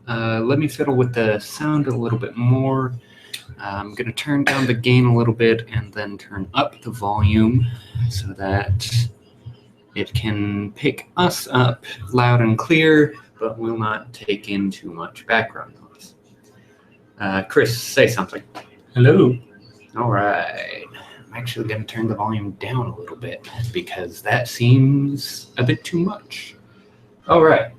Let me fiddle with the sound a little bit more. I'm going to turn down the gain a little bit and then turn up the volume so that it can pick us up loud and clear, but will not take in too much background noise. Chris, say something. Hello. All right. I'm actually going to turn the volume down a little bit because that seems a bit too much. All right.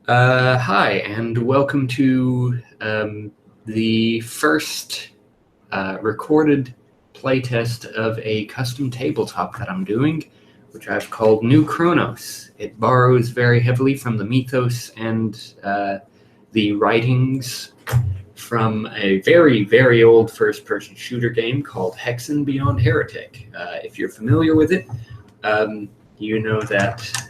Hi, and welcome to the first recorded playtest of a custom tabletop that I'm doing, which I've called New Cronos. It borrows very heavily from the mythos and the writings from a very, very old first-person shooter game called Hexen Beyond Heretic. If you're familiar with it, you know that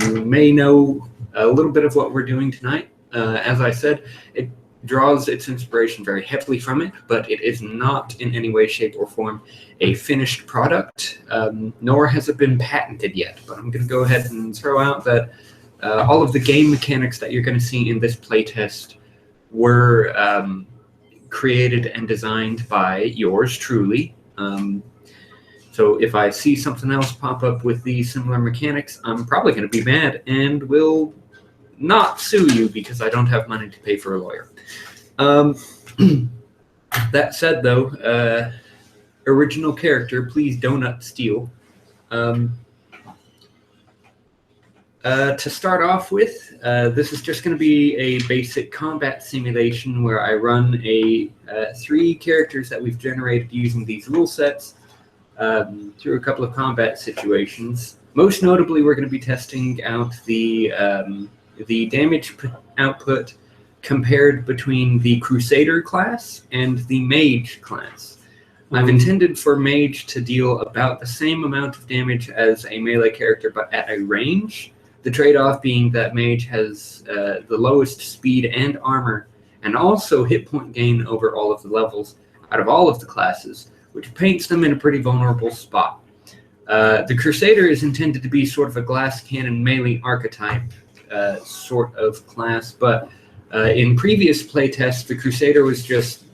you may know a little bit of what we're doing tonight. As I said, it draws its inspiration very heavily from it, but it is not in any way, shape, or form a finished product, nor has it been patented yet. But I'm going to go ahead and throw out that all of the game mechanics that you're going to see in this playtest were created and designed by yours truly. So if I see something else pop up with these similar mechanics, I'm probably going to be mad and will not sue you because I don't have money to pay for a lawyer. That said, though, original character, please donut steal. To start off with, this is just going to be a basic combat simulation where I run 3 characters that we've generated using these rule sets through a couple of combat situations. Most notably, we're going to be testing out the damage output compared between the Crusader class and the Mage class. I've intended for Mage to deal about the same amount of damage as a melee character, but at a range. The trade-off being that Mage has the lowest speed and armor, and also hit point gain over all of the levels out of all of the classes, which paints them in a pretty vulnerable spot. The Crusader is intended to be sort of a glass cannon melee archetype sort of class, but in previous playtests, the Crusader was just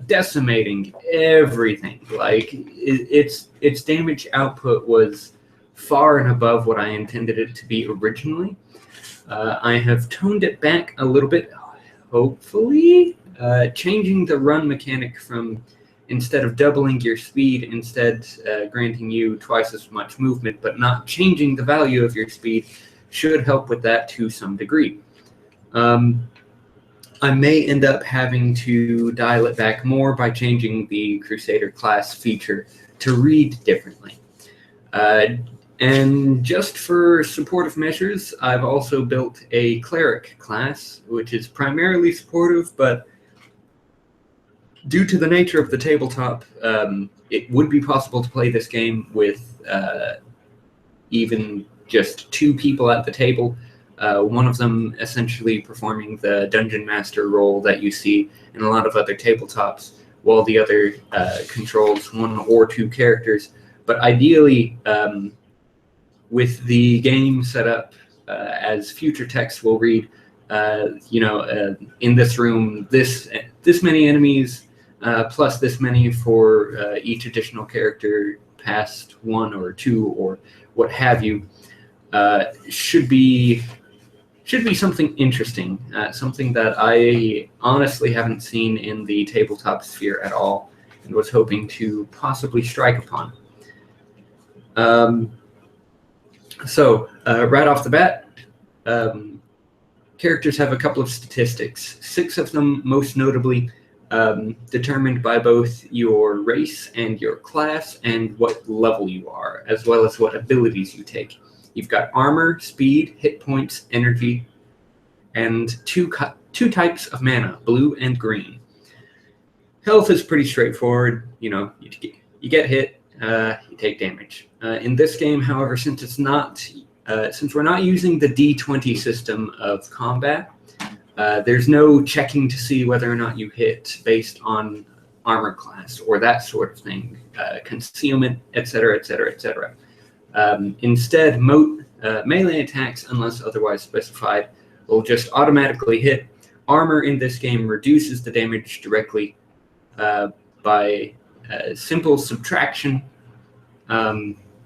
decimating everything. Like, its damage output was far and above what I intended it to be originally. I have toned it back a little bit, hopefully, changing the run mechanic from instead of doubling your speed, instead granting you twice as much movement, but not changing the value of your speed should help with that to some degree. I may end up having to dial it back more by changing the Crusader class feature to read differently. And just for supportive measures, I've also built a Cleric class, which is primarily supportive, but due to the nature of the tabletop, it would be possible to play this game with even just 2 people at the table, one of them essentially performing the dungeon master role that you see in a lot of other tabletops, while the other controls 1 or 2 characters. But ideally, with the game set up as future text will read, in this room, this many enemies, plus this many for each additional character past 1 or 2 or what have you, should be something interesting, something that I honestly haven't seen in the tabletop sphere at all, and was hoping to possibly strike upon. So right off the bat, characters have a couple of statistics, 6 of them most notably determined by both your race and your class and what level you are, as well as what abilities you take. You've got armor, speed, hit points, energy, and two types of mana, blue and green. Health is pretty straightforward. You get hit, you take damage. In this game, however, since we're not using the D20 system of combat, there's no checking to see whether or not you hit based on armor class or that sort of thing, concealment, etc., etc., etc. Instead, Melee attacks, unless otherwise specified, will just automatically hit. Armor in this game reduces the damage directly by simple subtraction.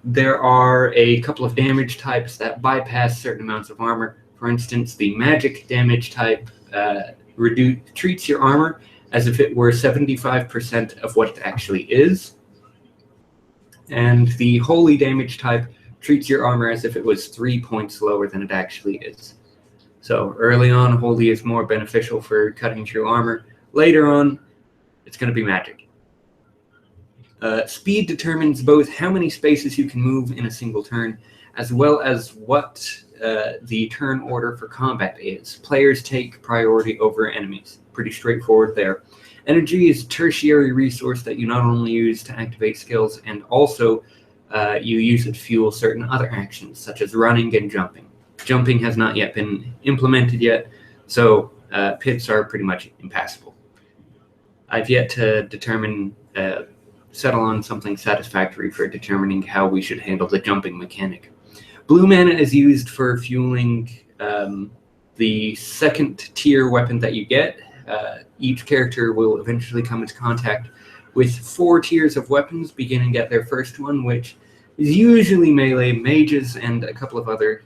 There are a couple of damage types that bypass certain amounts of armor. For instance, the magic damage type treats your armor as if it were 75% of what it actually is. And the holy damage type treats your armor as if it was 3 points lower than it actually is. So early on, holy is more beneficial for cutting through armor. Later on, it's going to be magic. Speed determines both how many spaces you can move in a single turn, as well as what the turn order for combat is. Players take priority over enemies. Pretty straightforward there. Energy is a tertiary resource that you not only use to activate skills, and also you use it to fuel certain other actions, such as running and jumping. Jumping has not yet been implemented yet, so pits are pretty much impassable. I've yet to settle on something satisfactory for determining how we should handle the jumping mechanic. Blue mana is used for fueling the second tier weapon that you get. Each character will eventually come into contact with 4 tiers of weapons, beginning at their first one, which is usually melee. Mages and a couple of other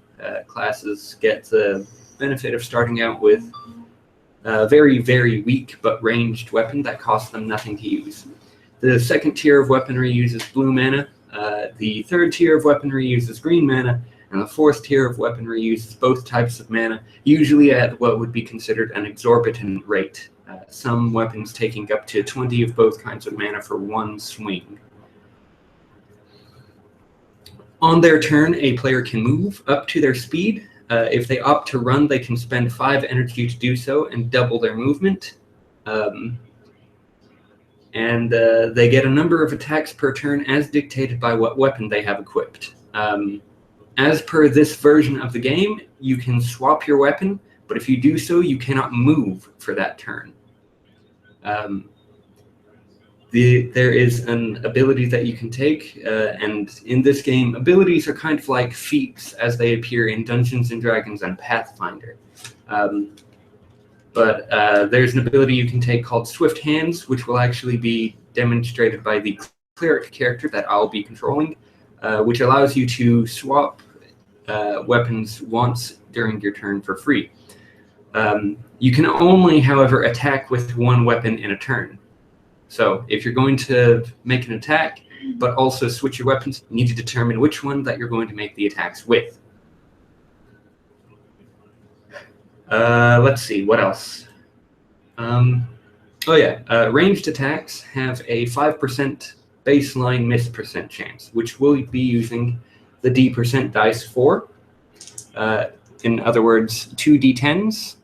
classes get the benefit of starting out with a very, very weak but ranged weapon that costs them nothing to use. The second tier of weaponry uses blue mana, the third tier of weaponry uses green mana, and the fourth tier of weaponry uses both types of mana, usually at what would be considered an exorbitant rate, some weapons taking up to 20 of both kinds of mana for one swing. On their turn, a player can move up to their speed. If they opt to run, they can spend 5 energy to do so and double their movement. They get a number of attacks per turn as dictated by what weapon they have equipped. As per this version of the game, you can swap your weapon, but if you do so, you cannot move for that turn. There is an ability that you can take, and in this game, abilities are kind of like feats as they appear in Dungeons & Dragons and Pathfinder. But there's an ability you can take called Swift Hands, which will actually be demonstrated by the cleric character that I'll be controlling, which allows you to swap weapons once during your turn for free. You can only, however, attack with one weapon in a turn. So if you're going to make an attack, but also switch your weapons, you need to determine which one that you're going to make the attacks with. Let's see, what else? Ranged attacks have a 5% baseline miss percent chance, which we'll be using the D% dice for. In other words, 2d10s.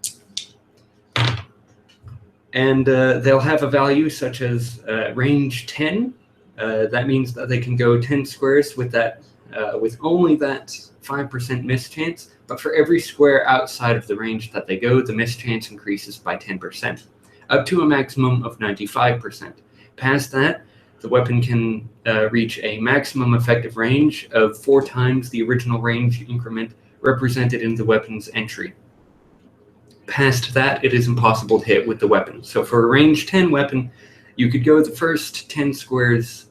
And they'll have a value such as range 10. That means that they can go 10 squares with that, with only that 5% miss chance. But for every square outside of the range that they go, the miss chance increases by 10%, up to a maximum of 95%. Past that, the weapon can reach a maximum effective range of 4 times the original range increment represented in the weapon's entry. Past that, it is impossible to hit with the weapon. So for a range 10 weapon, you could go the first 10 squares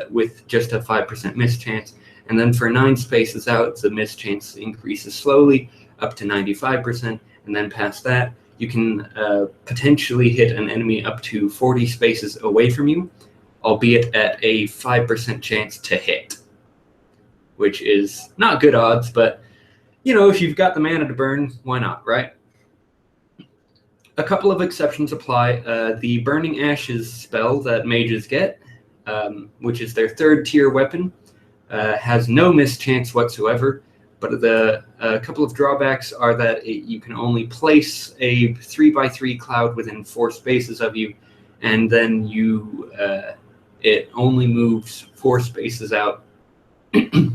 with just a 5% miss chance, and then for 9 spaces out, the miss chance increases slowly up to 95%, and then past that, you can potentially hit an enemy up to 40 spaces away from you, albeit at a 5% chance to hit, which is not good odds, but, you know, if you've got the mana to burn, why not, right? A couple of exceptions apply. The Burning Ashes spell that mages get, which is their 3rd tier weapon, has no miss chance whatsoever, but the couple of drawbacks are that you can only place a 3x3 cloud within 4 spaces of you, and then it only moves 4 spaces out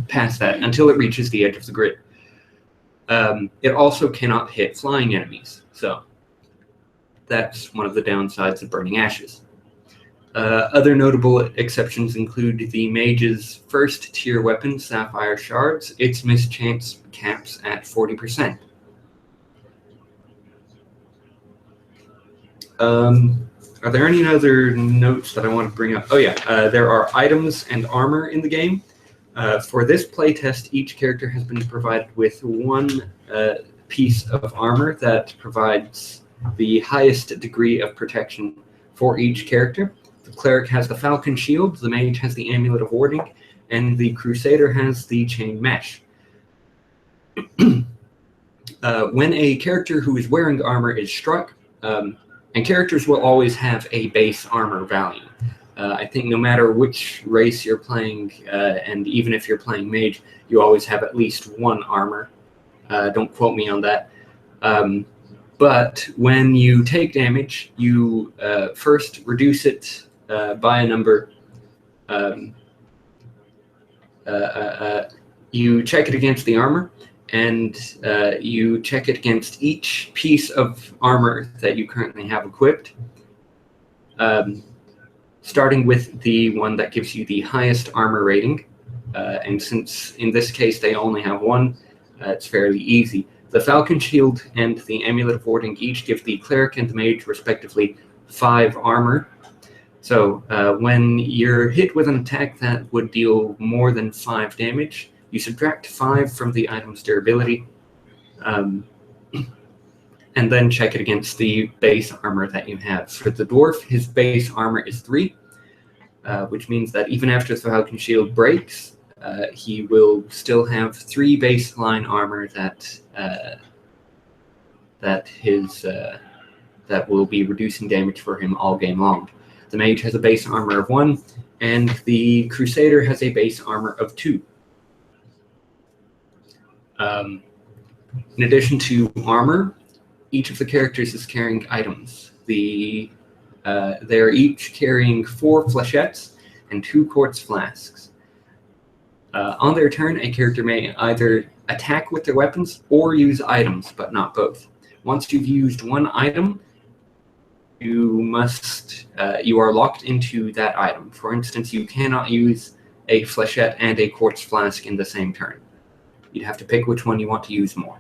past that until it reaches the edge of the grid. It also cannot hit flying enemies, so that's one of the downsides of Burning Ashes. Other notable exceptions include the mage's first tier weapon, Sapphire Shards. Its mischance caps at 40%. Are there any other notes that I want to bring up? Oh yeah, there are items and armor in the game. For this playtest, each character has been provided with one piece of armor that provides the highest degree of protection for each character. The cleric has the falcon shield, the mage has the amulet of warding, and the crusader has the chain mesh. When a character who is wearing armor is struck, and characters will always have a base armor value. I think no matter which race you're playing, and even if you're playing mage, you always have at least one armor. Don't quote me on that. But when you take damage, you first reduce it by a number. You check it against the armor, and you check it against each piece of armor that you currently have equipped, starting with the one that gives you the highest armor rating. And since in this case they only have one, it's fairly easy. The Falcon Shield and the Amulet of Warding each give the Cleric and the Mage, respectively, 5 armor. So when you're hit with an attack that would deal more than 5 damage, you subtract 5 from the item's durability, and then check it against the base armor that you have. For the Dwarf, his base armor is 3, which means that even after the Falcon Shield breaks, he will still have 3 baseline armor that will be reducing damage for him all game long. The Mage has a base armor of 1, and the Crusader has a base armor of 2. In addition to armor, each of the characters is carrying items. They're each carrying 4 flechettes and 2 quartz flasks. On their turn, a character may either attack with their weapons or use items, but not both. Once you've used one item, you are locked into that item. For instance, you cannot use a flechette and a quartz flask in the same turn. You'd have to pick which one you want to use more.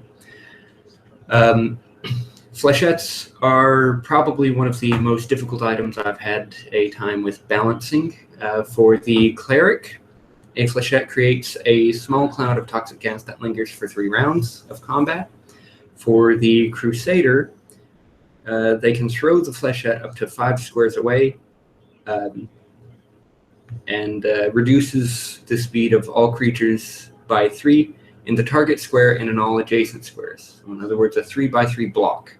Flechettes are probably one of the most difficult items I've had a time with balancing. For the Cleric, a flechette creates a small cloud of toxic gas that lingers for 3 rounds of combat. For the Crusader, they can throw the flechette up to 5 squares away, and reduces the speed of all creatures by 3 in the target square and in all adjacent squares. In other words, a 3x3 block.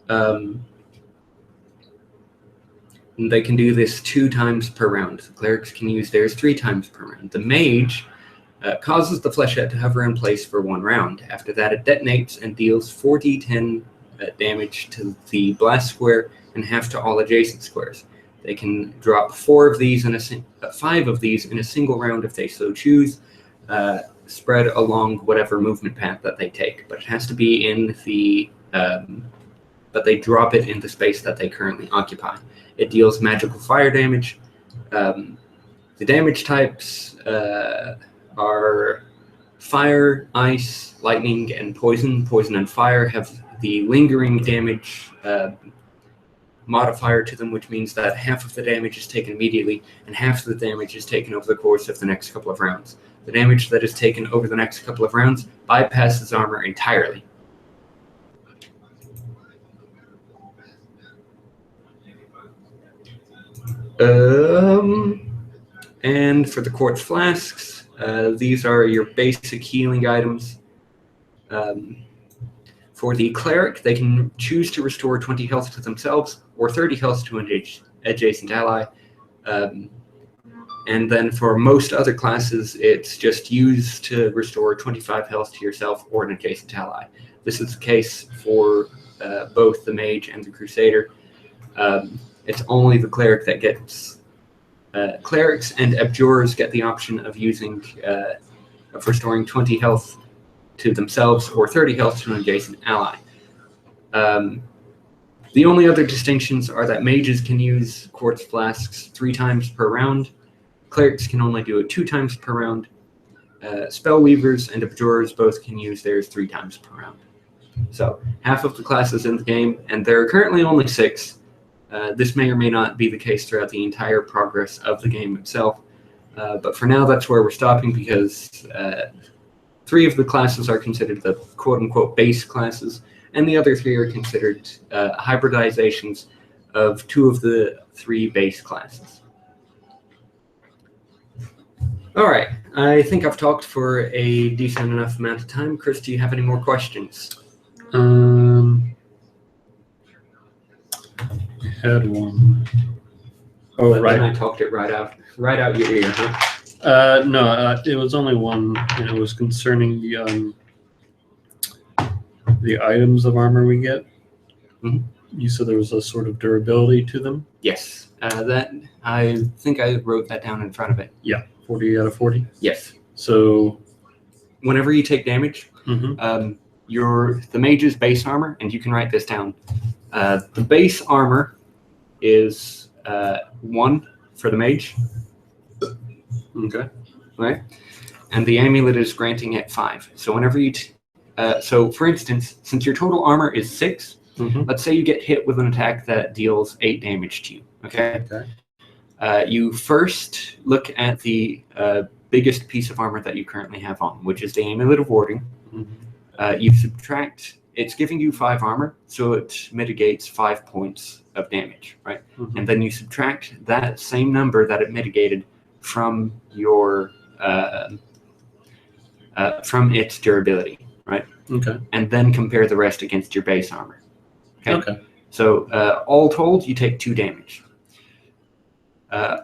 And they can do this 2 times per round. The Clerics can use theirs 3 times per round. The Mage causes the flechette to hover in place for 1 round. After that, it detonates and deals 4d10 damage to the blast square and half to all adjacent squares. They can drop 5 of these in a single round if they so choose, spread along whatever movement path that they take. But it has to be in the but they drop it in the space that they currently occupy. It deals magical fire damage. The damage types are fire, ice, lightning, and poison. Poison and fire have the lingering damage modifier to them, which means that half of the damage is taken immediately and half of the damage is taken over the course of the next couple of rounds. The damage that is taken over the next couple of rounds bypasses armor entirely. And for the quartz flasks, these are your basic healing items. For the Cleric, they can choose to restore 20 health to themselves or 30 health to an adjacent ally. And then for most other classes, it's just used to restore 25 health to yourself or an adjacent ally. This is the case for both the Mage and the Crusader. It's only the Cleric that gets... Clerics and Abjurers get the option of restoring 20 health to themselves or 30 health to an adjacent ally. The only other distinctions are that mages can use quartz flasks 3 times per round, clerics can only do it 2 times per round, spellweavers and abjurers both can use theirs 3 times per round. So half of the classes in the game, and there are currently only 6. This may or may not be the case throughout the entire progress of the game itself, but for now that's where we're stopping because 3 of the classes are considered the quote-unquote base classes, and the other 3 are considered hybridizations of 2 of the 3 base classes. All right, I think I've talked for a decent enough amount of time. Chris, do you have any more questions? I had one. Oh, But right. then I talked it right out your ear, huh? No, it was only one, and it was concerning the items of armor we get. Mhm. You said there was a sort of durability to them. Yes, that I think I wrote that down in front of it. Yeah, 40 out of 40. Yes. So Whenever you take damage, mhm. the mage's base armor, and you can write this down. The base armor is 1 for the mage, Okay. right? And the amulet is granting it 5. So whenever you, so for instance, since your total armor is 6, Mhm. let's say you get hit with an attack that deals 8 damage to you. Okay. You first look at the biggest piece of armor that you currently have on, which is the amulet of warding. Mhm. You subtract. It's giving you 5 armor, so it mitigates 5 points of damage, right? Mhm. And then you subtract that same number that it mitigated from your from its durability, right? Okay. And then compare the rest against your base armor. Okay. So all told, you take 2 damage.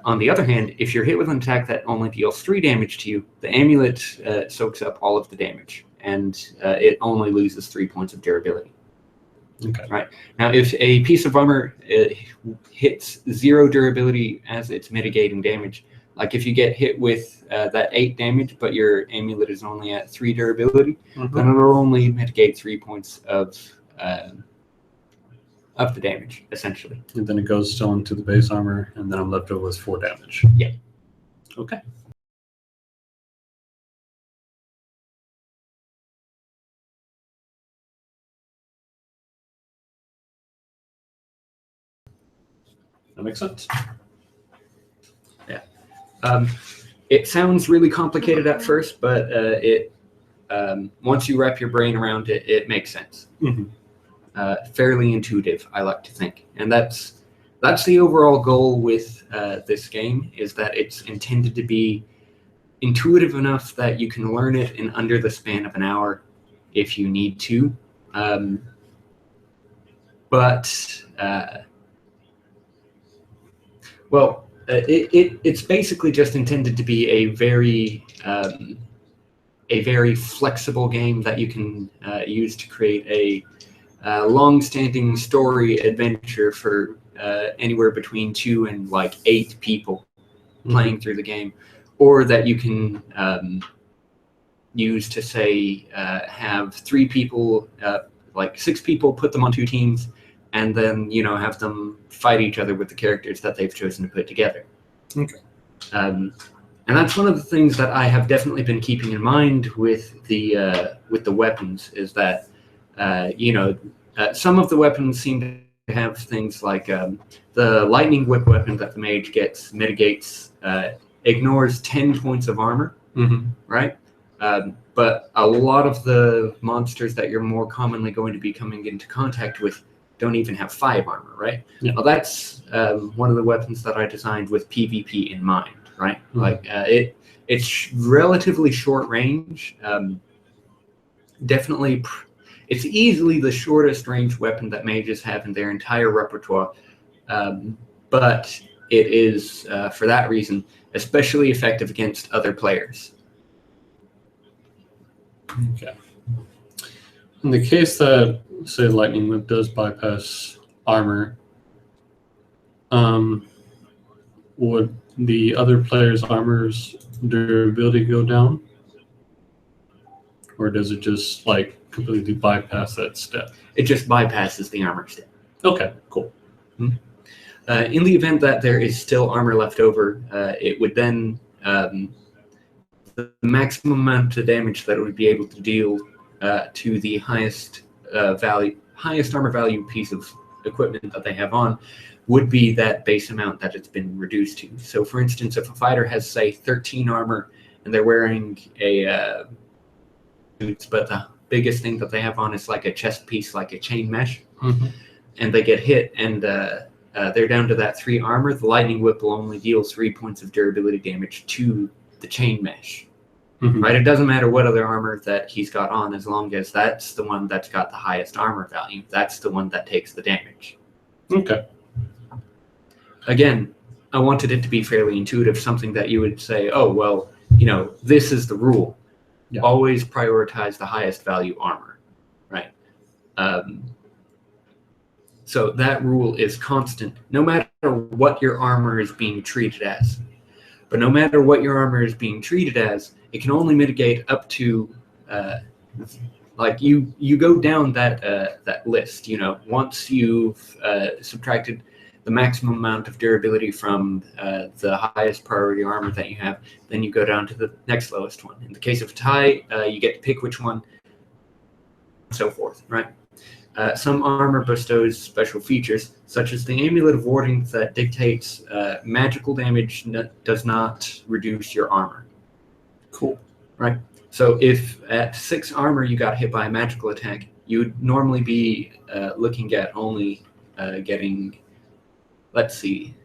On the other hand, if you're hit with an attack that only deals 3 damage to you, the amulet soaks up all of the damage, and it only loses 3 points of durability. Okay. Right. Now, if a piece of armor hits 0 durability as it's mitigating damage, like if you get hit with that 8 damage, but your amulet is only at 3 durability, Mhm. then it'll only mitigate 3 points of the damage, essentially. And then it goes still into the base armor, and then I'm left over with 4 damage. Yeah. Okay. That makes sense. Yeah. It sounds really complicated at first, but once you wrap your brain around it, it makes sense. Mm-hmm. Fairly intuitive, I like to think, and that's the overall goal with this game, is that it's intended to be intuitive enough that you can learn it in under the span of an hour if you need to. It's basically just intended to be a very flexible game that you can use to create a long-standing story adventure for anywhere between 2 and like 8 people playing through the game, or that you can use to say have 3 people, like 6 people, put them on 2 teams, and then have them fight each other with the characters that they've chosen to put together. Okay. And that's one of the things that I have definitely been keeping in mind with the weapons, is that some of the weapons seem to have things like the lightning whip weapon that the mage gets mitigates ignores 10 points of armor, right? But a lot of the monsters that you're more commonly going to be coming into contact with don't even have 5 armor, right? Yeah. Well, that's one of the weapons that I designed with PvP in mind, right? Like it's relatively short range. Definitely, it's easily the shortest range weapon that mages have in their entire repertoire, but it is, for that reason, especially effective against other players. Okay. In the case that, say, lightning whip does bypass armor, would the other player's armor's durability go down, or does it just like completely bypass that step? It just bypasses the armor step. Okay, cool. In the event that there is still armor left over, it would then the maximum amount of damage that it would be able to deal to the highest armor value piece of equipment that they have on would be that base amount that it's been reduced to. So, for instance, if a fighter has, say, 13 armor and they're wearing a but the biggest thing that they have on is like a chest piece, like a chain mesh, and they get hit and they're down to that 3 armor, the lightning whip will only deal 3 points of durability damage to the chain mesh. Right? It doesn't matter what other armor that he's got on, as long as that's the one that's got the highest armor value. That's the one that takes the damage. Okay. Again, I wanted it to be fairly intuitive, something that you would say, oh, well, this is the rule. Yeah. Always prioritize the highest value armor, right? So that rule is constant, no matter what your armor is being treated as. But no matter what your armor is being treated as, it can only mitigate up to, like you go down that list. Once you've subtracted the maximum amount of durability from the highest priority armor that you have, then you go down to the next lowest one. In the case of tie, you get to pick which one, and so forth, right? Some armor bestows special features, such as the Amulet of Warding that dictates magical damage does not reduce your armor. Cool. Right? So if at 6 armor you got hit by a magical attack, you'd normally be looking at only getting, let's see,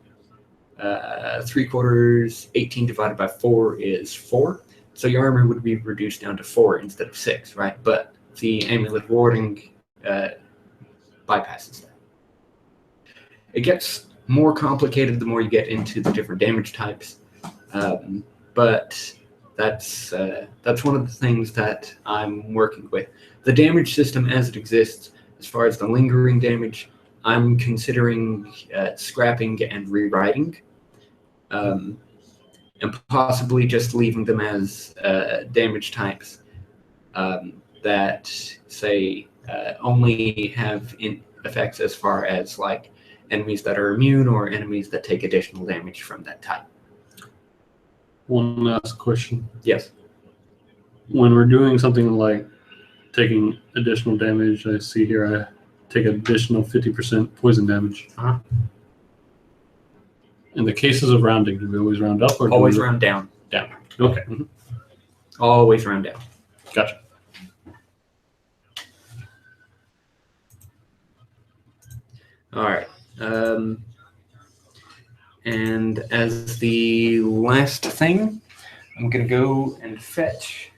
3/4, 18 divided by 4 is 4. So your armor would be reduced down to 4 instead of 6, right? But the Amulet of Warding bypasses that. It gets more complicated the more you get into the different damage types, but that's one of the things that I'm working with. The damage system as it exists, as far as the lingering damage, I'm considering scrapping and rewriting, and possibly just leaving them as damage types that, say, only have effects as far as like enemies that are immune or enemies that take additional damage from that type. One last question. Yes. When we're doing something like taking additional damage, I see here I take additional 50% poison damage. Uh-huh. In the cases of rounding, do we always round up or always round down? Down. Okay. Mm-hmm. Always round down. Gotcha. All right. And as the last thing, I'm going to go and fetch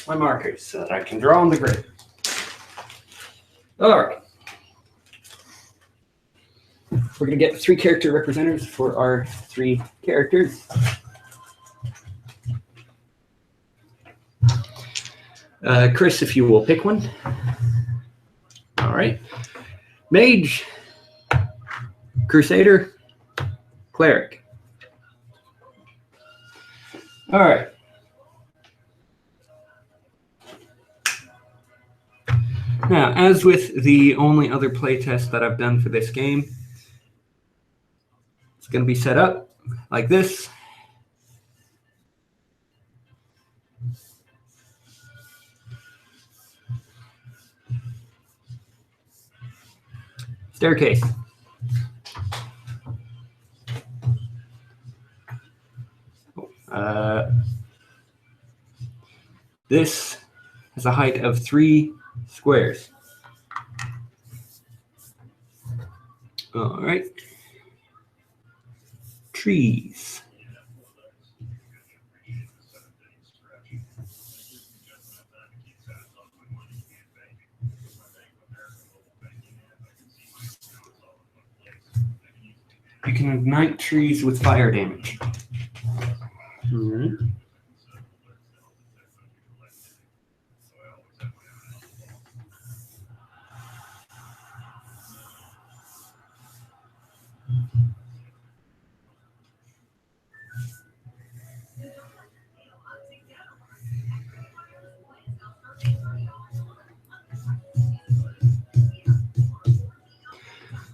my markers so that I can draw on the grid. All right. We're going to get 3 character representatives for our 3 characters. Chris, if you will pick one. All right. Mage, Crusader, Cleric. All right. Now, as with the only other playtest that I've done for this game, it's going to be set up like this. Staircase. This has a height of 3 squares. All right. Trees. You can ignite trees with fire damage. All right.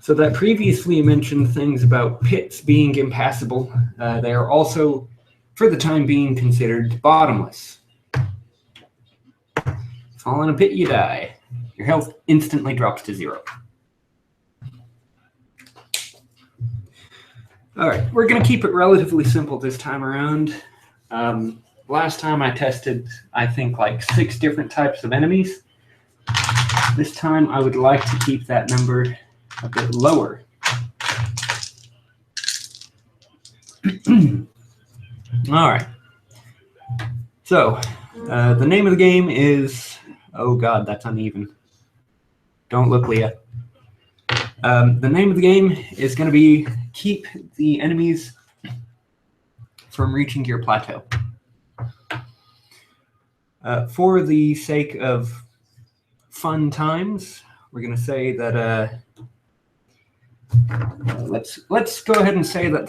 So that previously mentioned things about pits being impassable, they are also, for the time being, considered bottomless. Fall in a pit, you die. Your health instantly drops to 0. All right, we're going to keep it relatively simple this time around. Last time I tested, I think, like 6 different types of enemies. This time I would like to keep that number a bit lower. All right. So, the name of the game is... Oh god, that's uneven. Don't look, Leah. The name of the game is going to be keep the enemies from reaching your plateau. For the sake of fun times, we're going to say that let's go ahead and say that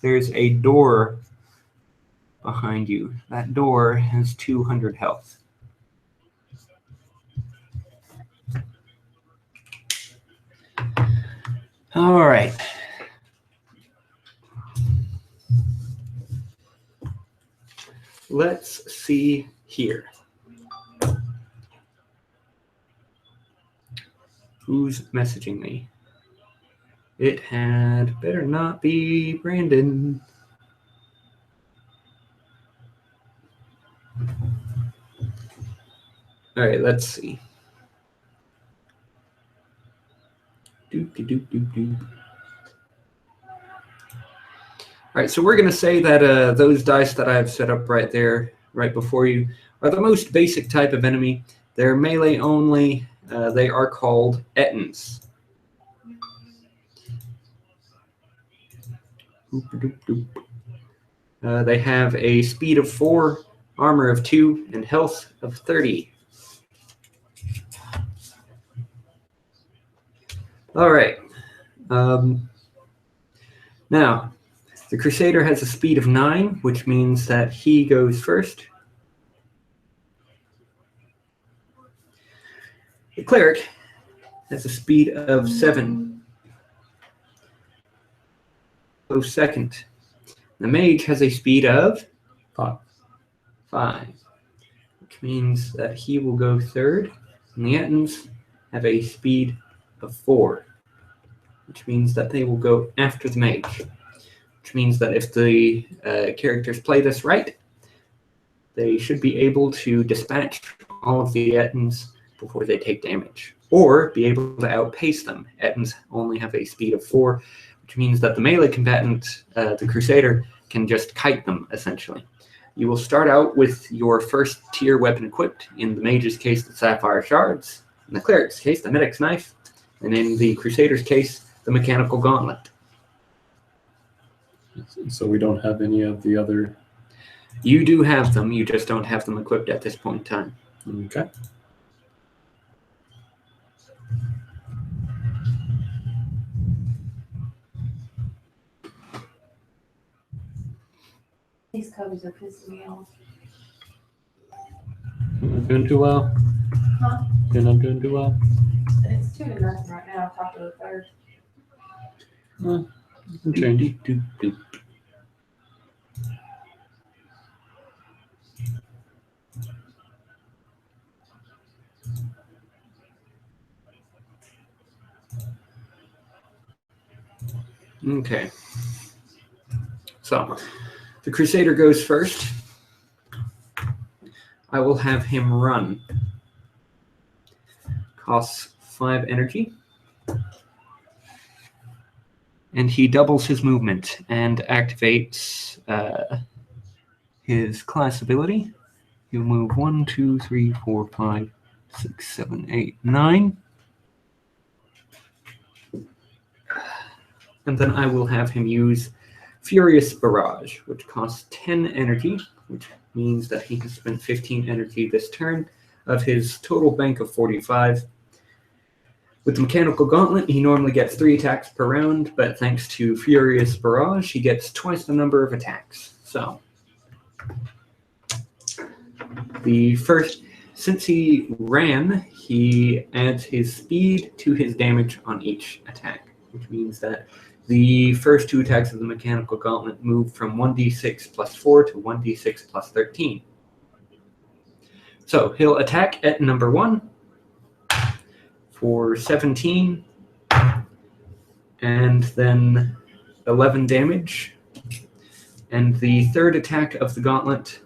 there's a door behind you. That door has 200 health. All right. Let's see here. Who's messaging me? It had better not be Brandon. All right, let's see. Doop, doop, doop, doop. All right, so we're going to say that those dice that I've set up right there, right before you, are the most basic type of enemy. They're melee only. They are called Ettins. They have a speed of 4, armor of 2, and health of 30. All right. Now, the Crusader has a speed of 9, which means that he goes first. The Cleric has a speed of 7. Goes second. The Mage has a speed of 5, which means that he will go third. And the Ettins have a speed of 4, which means that they will go after the Mage. Which means that if the characters play this right, they should be able to dispatch all of the Ettins before they take damage, or be able to outpace them. Ettins only have a speed of 4, which means that the melee combatant, the Crusader, can just kite them, essentially. You will start out with your first tier weapon equipped. In the Mage's case, the Sapphire Shards. In the Cleric's case, the Medic's Knife. And in the Crusader's case, the Mechanical Gauntlet. So we don't have any of the other... You do have them, you just don't have them equipped at this point in time. Okay. These covers are pissing me off. Not doing too well. Huh? You're not doing too well. It's 2-0 right now, top of the third. Well, change. Okay. So, the Crusader goes first. I will have him run. Costs 5 energy. And he doubles his movement and activates his class ability. He'll move 1, 2, 3, 4, 5, 6, 7, 8, 9. And then I will have him use Furious Barrage, which costs 10 energy, which means that he has spent 15 energy this turn of his total bank of 45. With the Mechanical Gauntlet, he normally gets 3 attacks per round, but thanks to Furious Barrage, he gets twice the number of attacks. So, the first Since he ran, he adds his speed to his damage on each attack, which means that the first 2 attacks of the Mechanical Gauntlet move from 1d6 plus 4 to 1d6 plus 13. So he'll attack at number 1 for 17, and then 11 damage. And the third attack of the Gauntlet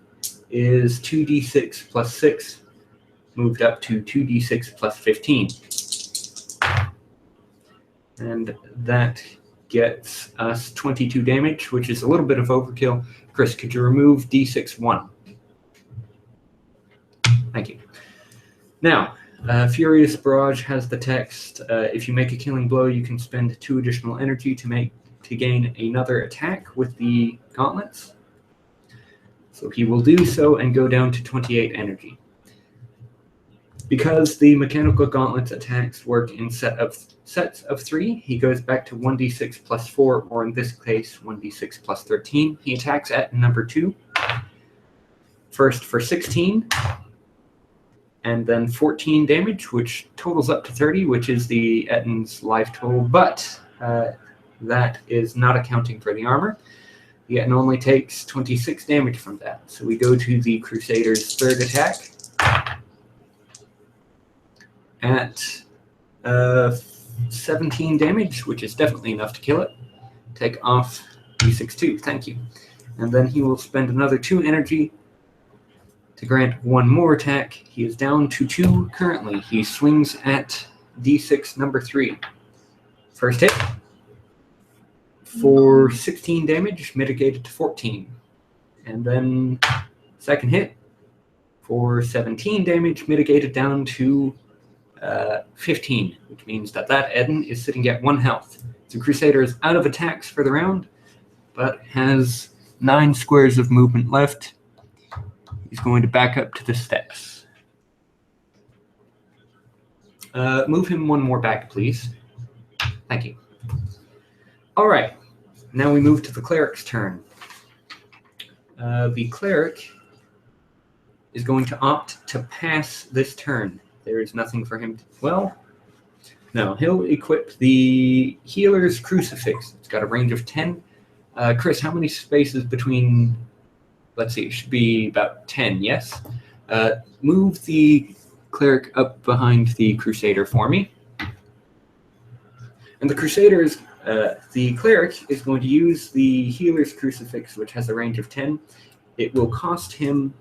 is 2d6 plus 6, moved up to 2d6 plus 15. And that gets us 22 damage, which is a little bit of overkill. Chris, could you remove d6 1? Thank you. Now, Furious Barrage has the text, if you make a killing blow, you can spend 2 additional energy to gain another attack with the gauntlets. So he will do so and go down to 28 energy. Because the Mechanical Gauntlet's attacks work in sets of 3, he goes back to 1d6 plus 4, or in this case, 1d6 plus 13. He attacks at number 2. First for 16, and then 14 damage, which totals up to 30, which is the Ettin's life total, but that is not accounting for the armor. The Ettin only takes 26 damage from that. So we go to the Crusader's third attack at 17 damage, which is definitely enough to kill it. Take off d6 2, thank you. And then he will spend another 2 energy to grant 1 more attack. He is down to 2 currently. He swings at d6 number 3. First hit for 16 damage, mitigated to 14. And then second hit for 17 damage, mitigated down to 15, which means that Ettin is sitting at 1 health. The Crusader is out of attacks for the round, but has 9 squares of movement left. He's going to back up to the steps. Move him 1 more back, please. Thank you. All right. Now we move to the Cleric's turn. The Cleric is going to opt to pass this turn. There is nothing for him to... Well, no. He'll equip the Healer's Crucifix. It's got a range of 10. Chris, how many spaces between... Let's see, it should be about 10, yes? Move the Cleric up behind the Crusader for me. And the Cleric is going to use the Healer's Crucifix, which has a range of 10. It will cost him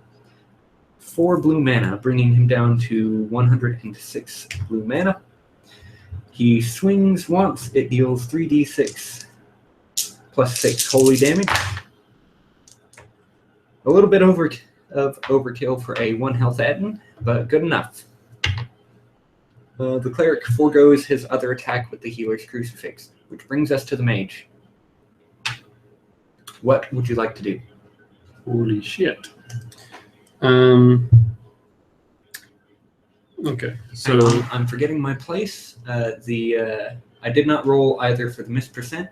4 blue mana, bringing him down to 106 blue mana. He swings once, it deals 3d6 plus 6 holy damage. A little bit of overkill for a 1 health Ettin, but good enough. The Cleric forgoes his other attack with the Healer's Crucifix, which brings us to the Mage. What would you like to do? Holy shit. Okay, so I'm forgetting my place. I did not roll either for the missed percent,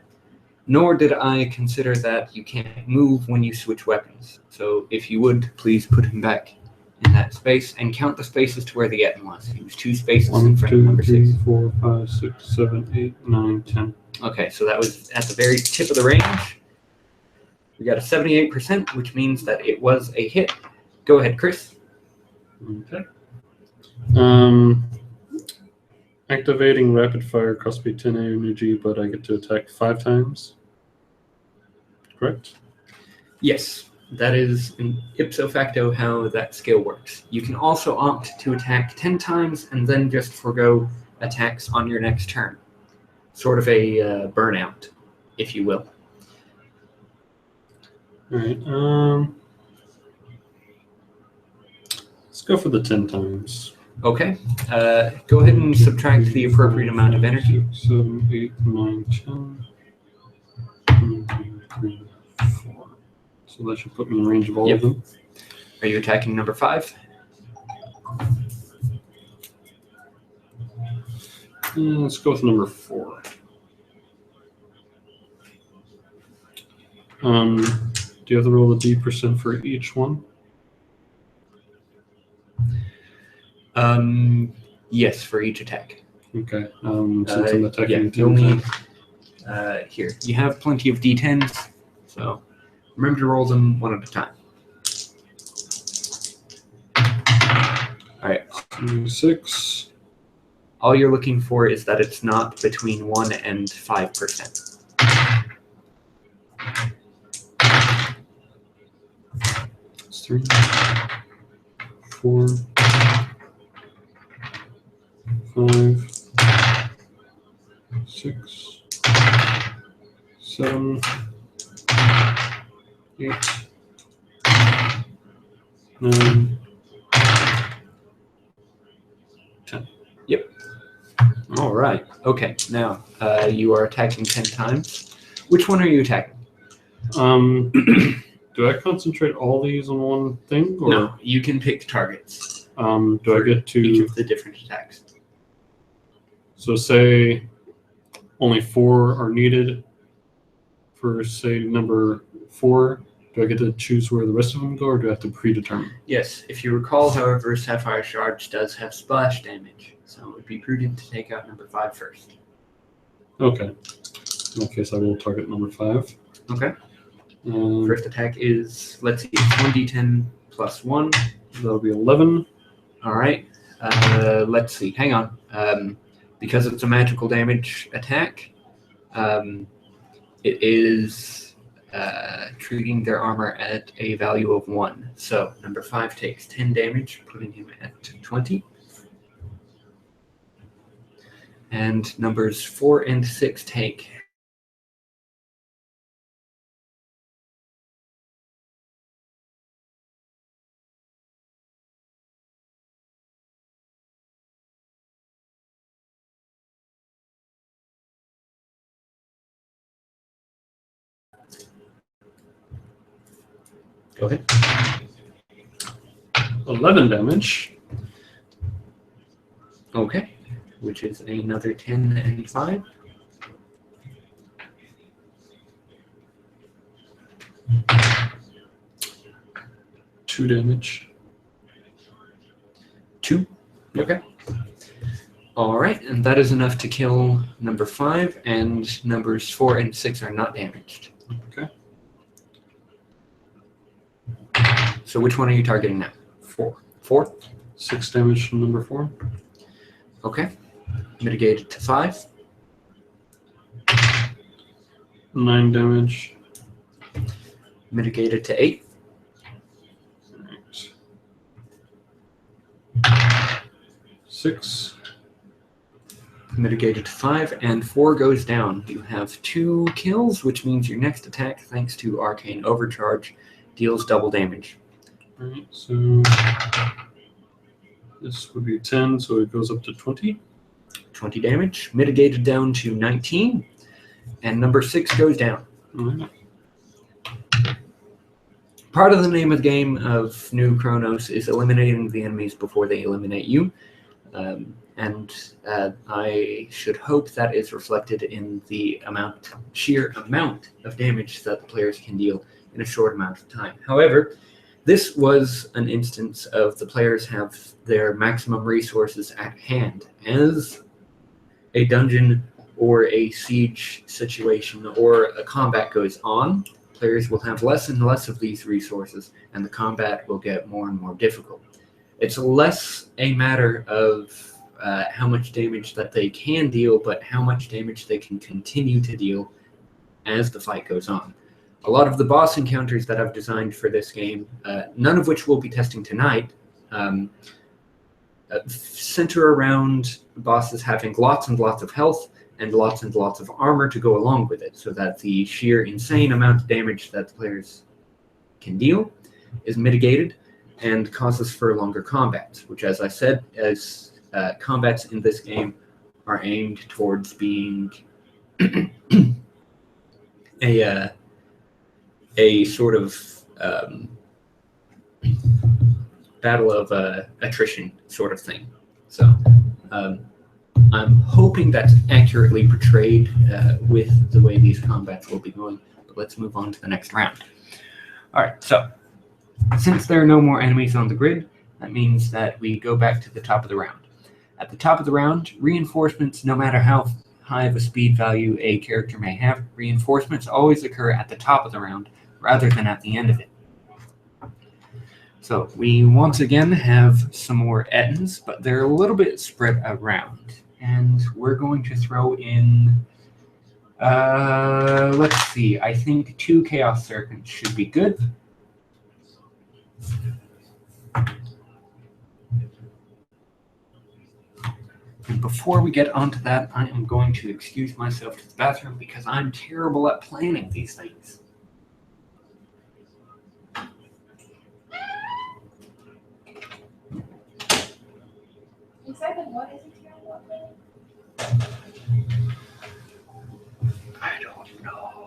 nor did I consider that you can't move when you switch weapons. So if you would, please put him back in that space and count the spaces to where the Ettin was. He was 2 spaces in 1, front of 2, number 3, 6. 4, 5, 6, 7, 8, 9, 10. Okay, so that was at the very tip of the range. We got a 78%, which means that it was a hit. Go ahead, Chris. Okay. Activating rapid fire costs me 10 energy, but I get to attack 5 times. Correct? Yes, that is ipso facto how that skill works. You can also opt to attack 10 times and then just forgo attacks on your next turn. Sort of a burnout, if you will. All right. Let's go for the 10 times. Okay. Go ahead and subtract the appropriate amount of energy. 6, 7, 8, 9, 10. 1, 2, 3, 4. So that should put me in range of all of them. Are you attacking number 5? Let's go with number 4. Do you have to roll the D% for each one? Yes, for each attack. Okay. Since I'm attacking yeah, 10 you'll need. times. Here, you have plenty of d10s, so remember to roll them one at a time. All right. 6. All you're looking for is that it's not between 1 and 5%. It's 3, 4, 5, 6, 7, 8, 9, 10. Yep. All right. Okay. Now you are attacking 10 times. Which one are you attacking? Do I concentrate all these on one thing, or No, you can pick targets. do I get each to? of the different attacks? So say only 4 are needed for say number 4. Do I get to choose where the rest of them go, or do I have to predetermine? Yes. If you recall, however, Sapphire Shards does have splash damage, so it would be prudent to take out number 5 first. Okay. In that case, I will target number 5. Okay. First attack is, let's see, it's 1d10 plus 1. That'll be 11. All right. Let's see. Hang on. Because it's a magical damage attack, it is treating their armor at a value of 1. So number 5 takes 10 damage, putting him at 20. And numbers 4 and 6 take 11 damage. Okay, which is another 10 and 5. Two damage. 2. Okay. All right, and that is enough to kill number 5, and numbers 4 and 6 are not damaged. Okay. So which one are you targeting now? 4. 4? 6 damage from number 4. Okay. Mitigated to 5. 9 damage. Mitigated to 8. Right. 6. Mitigated to 5, and 4 goes down. You have 2 kills, which means your next attack, thanks to Arcane Overcharge, deals double damage. Alright, so this would be 10, so it goes up to 20. 20 damage. Mitigated down to 19, and number 6 goes down. Alright. Part of the name of the game of New Cronos is eliminating the enemies before they eliminate you. And I should hope that is reflected in the sheer amount of damage that the players can deal in a short amount of time. However, this was an instance of the players have their maximum resources at hand. As a dungeon or a siege situation or a combat goes on, players will have less and less of these resources, and the combat will get more and more difficult. It's less a matter of how much damage that they can deal, but how much damage they can continue to deal as the fight goes on. A lot of the boss encounters that I've designed for this game, none of which we'll be testing tonight, center around bosses having lots and lots of health and lots of armor to go along with it, so that the sheer insane amount of damage that the players can deal is mitigated and causes for longer combats, which, as I said, as combats in this game are aimed towards being a sort of battle of attrition sort of thing. So I'm hoping that's accurately portrayed with the way these combats will be going. But let's move on to the next round. All right, so since there are no more enemies on the grid, that means that we go back to the top of the round. At the top of the round, reinforcements, no matter how high of a speed value a character may have, reinforcements always occur at the top of the round rather than at the end of it. So we once again have some more Ettins, but they're a little bit spread around. And we're going to throw in, let's see, I think 2 Chaos Serpents should be good. And before we get onto that, I am going to excuse myself to the bathroom because I'm terrible at planning these things. Exactly what is it here? I don't know.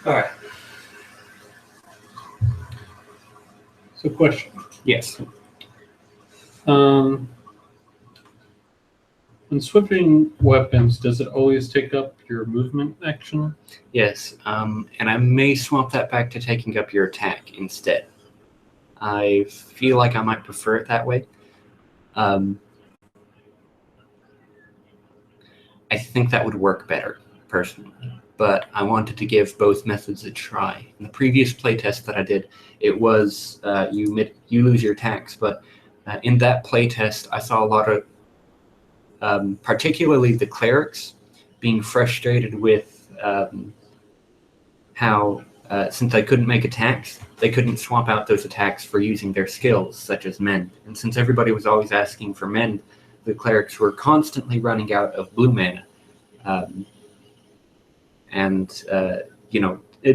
All right. So, question. Yes. When switching weapons, does it always take up your movement action? Yes. And I may swap that back to taking up your attack instead. I feel like I might prefer it that way. I think that would work better, personally. But I wanted to give both methods a try. In the previous playtest that I did, it was you lose your attacks. But in that playtest, I saw a lot of, particularly the clerics, being frustrated with how, since they couldn't make attacks, they couldn't swap out those attacks for using their skills, such as mend. And since everybody was always asking for mend, the clerics were constantly running out of blue mana.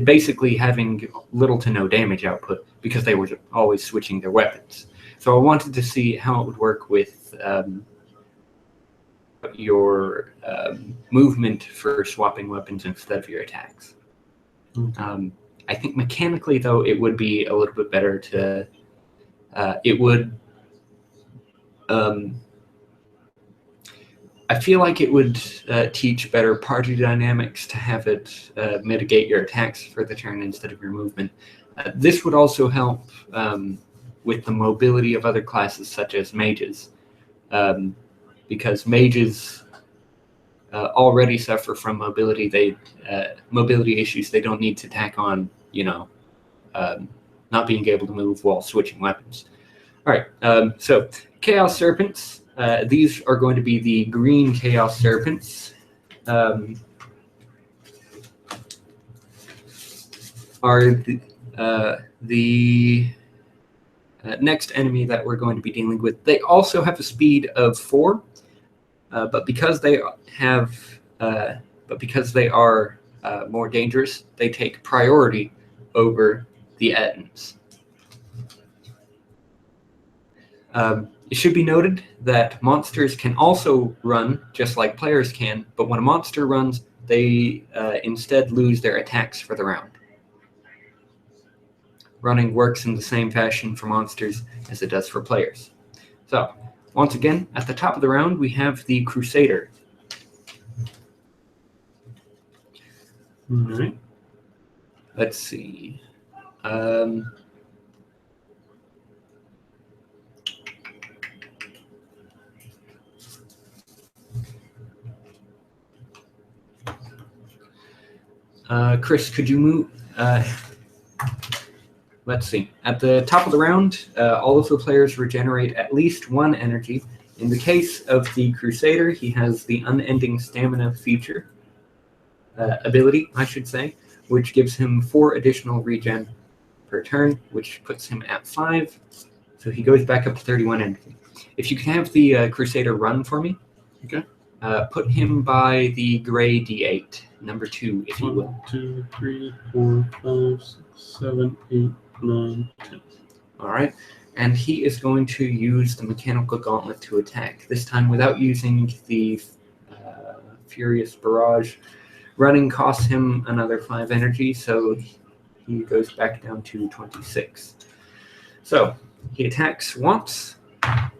Basically having little to no damage output because they were always switching their weapons. So I wanted to see how it would work with your movement for swapping weapons instead of your attacks. Okay. I think mechanically, though, it would be a little bit better to. It would. I feel like it would teach better party dynamics to have it mitigate your attacks for the turn instead of your movement. This would also help with the mobility of other classes such as mages, because mages already suffer from mobility. Mobility issues. They don't need to tack on, not being able to move while switching weapons. All right. So Chaos Serpents. These are going to be the green Chaos Serpents. Are the next enemy that we're going to be dealing with. They also have a speed of 4, but because they are more dangerous, they take priority over the Ettins. It should be noted that monsters can also run just like players can, but when a monster runs, they instead lose their attacks for the round. Running works in the same fashion for monsters as it does for players. So, once again, at the top of the round, we have the Crusader. All right. Let's see. Chris, could you move? Let's see. At the top of the round, all of the players regenerate at least 1 energy. In the case of the Crusader, he has the unending stamina feature, ability, I should say, which gives him 4 additional regen per turn, which puts him at 5. So he goes back up to 31 energy. If you can have the Crusader run for me. Okay. Put him by the gray D8, number 2, if you will. 1, 2, 3, 4, 5, 6, 7, 8, 9, 10. All right. And he is going to use the mechanical gauntlet to attack, this time without using the Furious Barrage. Running costs him another 5 energy, so he goes back down to 26. So he attacks once, and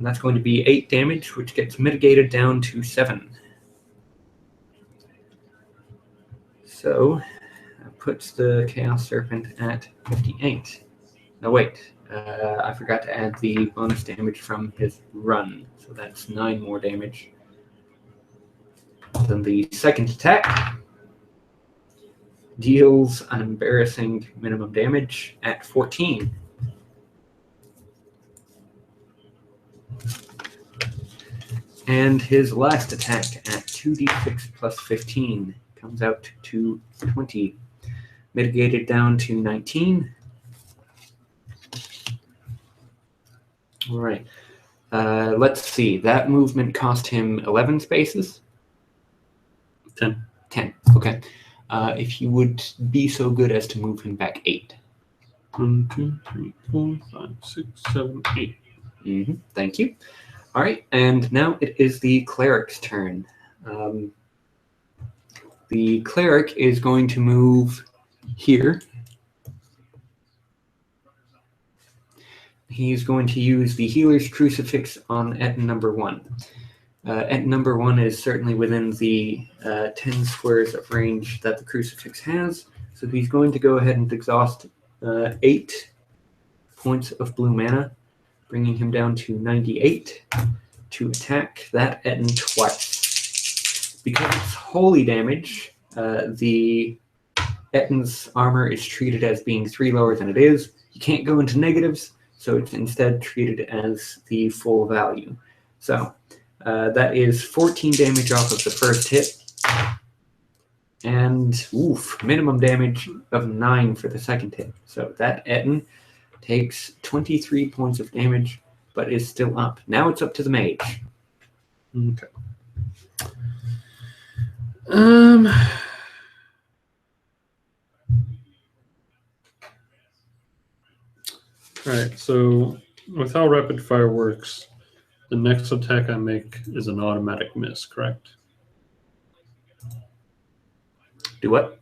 that's going to be 8 damage, which gets mitigated down to 7. So that puts the Chaos Serpent at 58. No, wait. I forgot to add the bonus damage from his run, so that's 9 more damage. Then the second attack deals an embarrassing minimum damage at 14. And his last attack at 2d6 plus 15 comes out to 20. Mitigated down to 19. All right. Let's see. That movement cost him 11 spaces. 10. 10. Okay. If you would be so good as to move him back 8. 1, 2, 3, 4, 5, 6, 7, 8. Mm-hmm. Thank you. All right. And now it is the cleric's turn. The cleric is going to move here. He's going to use the Healer's Crucifix on Etten number 1. Etten number 1 is certainly within the 10 squares of range that the Crucifix has. So he's going to go ahead and exhaust 8 points of blue mana, bringing him down to 98 to attack that Etten twice. Because it's holy damage, the Etten's armor is treated as being 3 lower than it is. You can't go into negatives, so it's instead treated as the full value. So that is 14 damage off of the first hit, and minimum damage of 9 for the second hit. So that Etten takes 23 points of damage, but is still up. Now it's up to the mage. Okay. All right, so with how rapid fire works, the next attack I make is an automatic miss, correct? Do what?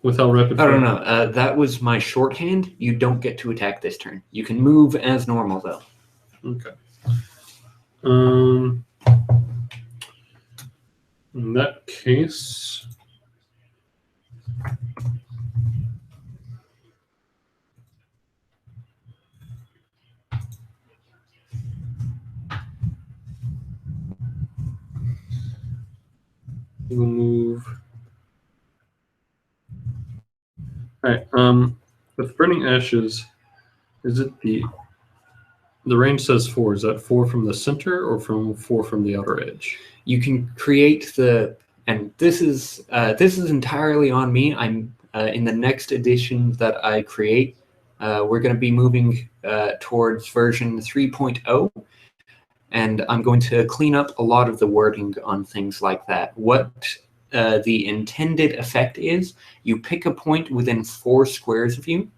With how rapid I fire... don't know. That was my shorthand. You don't get to attack this turn. You can move as normal, though. Okay. In that case... we'll move... All right. With Burning Ashes, is it the range says 4? Is that 4 from the center or from 4 from the outer edge? You can create the, and this is entirely on me. I'm in the next edition that I create. We're going to be moving towards version 3.0, and I'm going to clean up a lot of the wording on things like that. What the intended effect is, you pick a point within 4 squares of you,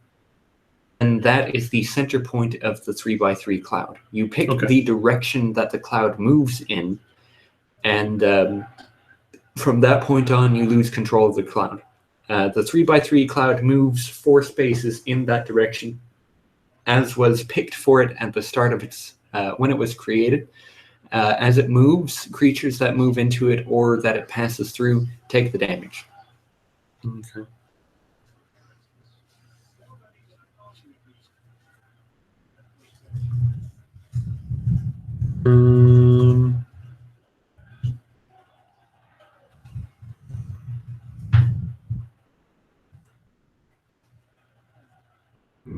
and that is the center point of the 3x3 cloud. You pick the direction that the cloud moves in, and from that point on, you lose control of the cloud. The 3x3 cloud moves 4 spaces in that direction, as was picked for it at the start of its when it was created. As it moves, creatures that move into it or that it passes through take the damage. Okay.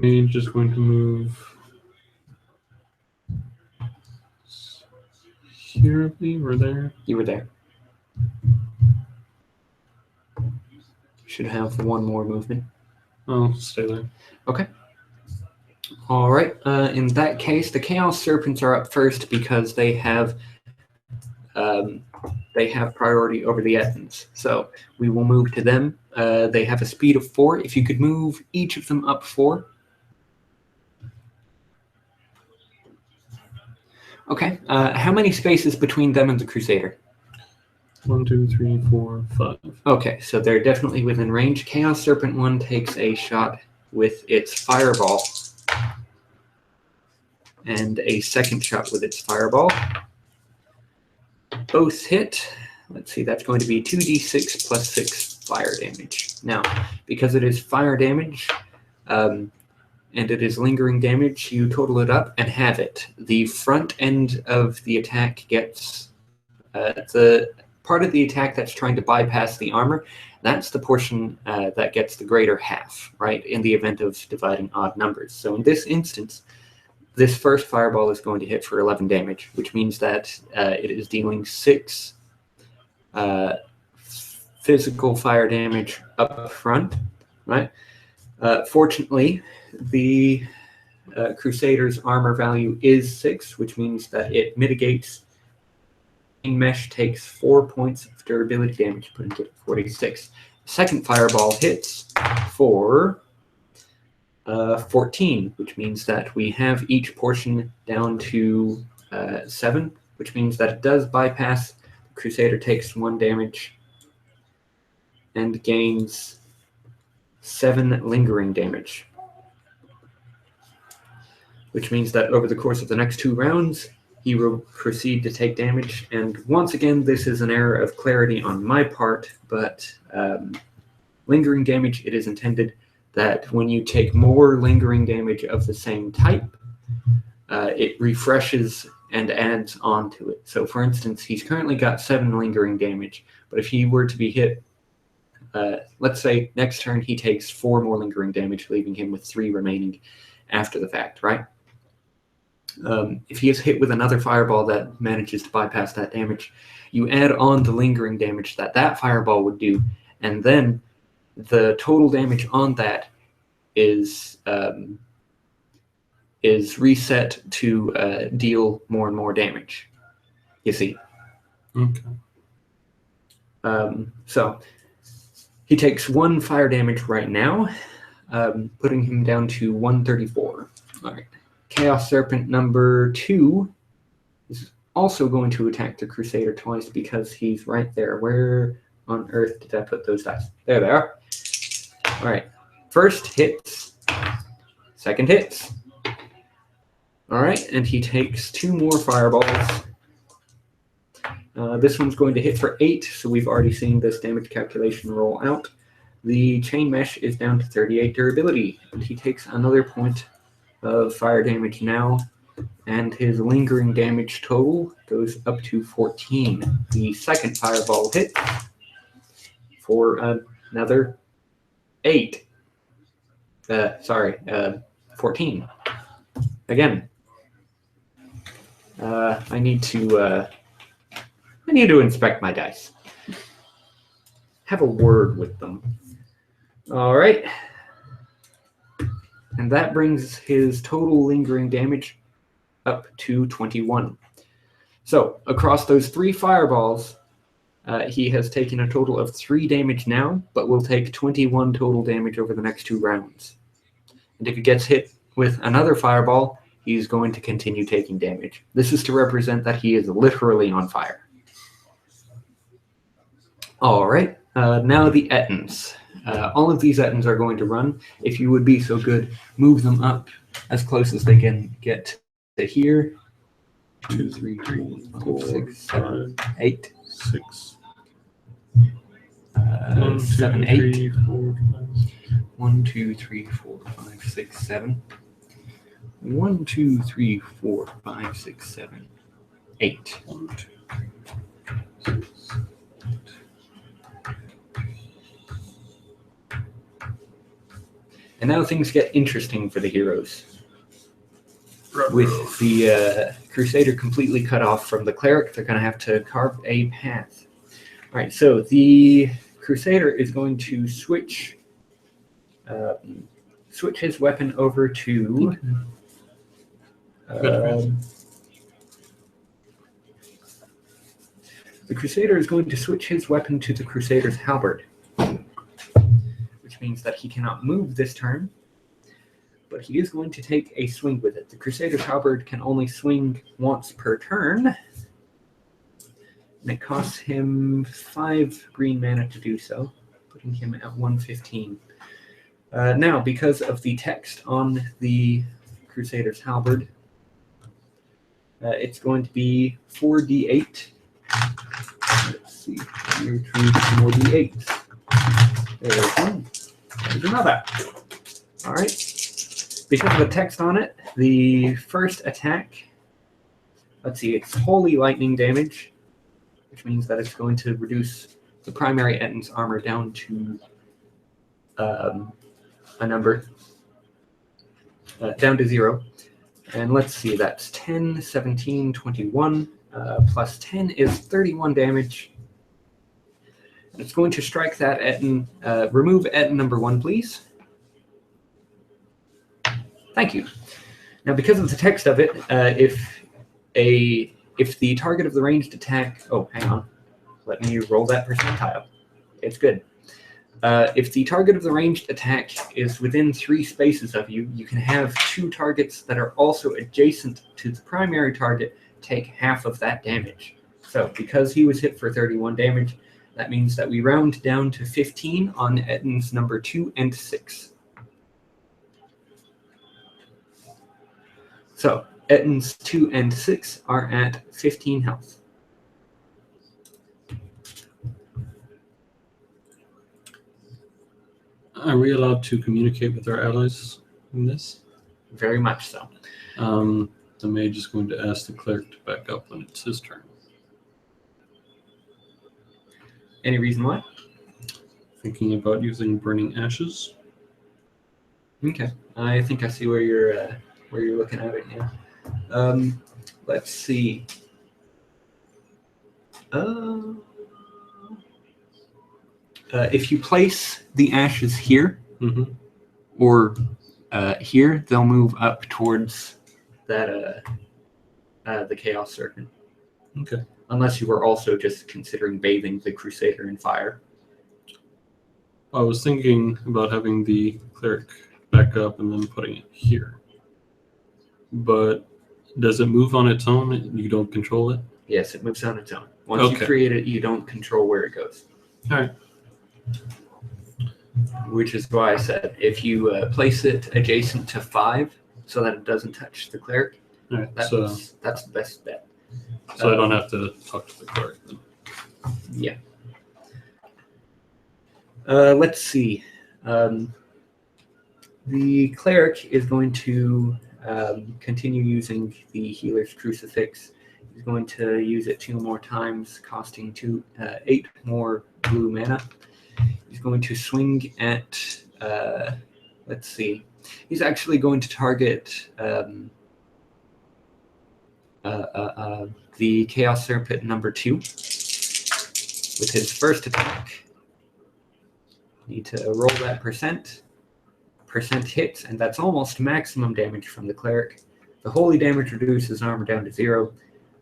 I'm just going to move here, I believe, or there. You were there. Should have one more movement. I'll stay there. Okay. All right. In that case, the Chaos Serpents are up first because they have priority over the Ettins. So we will move to them. They have a speed of 4. If you could move each of them up 4. Okay. How many spaces between them and the Crusader? 1, 2, 3, 4, 5. Okay, so they're definitely within range. Chaos Serpent 1 takes a shot with its Fireball. And a second shot with its Fireball. Both hit. Let's see, that's going to be 2d6 plus 6 fire damage. Now, because it is fire damage, and it is lingering damage, you total it up and have it. The front end of the attack gets the part of the attack that's trying to bypass the armor. That's the portion that gets the greater half, right, in the event of dividing odd numbers. So in this instance, this first Fireball is going to hit for 11 damage, which means that it is dealing 6 physical fire damage up front, right? Fortunately, the Crusader's armor value is 6, which means that it mitigates. Mesh takes 4 points of durability damage, putting it at 46. Second Fireball hits for 14, which means that we have each portion down to 7, which means that it does bypass. The Crusader takes 1 damage and gains 7 lingering damage, which means that over the course of the next 2 rounds, he will proceed to take damage. And once again, this is an error of clarity on my part, but lingering damage, it is intended that when you take more lingering damage of the same type, it refreshes and adds on to it. So for instance, he's currently got 7 lingering damage, but if he were to be hit, let's say next turn he takes 4 more lingering damage, leaving him with 3 remaining after the fact, right? If he is hit with another Fireball that manages to bypass that damage, you add on the lingering damage that that Fireball would do, and then the total damage on that is reset to deal more and more damage. You see. Okay. So he takes 1 fire damage right now, putting him down to 134. All right. Chaos Serpent number 2 is also going to attack the Crusader twice because he's right there. Where on earth did I put those dice? There they are. All right. First hits. Second hits. All right. And he takes 2 more Fireballs. This one's going to hit for 8, so we've already seen this damage calculation roll out. The Chain Mesh is down to 38 durability, and he takes another point of fire damage now, and his lingering damage total goes up to 14. The second Fireball hit for another 8. 14. Again. I need to inspect my dice. Have a word with them. All right. And that brings his total lingering damage up to 21. So across those 3 Fireballs, he has taken a total of 3 damage now, but will take 21 total damage over the next 2 rounds. And if he gets hit with another Fireball, he's going to continue taking damage. This is to represent that he is literally on fire. All right, now the Ettins. All of these Ettins are going to run. If you would be so good, move them up as close as they can get to here. 2, 3, 4, 5, 6, 7, 8. 6. 7, 8. 1, 2, 3, 4, 5, 6, 7. 1, 2, 3, 4, 5, 6, 7, 8. 1, 2, 3, 6. And now things get interesting for the heroes. With the Crusader completely cut off from the Cleric, they're going to have to carve a path. All right, so the Crusader is going to switch his weapon over to... the Crusader is going to switch his weapon to the Crusader's Halberd, which means that he cannot move this turn, but he is going to take a swing with it. The Crusader's Halberd can only swing once per turn, and it costs him 5 green mana to do so, putting him at 115. Now, because of the text on the Crusader's Halberd, it's going to be 4d8. Let's see, here some more d8s. There's one. There's another. All right. Because of the text on it, the first attack, let's see, it's holy lightning damage, which means that it's going to reduce the primary Ettin's armor down to a number, down to 0. And let's see, that's 10, 17, 21, plus 10 is 31 damage. And it's going to strike that Ettin. Remove Ettin number 1, please. Thank you. Now, because of the text of it, if the target of the ranged attack... Oh, hang on. Let me roll that percentile. It's good. If the target of the ranged attack is within 3 spaces of you, you can have 2 targets that are also adjacent to the primary target take half of that damage. So, because he was hit for 31 damage, that means that we round down to 15 on Ettin's number 2 and 6. So, Ettin's 2 and 6 are at 15 health. Are we allowed to communicate with our allies in this? Very much so. The mage is going to ask the cleric to back up when it's his turn. Any reason why? Thinking about using burning ashes. Okay, I think I see where you're looking at it now. Let's see. If you place the ashes here or here, they'll move up towards that the Chaos Serpent. Okay. Unless you were also just considering bathing the Crusader in fire. I was thinking about having the cleric back up and then putting it here. But does it move on its own? You don't control it? Yes, it moves on its own. Once you create it, you don't control where it goes. All right. Which is why I said if you place it adjacent to 5 so that it doesn't touch the cleric, All right. that's the best bet. So I don't have to talk to the cleric then. Yeah. Let's see. The cleric is going to continue using the healer's crucifix. He's going to use it 2 more times, costing 8 more blue mana. He's going to swing at, let's see. He's actually going to target the Chaos Serpent number 2 with his first attack. Need to roll that percent. Percent hits, and that's almost maximum damage from the cleric. The holy damage reduces armor down to 0.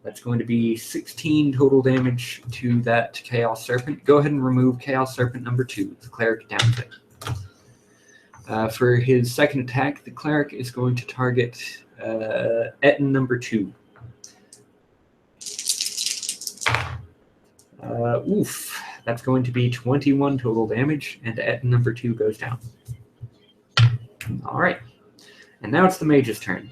That's going to be 16 total damage to that Chaos Serpent. Go ahead and remove Chaos Serpent number 2. The cleric downs it. For his second attack, the cleric is going to target Ettin number 2. Oof. That's going to be 21 total damage, and Ettin number 2 goes down. All right. And now it's the mage's turn.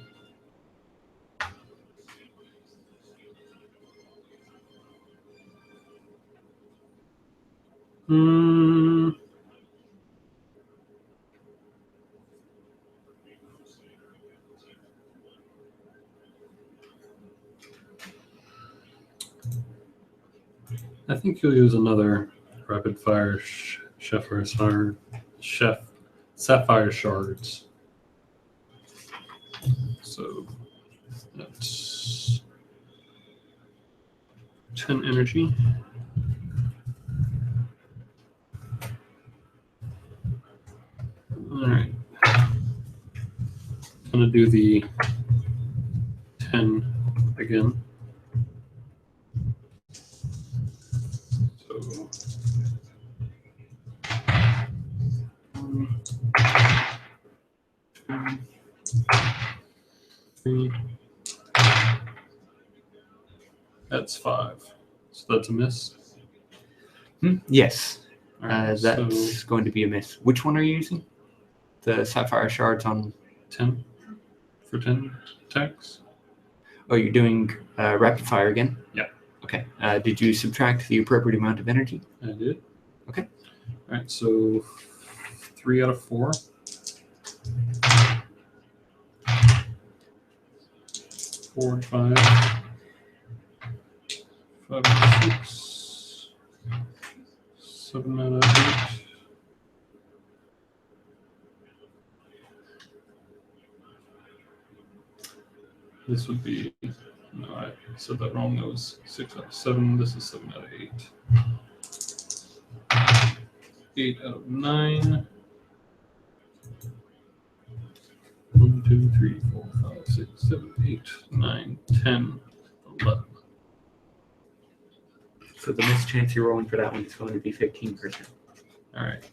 I think you'll use another rapid fire chef sapphire shards. So that's 10 energy. All right. I'm gonna do the 10 again. So 1, 2, 3. That's 5. So that's a miss. Yes, All right, that's so going to be a miss. Which one are you using? The sapphire shards on. 10 for 10 attacks. Oh, you're doing rapid fire again? Yeah. Okay. Did you subtract the appropriate amount of energy? I did. Okay. All right, so 3 out of 4. 4 and 5. 5 out of 6. 7 out of 8. This would be, no, I said that wrong. That was 6 out of 7. This is 7 out of 8. 8 out of 9. 1, 2, 3, 4, 5, 6, 7, 8, 9, 10, 11. So the mischance you're rolling for that one is going to be 15%. All right.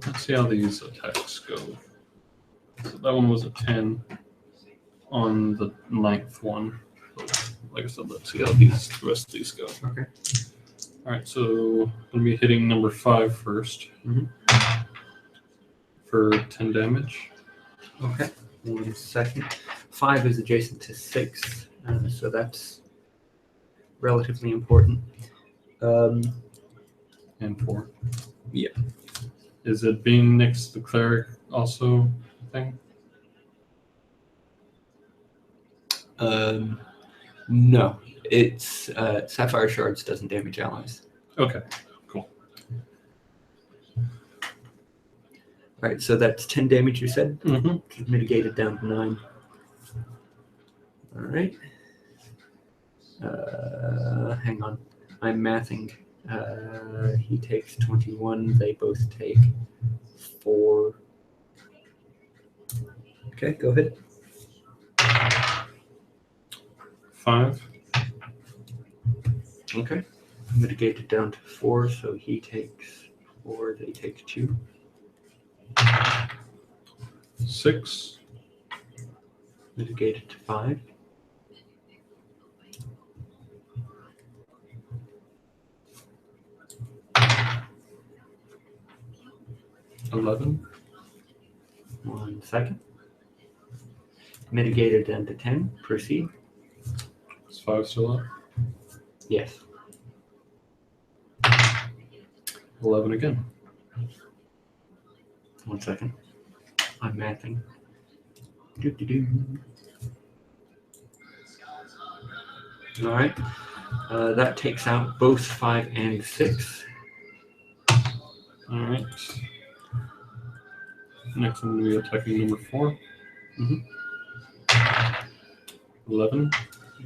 Let's see how these attacks go. So that one was a 10 on the 9th one. So, like I said, let's see how the rest of these go. Okay. All right, so I'm going to be hitting number 5 first for 10 damage. Okay. 1 second. 5 is adjacent to 6, so that's relatively important. And 4. Yeah. Is it being next to the cleric also a thing? No. It's sapphire shards doesn't damage allies. Okay, cool. All right, so that's 10 damage, you said? Mm-hmm. Mitigated down to 9. All right. Hang on. I'm mathing. He takes 21. They both take 4. Okay, go ahead. 5. Okay. Mitigated down to 4, so he takes 4. They take 2. 6. Mitigated to 5. 11. 1 second. Mitigated down to 10. Proceed. Is 5 still up? Yes. 11 again. 1 second. I'm mathing. Doo-doo-doo. All right. That takes out both 5 and 6. All right. Next, I'm going to be attacking number 4. 11.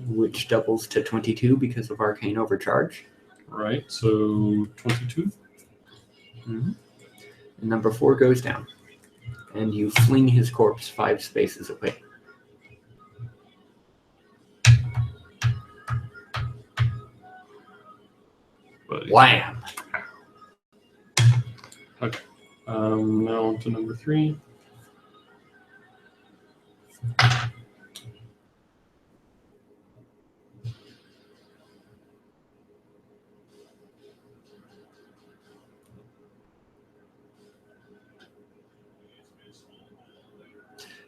Which doubles to 22 because of arcane overcharge. Right, so 22. And number 4 goes down. And you fling his corpse 5 spaces away. But Wham! okay. Now on to number 3.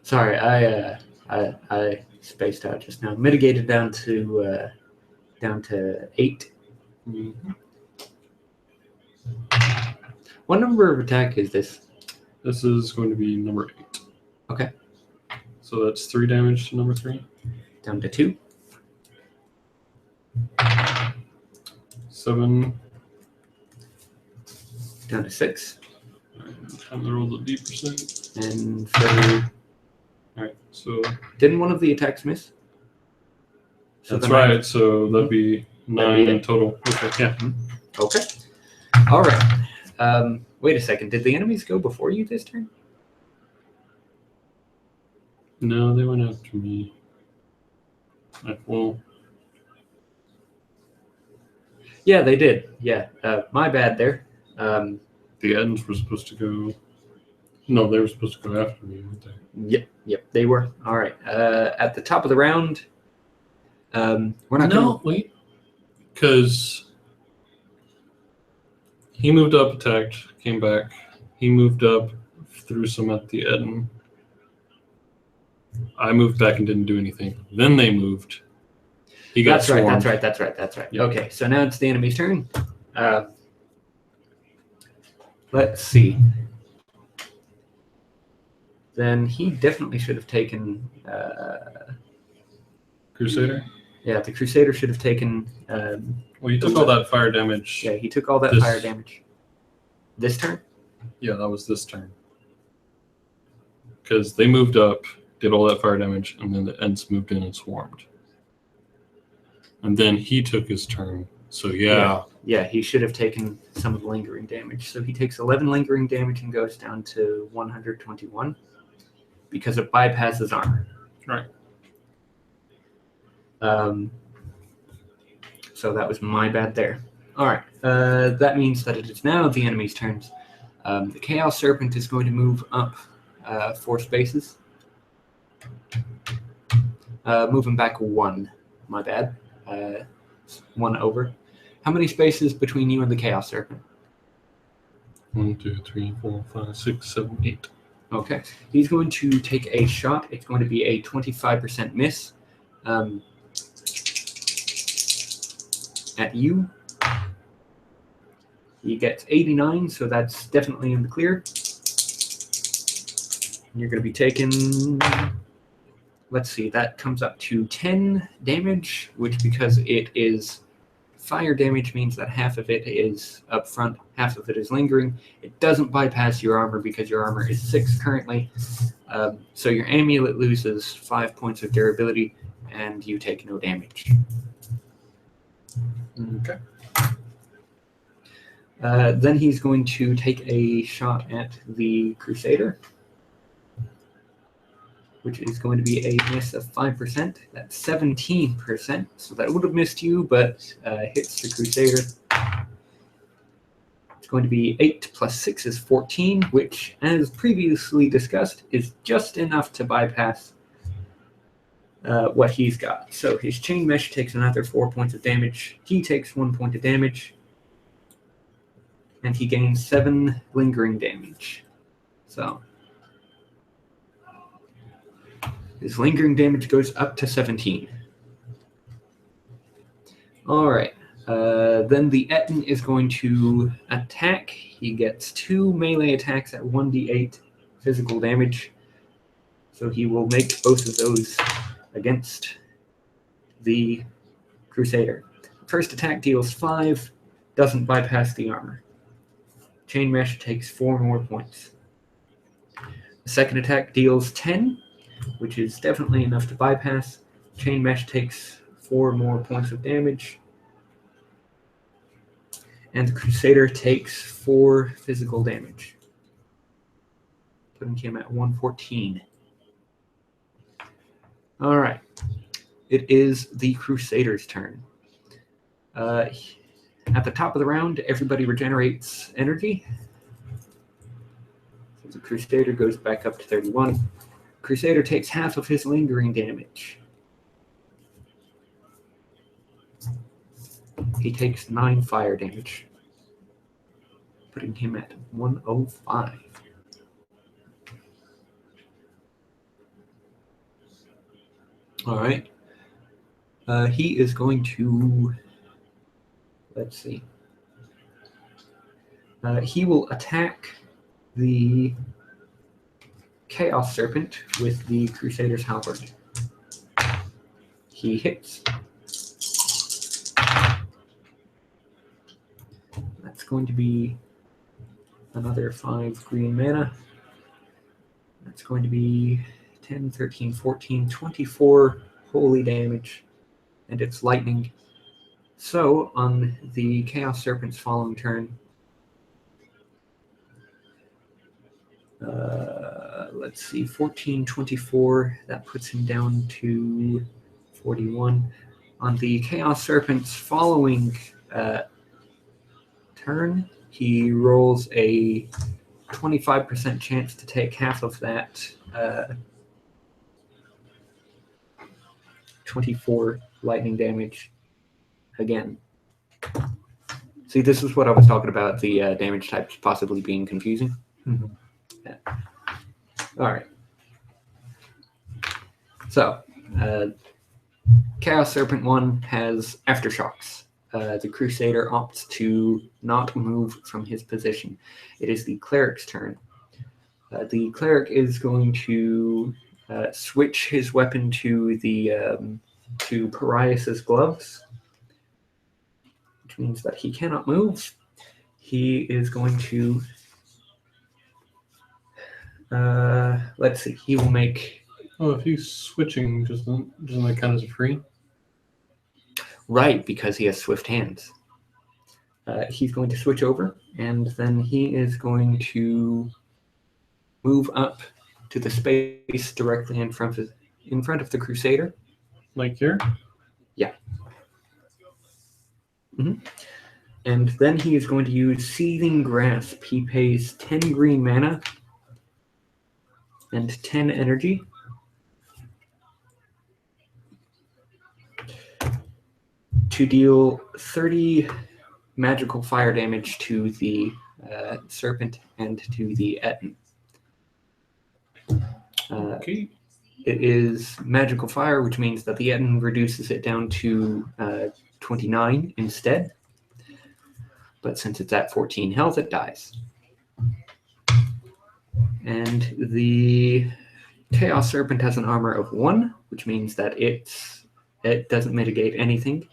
Sorry, I spaced out just now. Mitigated down to 8. Mm-hmm. What number of attack is this? This is going to be number 8. Okay. So that's 3 damage to number 3. Down to 2. 7. Down to 6. All Time to roll the D%. And for Alright, so didn't one of the attacks miss? So that's then I- right. So that'd be 9 in total. Okay, yeah. Okay. All right. Wait a second. Did the enemies go before you this turn? No, they went after me. Well, Yeah, they did. Yeah. My bad there. the Edens were supposed to go. No, they were supposed to go after me, weren't they? Yep, they were. All right. At the top of the round, we're not No, going wait. Because he moved up, attacked, came back. He moved up, threw some at the Eden. I moved back and didn't do anything. Then they moved. He got That's right. swarmed. That's right. Yep. Okay, so now it's the enemy's turn. Let's see. Then he definitely should have taken. Crusader? Yeah, the Crusader should have taken. Well, you took all that fire damage. Yeah, he took all that This- fire damage. This turn? Yeah, that was this turn. Because they moved up, did all that fire damage, and then the Ents moved in and swarmed. And then he took his turn. So yeah. Yeah, he should have taken some of the lingering damage. So he takes 11 lingering damage and goes down to 121 because it bypasses armor. Right. So that was my bad there. All right. That means that it is now the enemy's turns. The Chaos Serpent is going to move up 4 spaces. Moving back 1. My bad. 1 over. How many spaces between you and the Chaos Serpent? 1, 2, 3, 4, 5, 6, 7, 8. Okay. He's going to take a shot. It's going to be a 25% miss. At you. He gets 89, so that's definitely in the clear. And you're going to be taking, let's see, that comes up to 10 damage, which because it is fire damage means that half of it is up front, half of it is lingering. It doesn't bypass your armor because your armor is 6 currently. So your amulet loses 5 points of durability, and you take no damage. Okay. Then he's going to take a shot at the Crusader, which is going to be a miss of 5%. That's 17%, so that would have missed you, but hits the Crusader. It's going to be 8 plus 6 is 14, which, as previously discussed, is just enough to bypass what he's got. So his Chain Mesh takes another 4 points of damage. He takes 1 point of damage. And he gains 7 lingering damage. So his lingering damage goes up to 17. All right. Then the Etten is going to attack. He gets 2 melee attacks at 1d8 physical damage. So he will make both of those against the Crusader. First attack deals 5, doesn't bypass the armor. Chain Mesh takes 4 more points. The second attack deals 10, which is definitely enough to bypass. Chain Mesh takes 4 more points of damage. And the Crusader takes 4 physical damage, putting him at 114. All right. It is the Crusader's turn. At the top of the round, everybody regenerates energy. So the Crusader goes back up to 31. Crusader takes half of his lingering damage. He takes 9 fire damage, putting him at 105. All right. He is going to, let's see. He will attack the Chaos Serpent with the Crusader's Halberd. He hits. That's going to be another 5 green mana. That's going to be 10, 13, 14, 24 holy damage, and it's lightning. So, on the Chaos Serpent's following turn, let's see, 14, 24, that puts him down to 41. On the Chaos Serpent's following turn, he rolls a 25% chance to take half of that 24 lightning damage again. See, this is what I was talking about, the damage types possibly being confusing. Mm-hmm. Yeah. All right. So, Chaos Serpent 1 has Aftershocks. The Crusader opts to not move from his position. It is the Cleric's turn. The Cleric is going to switch his weapon to the to Pariah's gloves, which means that he cannot move. He is going to let's see. He will make Oh, if he's switching, doesn't that count as a free? right because he has swift hands. He's going to switch over, and then he is going to move up to the space directly in front of the Crusader. Like here? Yeah. Mm-hmm. And then he is going to use Seething Grasp. He pays 10 green mana and 10 energy. To deal 30 magical fire damage to the Serpent and to the Etten. Okay. It is magical fire, which means that the Etten reduces it down to 29 instead. But since it's at 14 health, it dies. And the Chaos Serpent has an armor of 1, which means that it doesn't mitigate anything.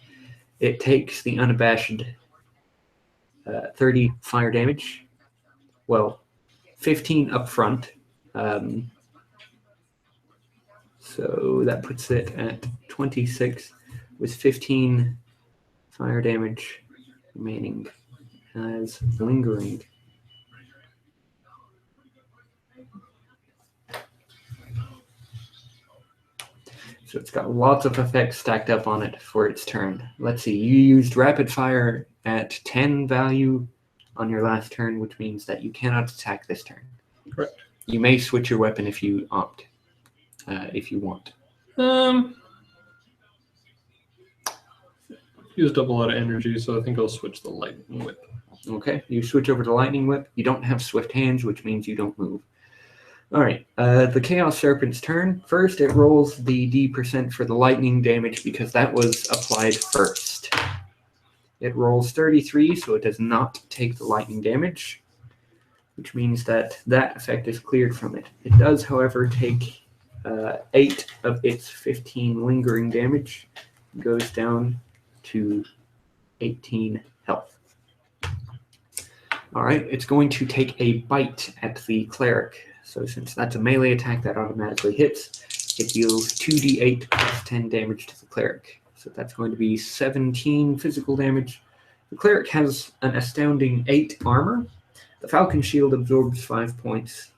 It takes the unabashed 30 fire damage. Well, 15 up front. So that puts it at 26 with 15 fire damage remaining as lingering. So it's got lots of effects stacked up on it for its turn. Let's see, you used rapid fire at 10 value on your last turn, which means that you cannot attack this turn. Correct. You may switch your weapon if you opt, if you want. Used up a lot of energy, so I think I'll switch the lightning whip. Okay, you switch over to Lightning Whip. You don't have Swift Hands, which means you don't move. All right, the Chaos Serpent's turn. First, it rolls the D% for the lightning damage because that was applied first. It rolls 33, so it does not take the lightning damage, which means that that effect is cleared from it. It does, however, take 8 of its 15 lingering damage. It goes down to 18 health. All right, it's going to take a bite at the Cleric. So since that's a melee attack that automatically hits, it deals 2d8 plus 10 damage to the Cleric. So that's going to be 17 physical damage. The Cleric has an astounding 8 armor. The Falcon Shield absorbs 5 points.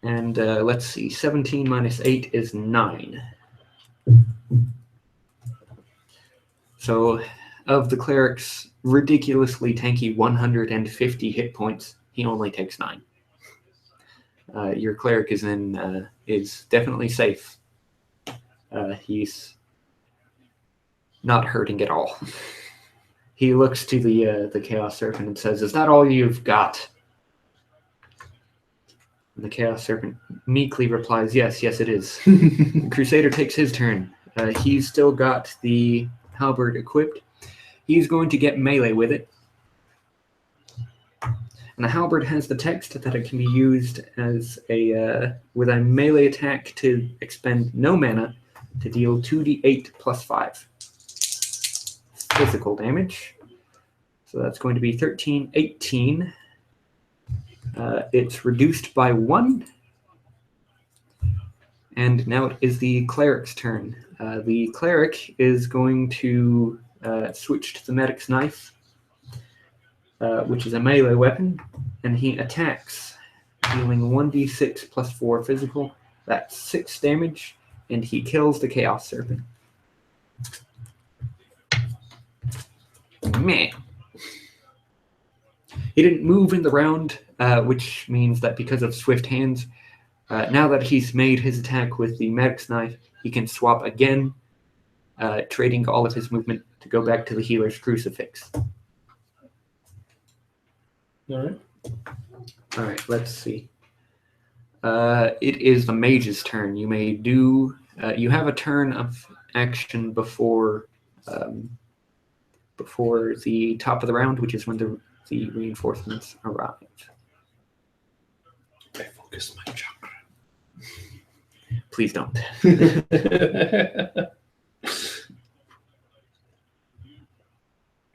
And let's see, 17 minus 8 is 9. So of the Cleric's ridiculously tanky 150 hit points, he only takes 9. Your Cleric is definitely safe. He's not hurting at all. He looks to the Chaos Serpent and says, "Is that all you've got?" And the Chaos Serpent meekly replies, yes, it is. The Crusader takes his turn. He's still got the halberd equipped. He's going to get melee with it. And the halberd has the text that it can be used as with a melee attack to expend no mana to deal 2d8 plus 5 physical damage. So that's going to be 13, 18. It's reduced by 1. And now it is the cleric's turn. The cleric is going to switch to the medic's knife, which is a melee weapon, and he attacks, dealing 1d6 plus 4 physical. That's 6 damage, and he kills the Chaos Serpent. Meh. He didn't move in the round, which means that because of swift hands, now that he's made his attack with the medic's knife, he can swap again, trading all of his movement to go back to the healer's crucifix. All right, let's see. It is the mage's turn. You may do. You have a turn of action before the top of the round, which is when the reinforcements arrive. I focus my chakra. Please don't.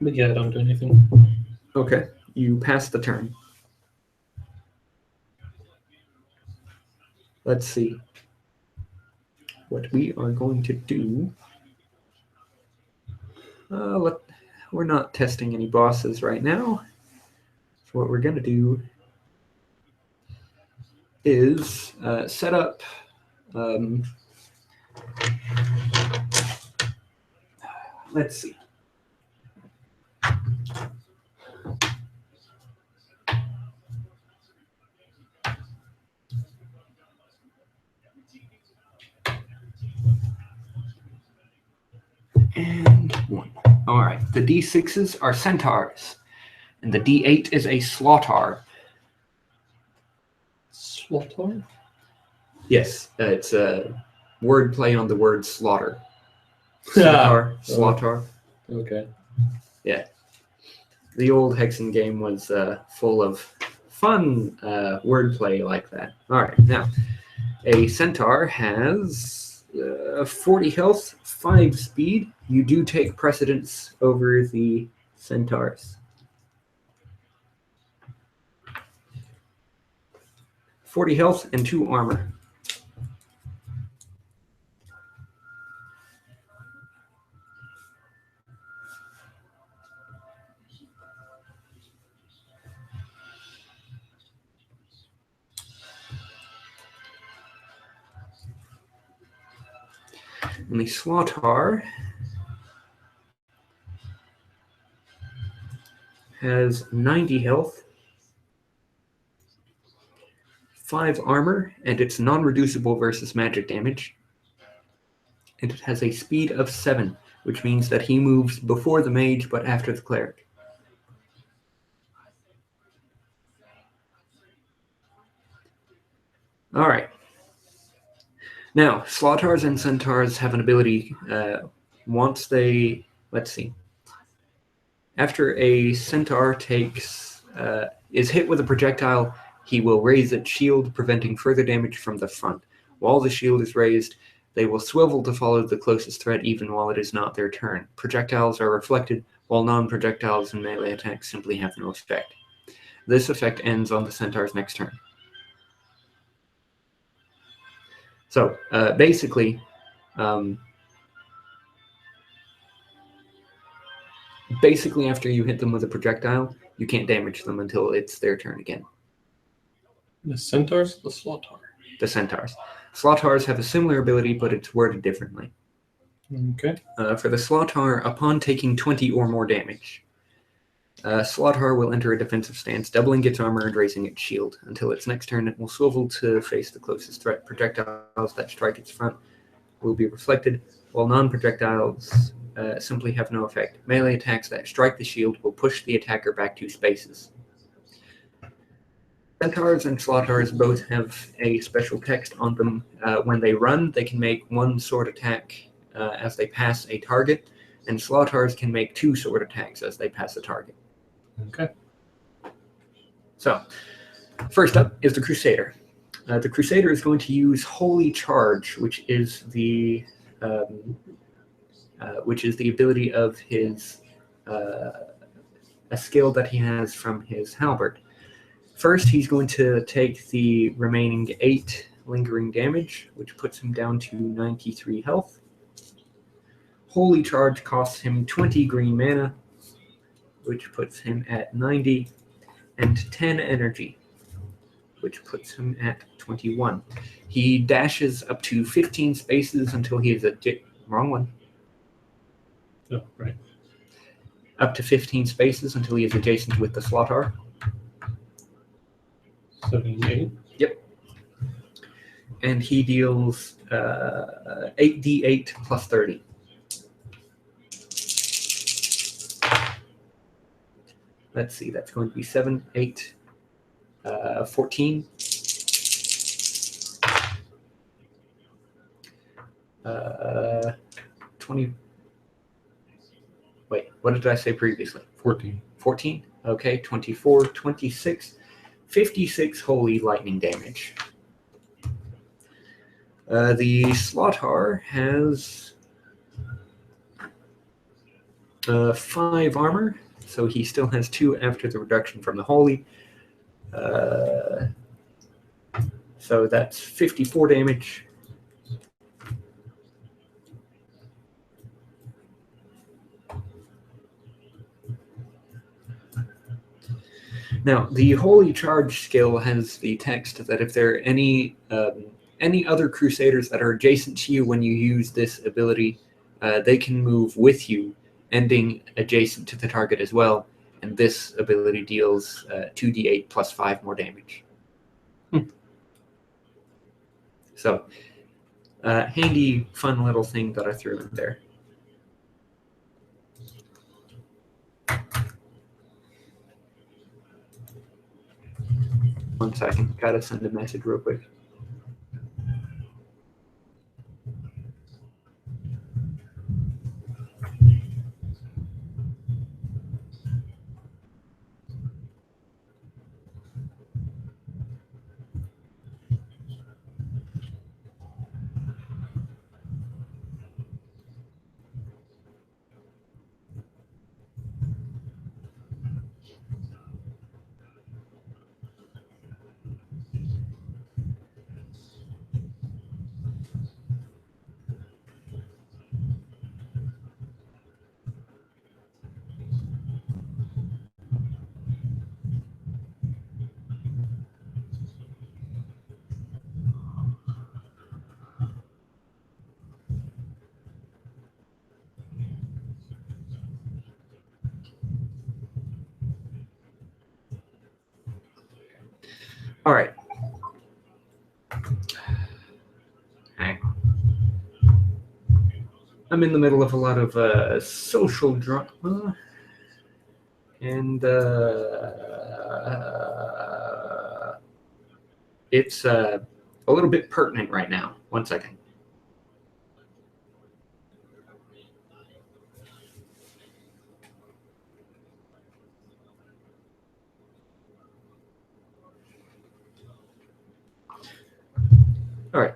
But yeah, I don't do anything. Okay, you pass the turn. Let's see. What we are going to do. We're not testing any bosses right now. So what we're going to do is set up. Let's see. And 1. All right. The D6s are centaurs, and the D8 is a slaughter. Slaughter? Yes, it's a word play on the word slaughter. Centaur, slaughter. Okay. Yeah. The old Hexen game was full of fun wordplay like that. All right. Now, a centaur has 40 health, 5 speed. You do take precedence over the centaurs. 40 health and 2 armor. And the slaughter has 90 health, 5 armor, and it's non-reducible versus magic damage. And it has a speed of 7, which means that he moves before the mage but after the cleric. All right. Now, slaughters and centaurs have an ability once they, let's see. After a centaur is hit with a projectile, he will raise its shield, preventing further damage from the front. While the shield is raised, they will swivel to follow the closest threat even while it is not their turn. Projectiles are reflected, while non-projectiles and melee attacks simply have no effect. This effect ends on the centaur's next turn. So, basically, after you hit them with a projectile, you can't damage them until it's their turn again. The centaurs, the slaughter. The centaurs. Slaughters have a similar ability, but it's worded differently. Okay. For the slaughter, upon taking 20 or more damage, slaughter will enter a defensive stance, doubling its armor and raising its shield. Until its next turn, it will swivel to face the closest threat. Projectiles that strike its front will be reflected, while non-projectiles simply have no effect. Melee attacks that strike the shield will push the attacker back 2 spaces. Centaurs and slaughters both have a special text on them. When they run, they can make 1 sword attack as they pass a target, and slaughters can make 2 sword attacks as they pass a target. Okay. So, first up is the Crusader. The Crusader is going to use Holy Charge, which is the ability of his a skill that he has from his halberd. First, he's going to take the remaining 8 lingering damage, which puts him down to 93 health. Holy Charge costs him 20 green mana, which puts him at 90, and 10 energy, which puts him at 21. He dashes up to 15 spaces until he is wrong one. Oh, right. Up to 15 spaces until he is adjacent with the Slotar. 78. Yep. And he deals 8d8 plus 30. Let's see, that's going to be 7, 8, 14. 20. Wait, what did I say previously? 14. 14? Okay, 24, 26, 56 holy lightning damage. The Slotar has 5 armor, so he still has 2 after the reduction from the holy. So that's 54 damage. Now, the Holy Charge skill has the text that if there are any other Crusaders that are adjacent to you when you use this ability, they can move with you, ending adjacent to the target as well, and this ability deals 2d8 plus 5 more damage. So, handy, fun little thing that I threw in there. One second, gotta send a message real quick. All right. I'm in the middle of a lot of social drama, and it's a little bit pertinent right now. One second. All right.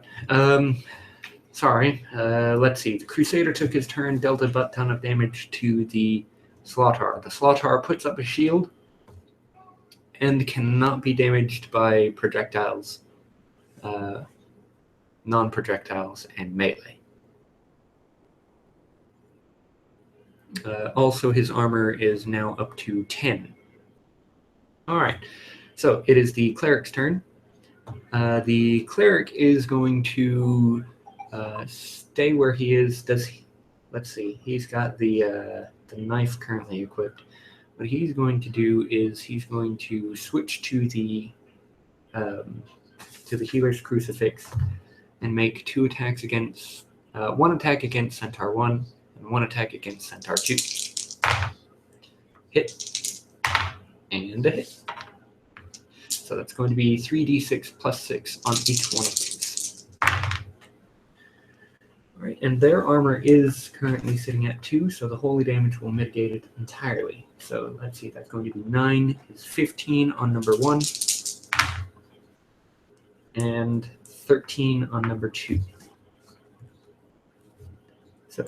Sorry. Let's see. The Crusader took his turn, dealt a butt ton of damage to the Slotar. The Slotar puts up a shield and cannot be damaged by projectiles, non-projectiles, and melee. Also, his armor is now up to 10. All right. So it is the Cleric's turn. The Cleric is going to stay where he is. Let's see. He's got the knife currently equipped. What he's going to do is he's going to switch to the Healer's Crucifix and make 2 attacks against 1 attack against Centaur 1 and 1 attack against Centaur 2. Hit and a hit. So that's going to be 3d6 plus 6 on each one of these. All right, and their armor is currently sitting at 2, so the holy damage will mitigate it entirely. So let's see, that's going to be 9 is 15 on number 1, and 13 on number 2. So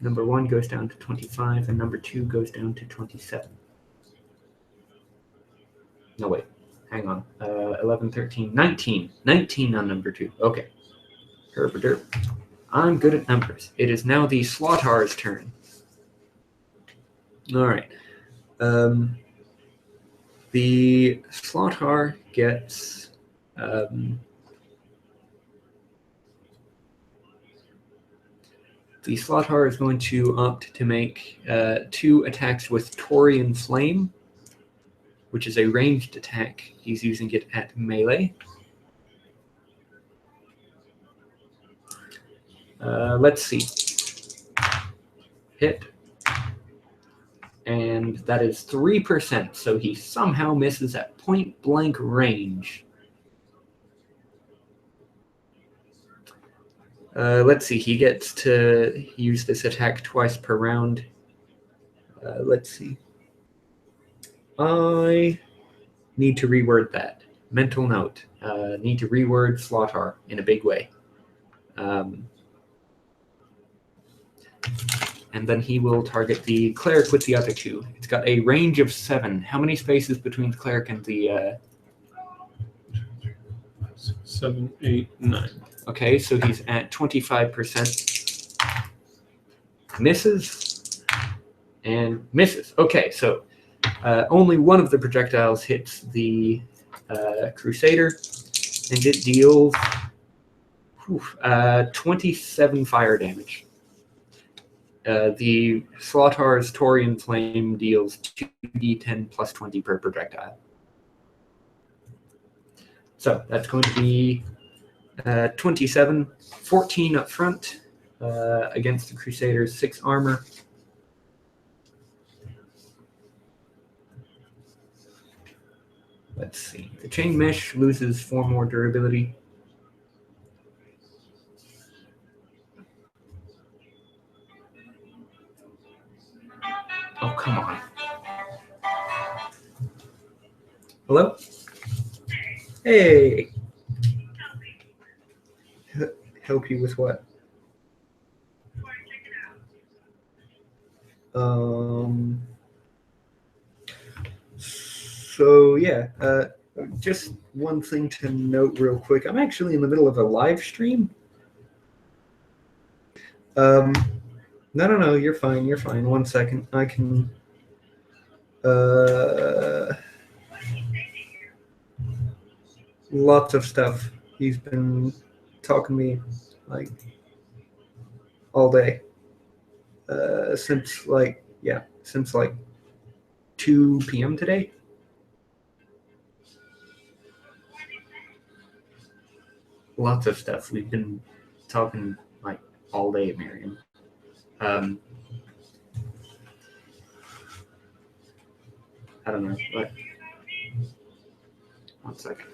number 1 goes down to 25, and number 2 goes down to 27. No, wait. Hang on. 11, 13, 19. 19 on number 2. Okay. Herb. I'm good at numbers. It is now the Slaughtar's turn. All right. The Slaughtar gets the Slaughtar is going to opt to make 2 attacks with Taurian Flame, which is a ranged attack. He's using it at melee. Let's see. Hit. And that is 3%, so he somehow misses at point blank range. Let's see, he gets to use this attack twice per round. Let's see. I need to reword that. Mental note. Need to reword Slaughtar in a big way. And then he will target the cleric with the other 2. It's got a range of 7. How many spaces between the cleric and the... 7, 8, 9. Okay, so he's at 25%. Misses. And misses. Okay, so only one of the projectiles hits the Crusader, and it deals 27 fire damage. The Slaughtar's Taurian Flame deals 2d10 plus 20 per projectile. So that's going to be 27, 14 up front against the Crusader's 6 armor. Let's see. The Chain Mesh loses 4 more durability. Oh, come on. Hello? Hey! Help you with what? So, yeah. Just one thing to note real quick. I'm actually in the middle of a live stream. No, you're fine. You're fine. 1 second. I can... lots of stuff. He's been talking to me, like, all day. Since, like, 2 p.m. today. Lots of stuff. We've been talking, like, all day, Miriam. I don't know, but 1 second.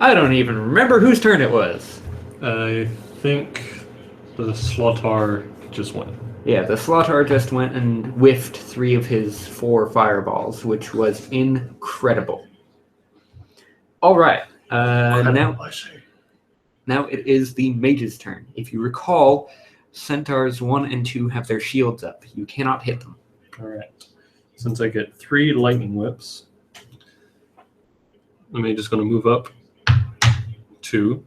I don't even remember whose turn it was. I think the Slotar just went. Yeah, the Slotar just went and whiffed 3 of his 4 fireballs, which was incredible. All right. Now it is the mage's turn. If you recall, centaurs 1 and 2 have their shields up. You cannot hit them. All right. Since I get 3 lightning whips, the mage is going to move up 2.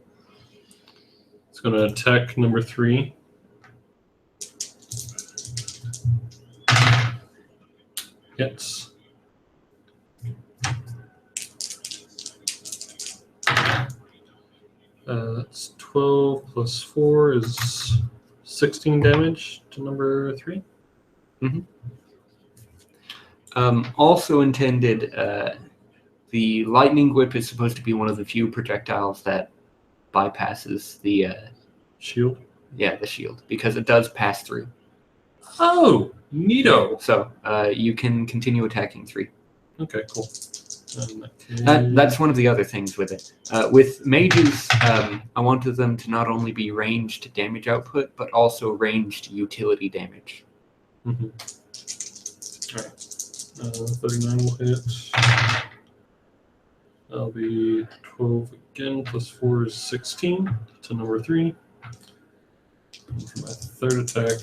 It's going to attack number 3. Hits. That's 12 plus 4 is 16 damage to number 3. Also intended, the lightning whip is supposed to be one of the few projectiles that bypasses the Shield. Yeah, the shield, because it does pass through. Oh, neato. So you can continue attacking 3. Okay, cool. That's one of the other things with it. With mages, I wanted them to not only be ranged damage output, but also ranged utility damage. Mm-hmm. All right. 39 will hit. That'll be 12 again, plus 4 is 16 to number 3. And for my third attack,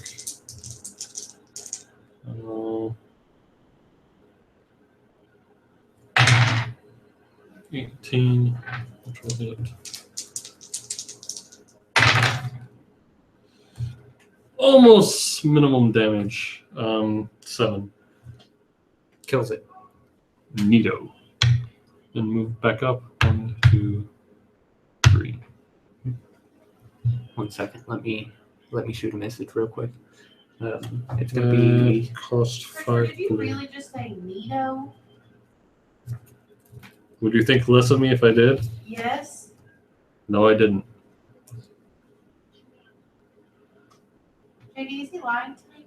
18, which will hit. Almost minimum damage. 7. Kills it. Neato. Then move back up. 1, 2, 3. 1 second. Let me shoot a message real quick. It's gonna be cost 5. Did you really just say Nito? Would you think less of me if I did? Yes. No, I didn't. JD, is he lying to me?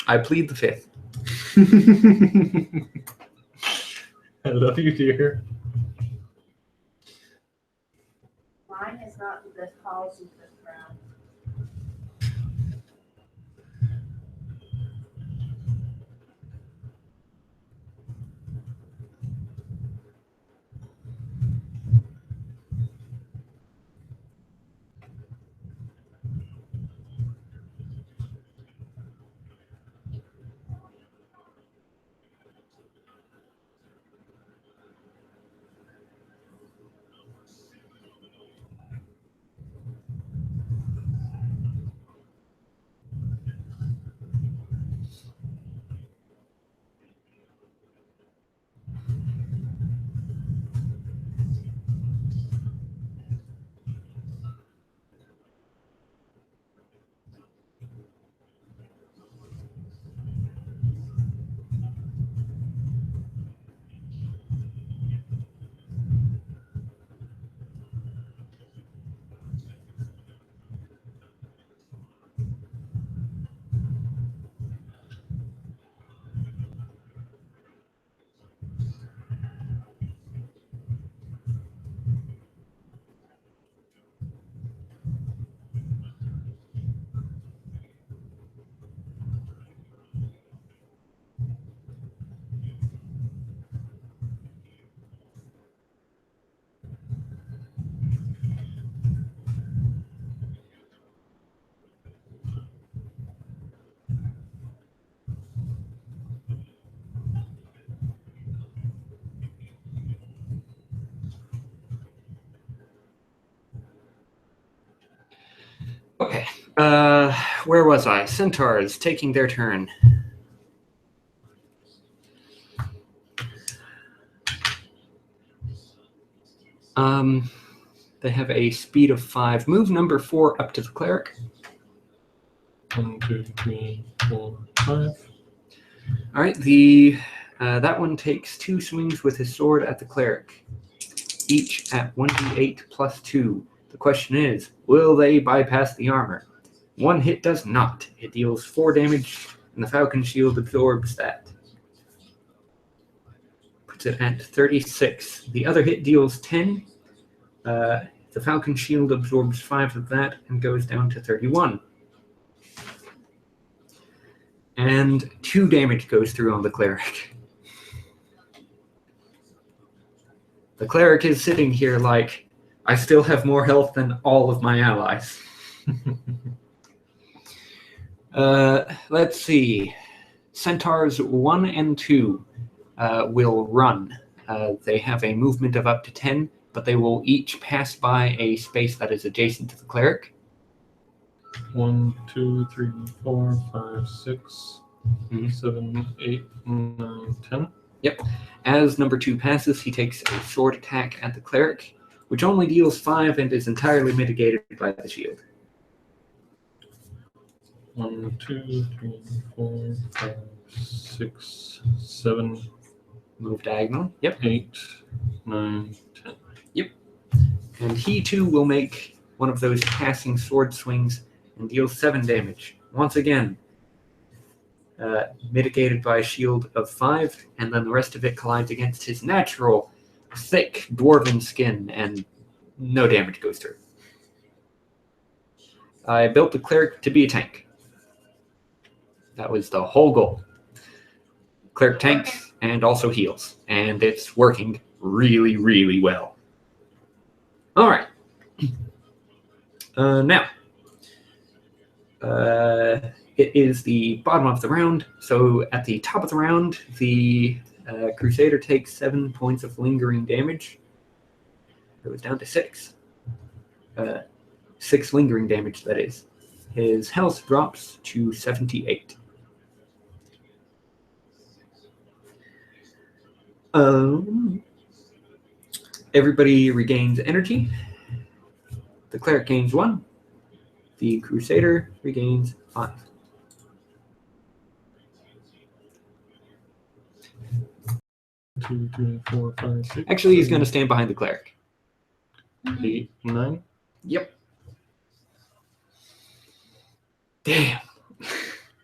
I plead the 5th. I love you, dear. Lying is not the best policy for this round. Okay. Where was I? Centaurs taking their turn. They have a speed of 5. Move number 4 up to the cleric. 1, 2, 3, 4, 5. All right. That one takes 2 swings with his sword at the cleric, each at 1d8 plus 2. The question is, will they bypass the armor? 1 hit does not. It deals 4 damage, and the Falcon Shield absorbs that. puts it at 36. The other hit deals 10. The Falcon Shield absorbs 5 of that and goes down to 31. And 2 damage goes through on the Cleric. The Cleric is sitting here like, I still have more health than all of my allies. Let's see. Centaurs 1 and 2 will run. They have a movement of up to 10, but they will each pass by a space that is adjacent to the Cleric. 1, 2, 3, 4, 5, 6, Mhm. 7, 8, 9, 10. Yep. As number 2 passes, he takes a sword attack at the Cleric, which only deals 5 and is entirely mitigated by the shield. 1, 2, 3, 4, 5, 6, 7, Move diagonal. Yep. 8, 9, 10. And he too will make one of those passing sword swings and deal 7 damage. Once again, mitigated by a shield of 5, and then the rest of it collides against his natural, thick, dwarven skin, and no damage goes through. I built the Cleric to be a tank. That was the whole goal. Cleric tanks and also heals, and it's working really, really well. All right. Now, it is the bottom of the round. So at the top of the round, the Crusader takes 7 points of lingering damage. It goes down to 6. 6 lingering damage, that is. His health drops to 78. Everybody regains energy. The Cleric gains 1. The Crusader regains 5. Two, three, four, five, 6. Actually, he's going to stand behind the Cleric. 8, 9. Yep. Damn.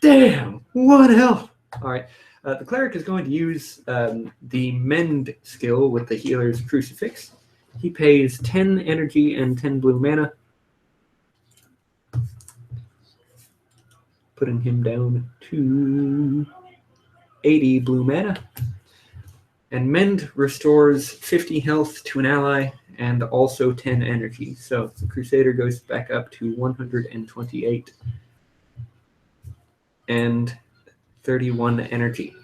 Damn. What health? All right. The Cleric is going to use the Mend skill with the Healer's Crucifix. He pays 10 energy and 10 blue mana. Putting him down to 80 blue mana. And Mend restores 50 health to an ally and also 10 energy. So the Crusader goes back up to 128 and 31 energy.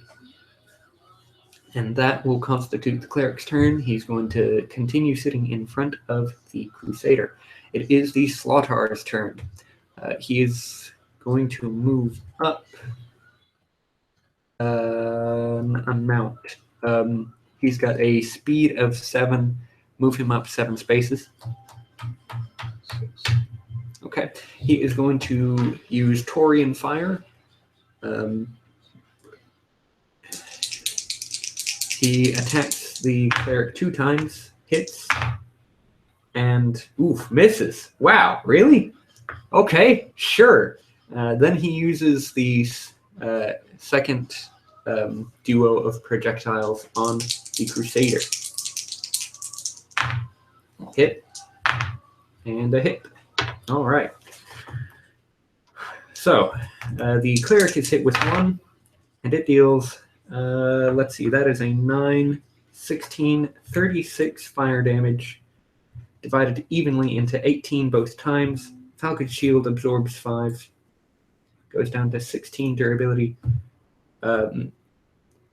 And that will constitute the Cleric's turn. He's going to continue sitting in front of the Crusader. It is the Slaughter's turn. He is going to move up an amount. He's got a speed of 7. Move him up 7 spaces. 6. Okay. He is going to use Taurian Fire. He attacks the Cleric 2 times, hits, and oof, misses. Wow, really? Okay, sure. Then he uses the second duo of projectiles on the Crusader. Hit, and a hit. All right. So, the Cleric is hit with 1, and it deals, let's see, that is a 9, 16, 36 fire damage, divided evenly into 18 both times. Falcon Shield absorbs 5, goes down to 16 durability, and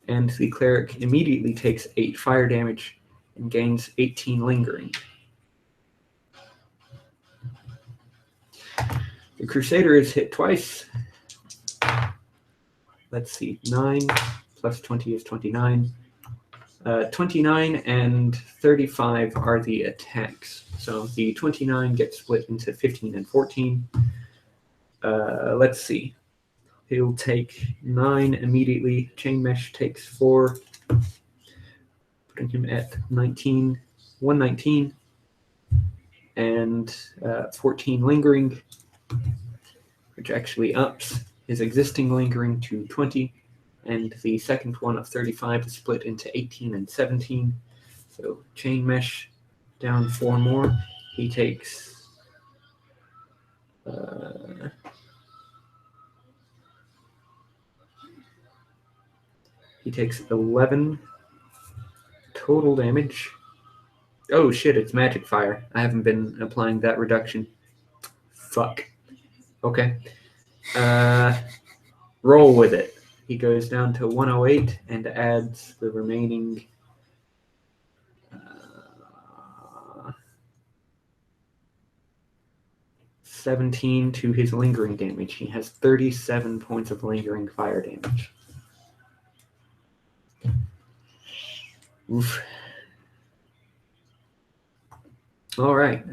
the Cleric immediately takes 8 fire damage and gains 18 lingering. The Crusader is hit twice. Let's see, 9 plus 20 is 29. 29 and 35 are the attacks. So the 29 gets split into 15 and 14. Let's see. He'll take 9 immediately. Chain Mesh takes 4. Putting him at 19, 119. And 14 lingering, which actually ups his existing lingering to 20. and the second one of 35 is split into 18 and 17. So chain mesh down 4 more. He takes 11 total damage. Oh shit, it's magic fire. I haven't been applying that reduction. Fuck. Okay. Roll with it. He goes down to 108 and adds the remaining 17 to his lingering damage. He has 37 points of lingering fire damage. Oof. All right.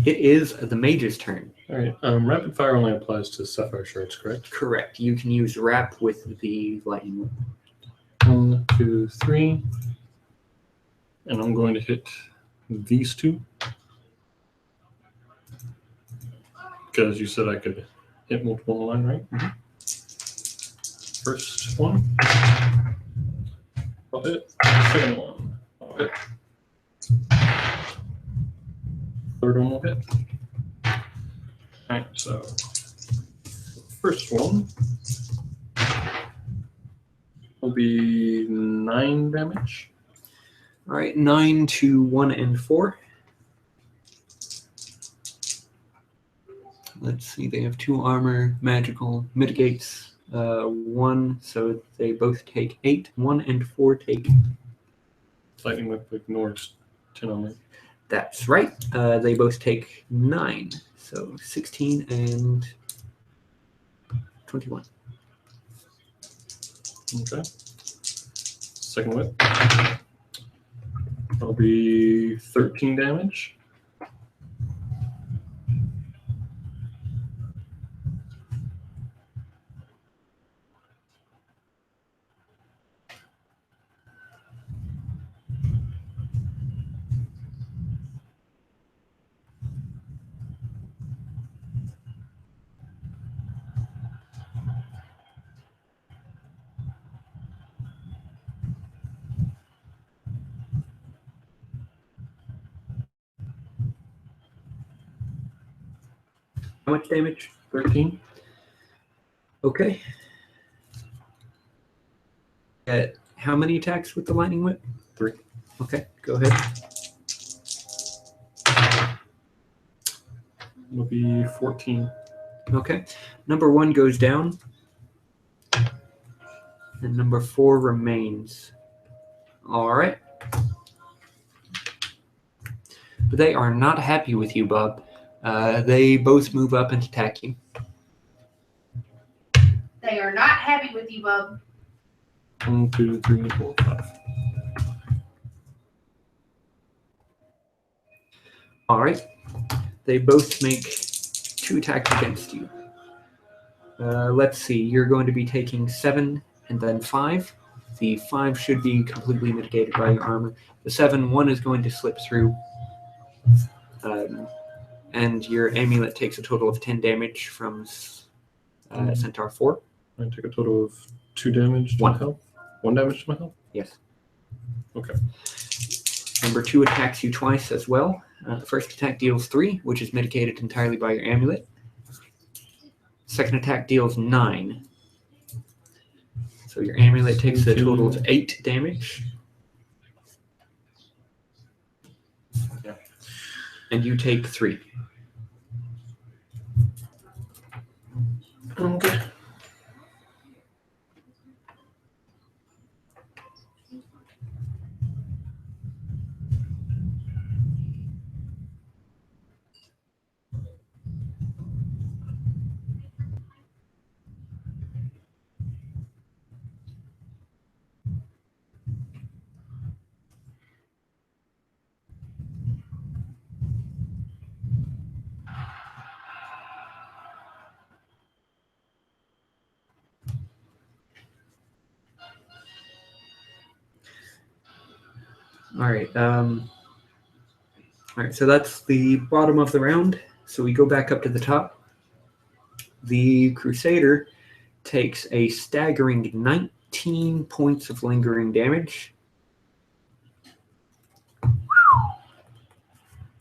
It is the mage's turn. All right. Rapid fire only applies to sapphire shards, correct? Correct. You can use wrap with the lightning. 1, 2, 3. And I'm going to hit these two. Because you said I could hit multiple line, right? Mm-hmm. First one. I'll hit. Second one. I'll hit. Third one will hit. Alright, so first one will be 9 damage. All right, 9 to 1 and 4. Let's see, they have 2 armor, magical, mitigates 1, so they both take 8. 1 and 4 take. Lightning whip ignores 10 armor. That's right. They both take 9, so 16 and 21. Okay. Second whip. That'll be 13 damage. How much damage? 13. Okay. How many attacks with the lightning whip? 3. Okay, go ahead. It'll be 14. Okay. Number 1 goes down, and number 4 remains. All right. But they are not happy with you, Bob. They both move up and attack you. They are not happy with you, bub. 1, 2, 3, 4, 5. All right. They both make 2 attacks against you. Let's see. You're going to be taking 7 and then 5. The 5 should be completely mitigated by your armor. The 7, 1 is going to slip through. And your amulet takes a total of 10 damage from Centaur 4. I take a total of 2 damage to 1. my health. 1 damage to my health? Yes. Okay. Number 2 attacks you twice as well. The first attack deals 3, which is mitigated entirely by your amulet. Second attack deals 9. So your amulet takes a total of 8 damage. Yeah. And you take 3. Okay. All right, so that's the bottom of the round. So we go back up to the top. The Crusader takes a staggering 19 points of lingering damage.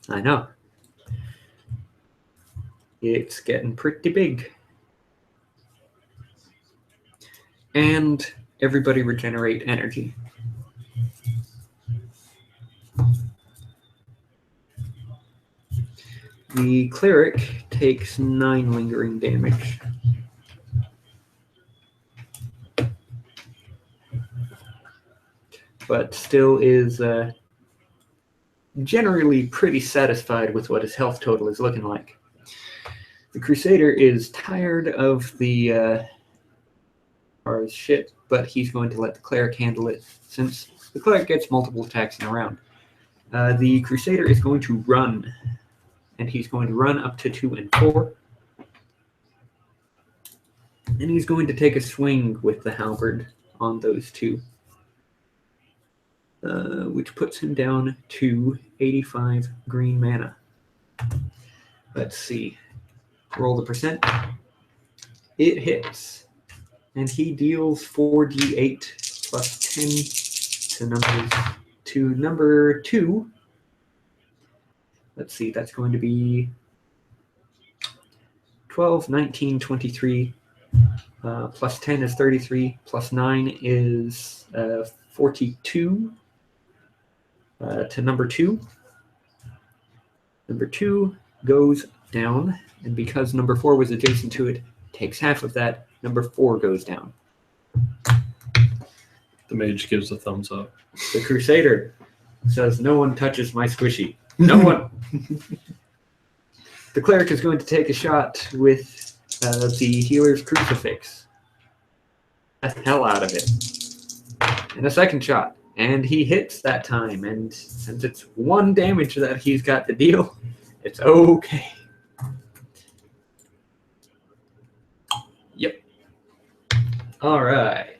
I know. It's getting pretty big. And everybody regenerate energy. The cleric takes 9 lingering damage. But still is generally pretty satisfied with what his health total is looking like. The Crusader is tired of the shit, but he's going to let the cleric handle it since the cleric gets multiple attacks in a round. The Crusader is going to run, and he's going to run up to 2 and 4. And he's going to take a swing with the halberd on those 2. Which puts him down to 85 green mana. Let's see. Roll the percent. It hits. And he deals 4d8 plus 10 to number 2. Let's see, that's going to be 12, 19, 23. Plus 10 is 33. Plus 9 is 42. To number 2. Number 2 goes down, and because number 4 was adjacent to it, takes half of that. Number 4 goes down. The mage gives a thumbs up. The Crusader says, "No one touches my squishy. No one." The cleric is going to take a shot with the healer's crucifix. The hell out of it. And a second shot. And he hits that time, and since it's 1 damage that he's got to deal, it's okay. Yep. All right.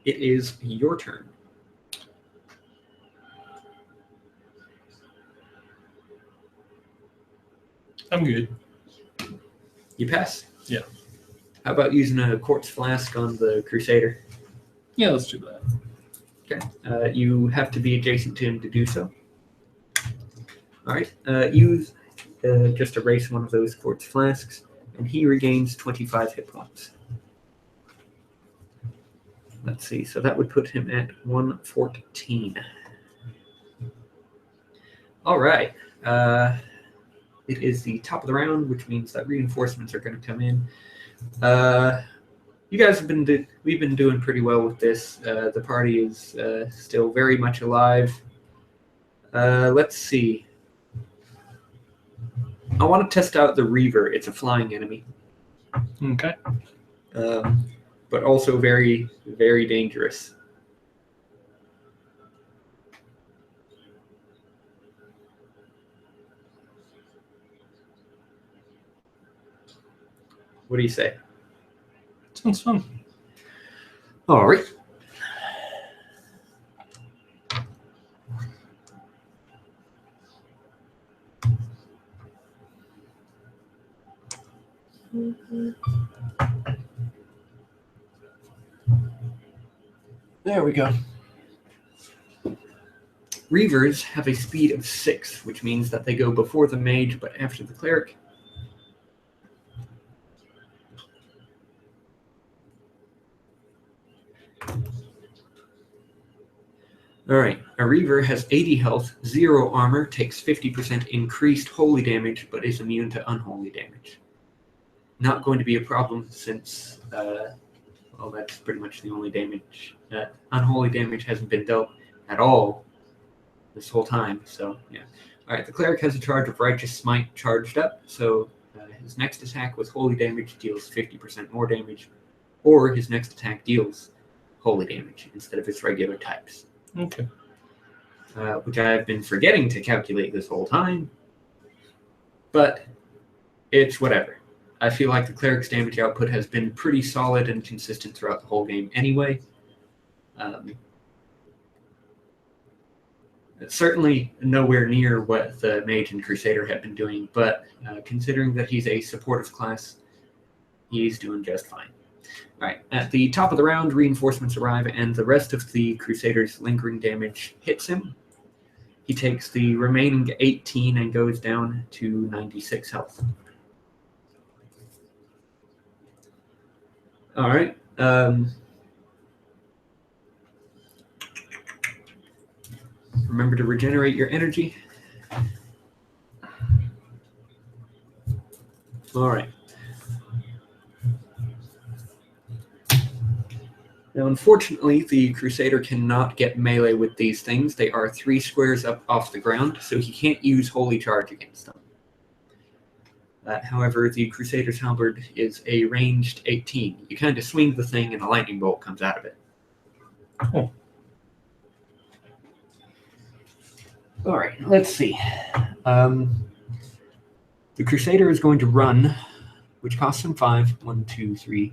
It is your turn. I'm good. You pass? Yeah. How about using a quartz flask on the Crusader? Yeah, let's do that. Okay. You have to be adjacent to him to do so. All right. Use just erase one of those quartz flasks, and he regains 25 hit points. Let's see. So that would put him at 114. All right. It is the top of the round, which means that reinforcements are going to come in. You guys have we've been doing pretty well with this. The party is still very much alive. Let's see. I want to test out the Reaver. It's a flying enemy. Okay. But also very, very dangerous. What do you say? Sounds fun. All right. There we go. Reavers have a speed of 6, which means that they go before the mage but after the cleric. Alright, a Reaver has 80 health, 0 armor, takes 50% increased holy damage, but is immune to unholy damage. Not going to be a problem since, well, that's pretty much the only damage. Unholy damage hasn't been dealt at all this whole time, so yeah. Alright, the cleric has a charge of Righteous Smite charged up, so his next attack with holy damage deals 50% more damage, or his next attack deals holy damage instead of its regular types. Okay. Which I have been forgetting to calculate this whole time, but it's whatever. I feel like the cleric's damage output has been pretty solid and consistent throughout the whole game anyway. Certainly nowhere near what the Mage and Crusader have been doing, but considering that he's a supportive class, he's doing just fine. All right, at the top of the round, reinforcements arrive, and the rest of the Crusader's lingering damage hits him. He takes the remaining 18 and goes down to 96 health. All right. Remember to regenerate your energy. All right. Now, unfortunately, the Crusader cannot get melee with these things. They are 3 squares up off the ground, so he can't use Holy Charge against them. However, the Crusader's Halberd is a ranged 18. You kind of swing the thing and a lightning bolt comes out of it. Cool. All right, let's see. The Crusader is going to run, which costs him 5. 1, 2, 3,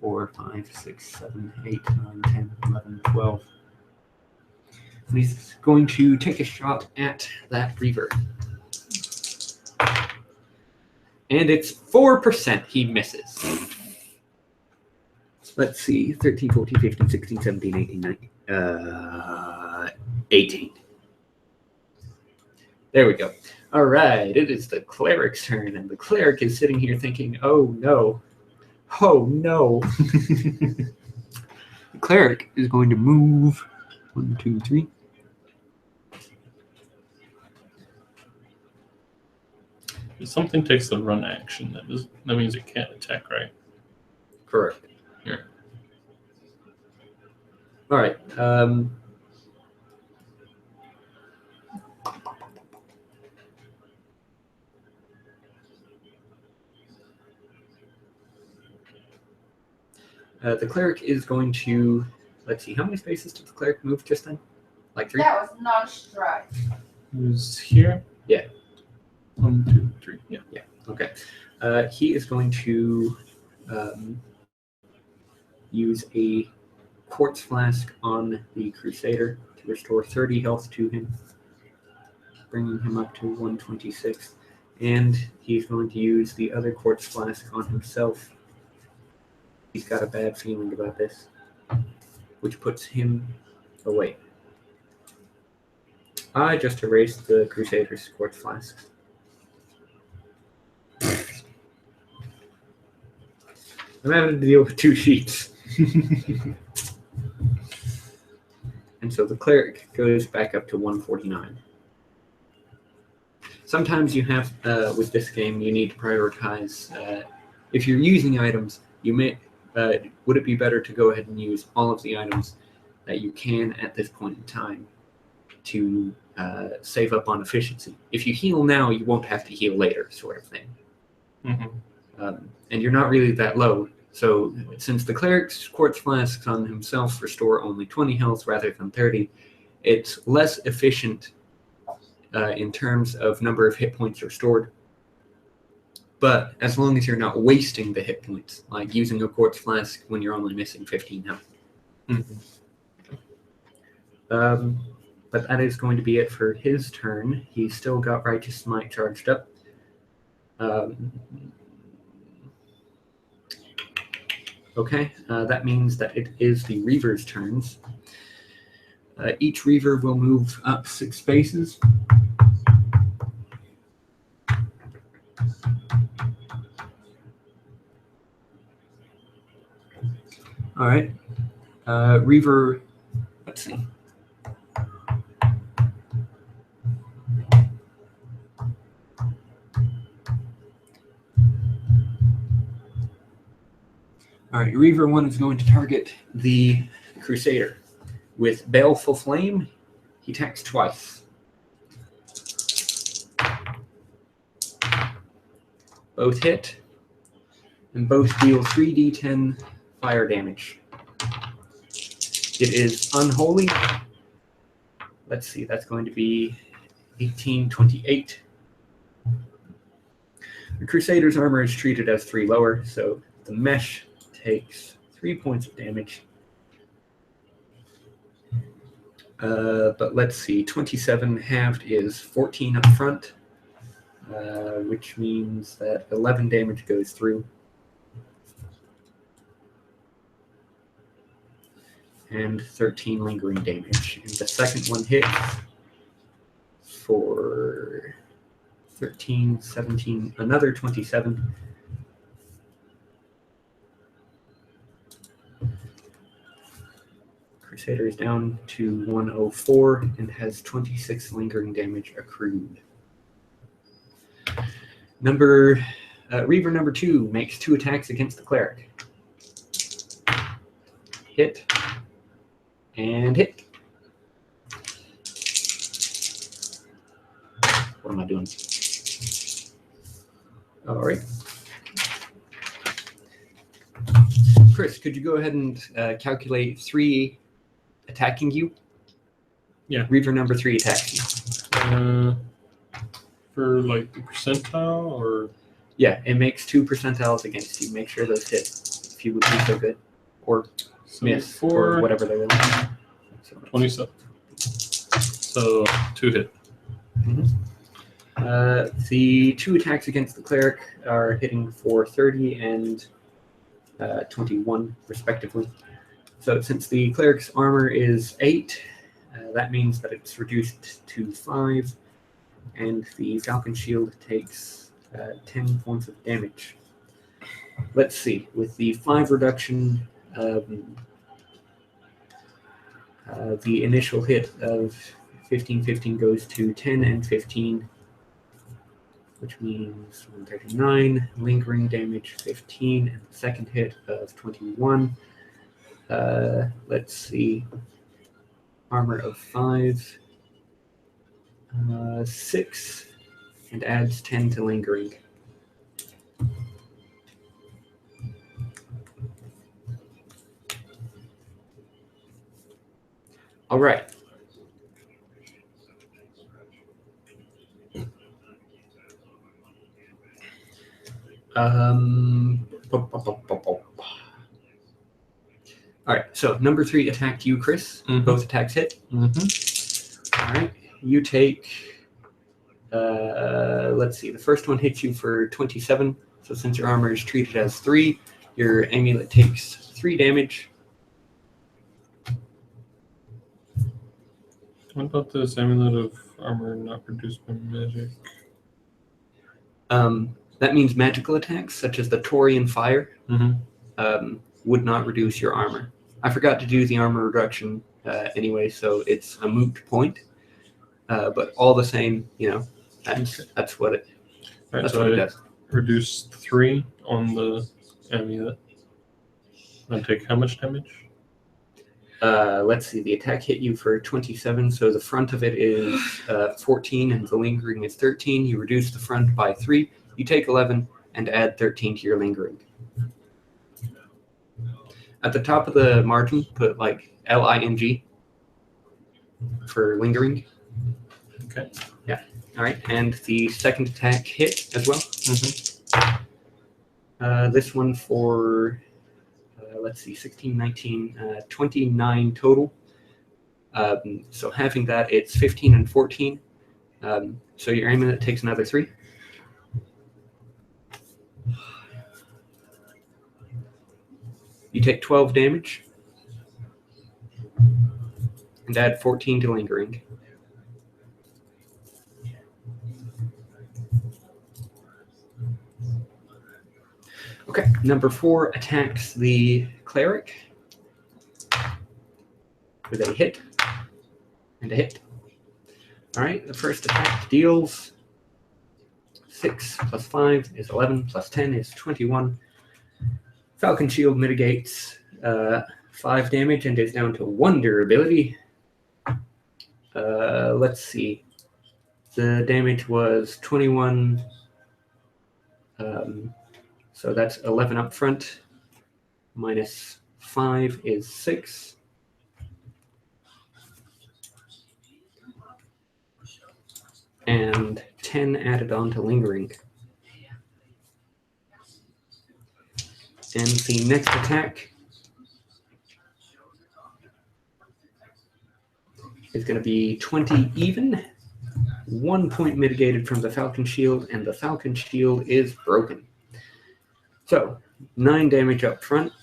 4, 5, 6, 7, 8, 9, 10, 11, 12. And he's going to take a shot at that Reaver. And it's 4%. He misses. Let's see. 13, 14, 15, 16, 17, 18, 19. 18. There we go. All right. It is the Cleric's turn. And the Cleric is sitting here thinking, oh, no. Oh, no. The Cleric is going to move. 1, 2, 3. If something takes the run action, that means it can't attack, right? Correct. Here. All right. The Cleric is going to, let's see, how many spaces did the Cleric move just then? Like 3? That was not a strike. Who's here? Yeah. 1, 2, 3. Yeah. Yeah. Okay. He is going to use a quartz flask on the Crusader to restore 30 health to him, bringing him up to 126. And he's going to use the other quartz flask on himself. He's got a bad feeling about this, which puts him away. I just erased the Crusader's quartz flasks. I'm having to deal with 2 sheets. And so the Cleric goes back up to 149. Sometimes you have, with this game, you need to prioritize. If you're using items, you may. Would it be better to go ahead and use all of the items that you can at this point in time to save up on efficiency? If you heal now, you won't have to heal later, sort of thing. Mm-hmm. And you're not really that low. So since the Cleric's quartz flasks on himself restore only 20 health rather than 30, it's less efficient in terms of number of hit points restored. But as long as you're not wasting the hit points, like using a quartz flask when you're only missing 15 health. Mm-hmm. But that is going to be it for his turn. He's still got Righteous Smite charged up. Okay, that means that it is the Reaver's turns. Each Reaver will move up 6 spaces. All right. Reaver, let's see. All right, Reaver 1 is going to target the Crusader. With Baleful Flame, he attacks twice. Both hit, and both deal 3d10 fire damage. It is unholy. Let's see, that's going to be 18, 28. The Crusader's armor is treated as 3 lower, so the mesh takes 3 points of damage. But let's see, 27 halved is 14 up front, which means that 11 damage goes through. And 13 lingering damage. And the second one hits for 13, 17, another 27. Crusader is down to 104 and has 26 lingering damage accrued. Reaver number 2 makes 2 attacks against the cleric. Hit. And hit. What am I doing? All right. Chris, could you go ahead and calculate 3 attacking you? Yeah. Reaver number 3 attacks you. For like the percentile or? Yeah, it makes 2 percentiles against you. Make sure those hit, if you would be so good. Or So miss, or whatever they will. 27. So 2 hit. The 2 attacks against the cleric are hitting for 30 and 21, respectively. So since the cleric's armor is 8, that means that it's reduced to 5, and the falcon shield takes 10 points of damage. Let's see, with the 5 reduction, the initial hit of 15 goes to 10 and 15, which means 139, lingering damage 15, and the second hit of 21. Let's see, armor of 5, 6, and adds 10 to lingering. All right. All right, so number 3 attacked you, Chris. Both attacks hit. All right, you take, let's see, the first one hits you for 27. So since your armor is treated as 3, your amulet takes 3 damage. What about this amulet of armor not produced by magic? That means magical attacks, such as the Taurian Fire, would not reduce your armor. I forgot to do the armor reduction anyway, so it's a moot point. But all the same, you know, that's what it. Right, that's so what it I does. reduced 3 on the amulet. I take how much damage? Let's see, the attack hit you for 27, so the front of it is 14 and the lingering is 13. You reduce the front by 3. You take 11 and add 13 to your lingering. At the top of the margin, put like LING for lingering. Okay. Yeah. All right. And the second attack hit as well. This one for, let's see, 16, 19, 29 total. So having that, it's 15 and 14. So your amulet takes another 3. You take 12 damage and add 14 to lingering. Okay, number 4 attacks the cleric with a hit and a hit. All right, the first attack deals 6 plus 5 is 11, plus 10 is 21. Falcon Shield mitigates 5 damage and is down to 1 durability. Let's see. The damage was 21, so that's 11 up front. Minus 5 is 6. And 10 added on to lingering. And the next attack is going to be 20 even. 1 point mitigated from the Falcon Shield, and the Falcon Shield is broken. So, 9 damage up front,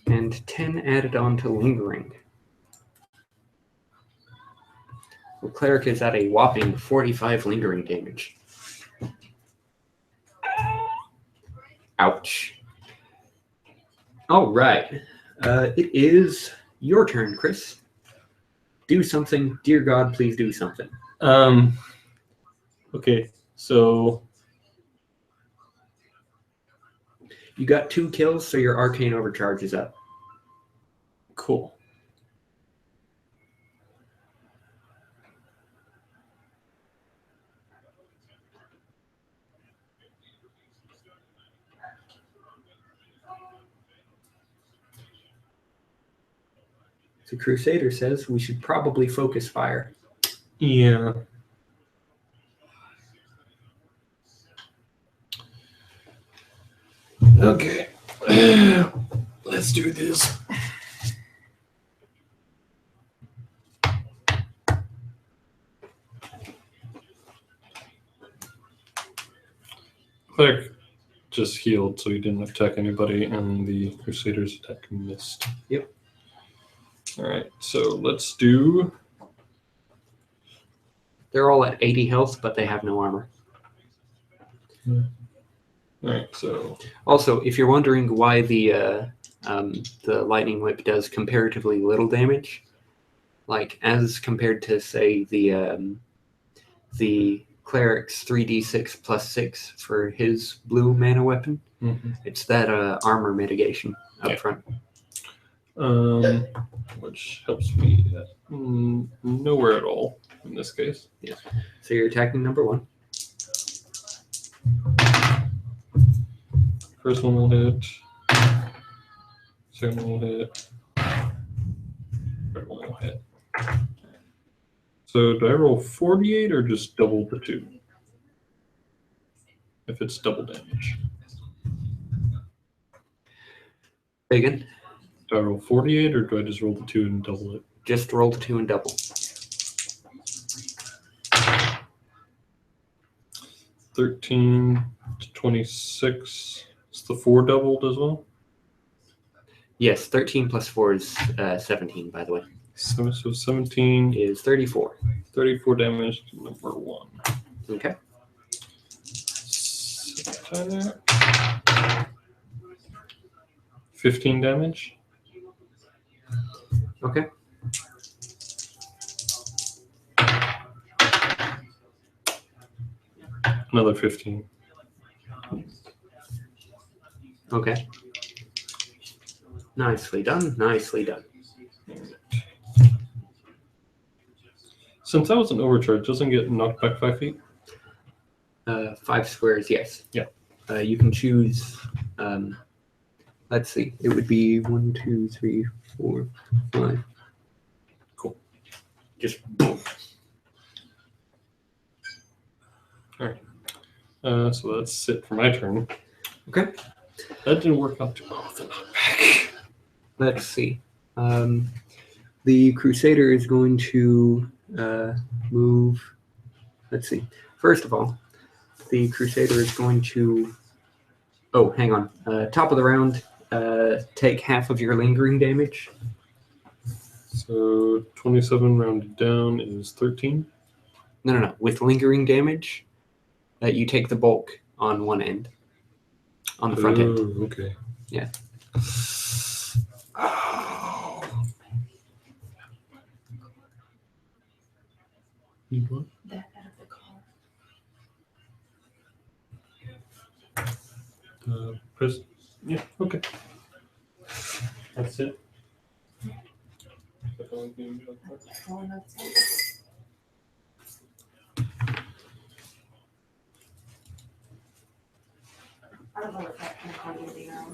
and 10 added on to Lingering. The Cleric is at a whopping 45 Lingering damage. Ouch. All right. It is your turn, Chris. Do something. Dear God, please do something. Okay, so You got 2 kills, so your Arcane Overcharge is up. cool. The Crusader says we should probably focus fire. Yeah. Okay. Let's do this. Cleric just healed, so he didn't attack anybody, and the Crusader's attack missed. Yep. Alright, so let's do... They're all at 80 health, but they have no armor. Alright, so... Also, if you're wondering why the Lightning Whip does comparatively little damage, like as compared to, say, the Cleric's 3d6 plus 6 for his blue mana weapon, it's that armor mitigation up front. Which helps me nowhere at all in this case. Yeah. So you're attacking number 1. First one will hit. Second one will hit. Third one will hit. So do I roll 48 or just double the 2? If it's double damage. Again, Do I roll 48 or do I just roll the 2 and double it? just roll the 2 and double. 13 to 26. Is the 4 doubled as well? Yes, 13 plus 4 is 17, by the way. So 17 Is 34. 34 damage to number 1. Okay. Set that. 15 damage. Okay. Another 15. Okay. Nicely done. Nicely done. Since that was an overcharge, doesn't get knocked back 5 feet? 5 squares, yes. Yeah. You can choose. Let's see. It would be 1, 2, 3, 4, 5. Cool. Just boom. So that's it for my turn. Okay. That didn't work out too well with the knockback. Let's see. The Crusader is going to move. Let's see. First of all, the Crusader is going to. Oh, hang on. Top of the round, take half of your lingering damage. So 27 rounded down is 13. No. With lingering damage, you take the bulk on one end. On the front end. Okay. Yeah. Oh. Need what? That out of the car. Press. Yeah, okay. That's it. Oh, that's it. I don't know what that can call you now.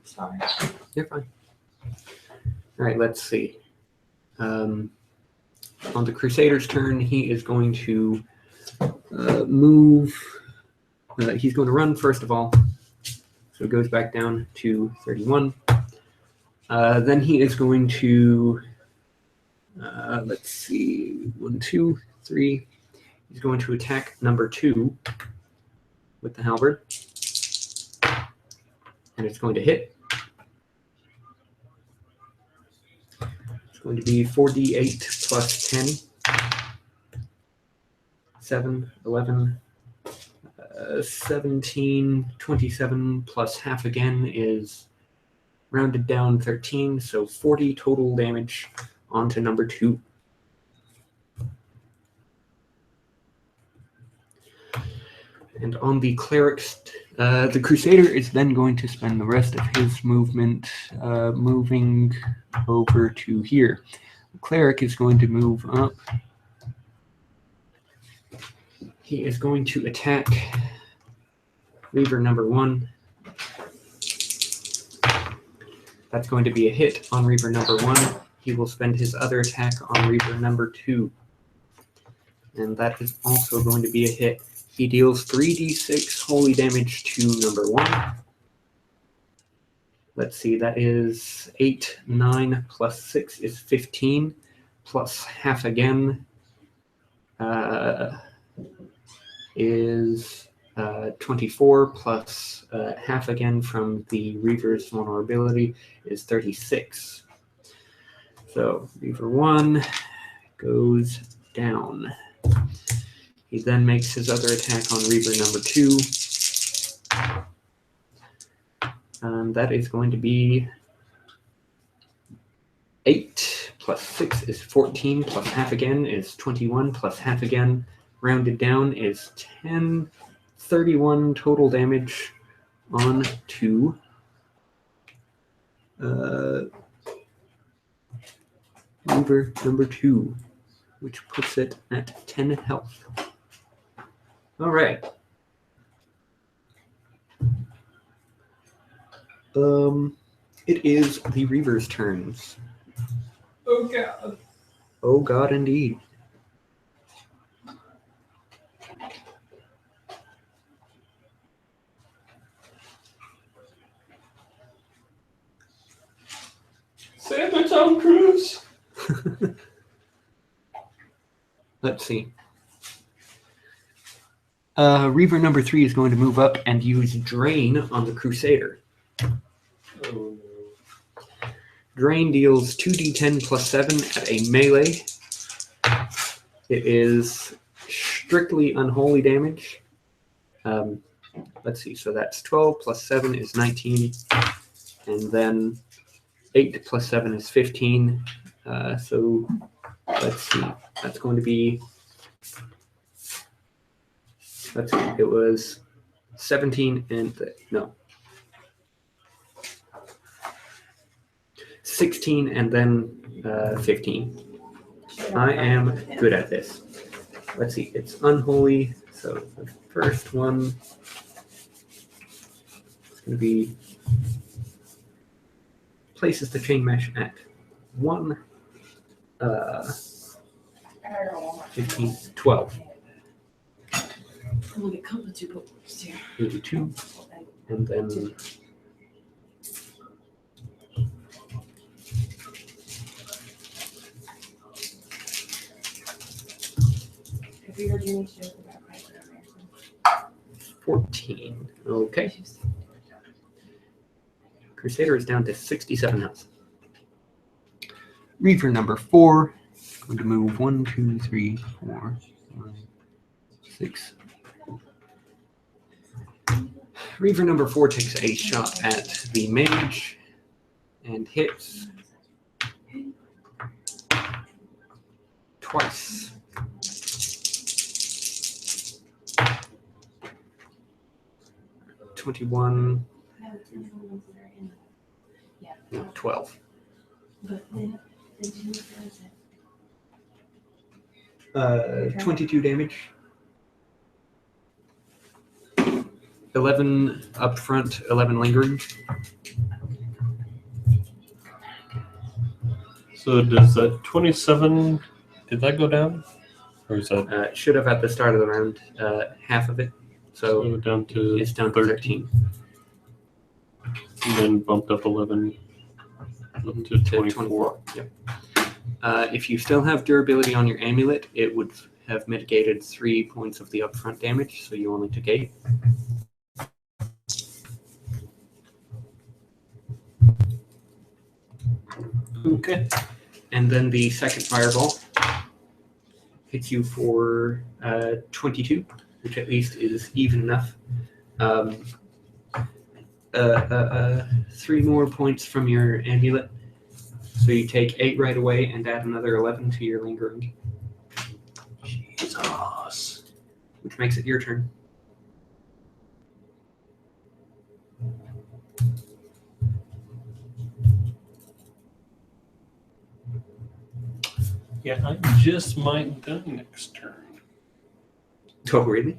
Sorry. You're fine. All right, let's see. On the Crusader's turn, he is going to move. He's going to run, first of all. So it goes back down to 31. Then he is going to, let's see, 1, 2, 3. He's going to attack number 2 with the halberd. And it's going to hit. It's going to be 4d8 plus 10. 7, 11, 17, 27 plus half again is rounded down 13, so 40 total damage onto number 2. And on the cleric's, the Crusader is then going to spend the rest of his movement moving over to here. The cleric is going to move up. He is going to attack Reaver number 1. That's going to be a hit on Reaver number 1. He will spend his other attack on Reaver number 2. And that is also going to be a hit. He deals 3d6 holy damage to number 1. Let's see, that is 8, 9 plus 6 is 15, plus half again is 24, plus half again from the Reaver's vulnerability is 36. So Reaver 1 goes down. He then makes his other attack on Reaver number 2. And that is going to be 8 plus 6 is 14, plus half again is 21, plus half again rounded down is 10. 31 total damage on to Reaver number 2, which puts it at 10 health. All right. It is the Reaver's turns. Oh god. Oh god, indeed. Save the Tom Cruise. Let's see. Reaver number 3 is going to move up and use Drain on the Crusader. Oh no. Drain deals 2d10 plus 7 at a melee. It is strictly unholy damage. Let's see, so that's 12 plus 7 is 19. And then 8 plus 7 is 15. So let's see, that's going to be, let's see, it was 17 and, no. 16 and then 15. I am good at this. Let's see, it's unholy. So the first one is going to be places the chain mesh at 1, 15, 12. Look at couple two books here. 82, and then Have you heard any joke about Piper American? 14. Okay. Crusader is down to 67 health. Reaver number 4. Going to move 1, 2, 3, 4, 5, 6. Reaver number 4 takes a shot at the mage and hits twice. $21, no, 12. 22 damage. 11 up front, 11 lingering. So does that 27, did that go down? Or is that Should have at the start of the round, half of it. So down to it's down to 13. and then bumped up 11? Up to 24. Yep. If you still have durability on your amulet, it would have mitigated 3 points of the upfront damage, so you only took 8. Okay. And then the second fireball hits you for 22, which at least is even enough. 3 more points from your amulet. So you take 8 right away and add another 11 to your lingering. Jesus. Which makes it your turn. Yeah, I just might die next turn. Oh, really?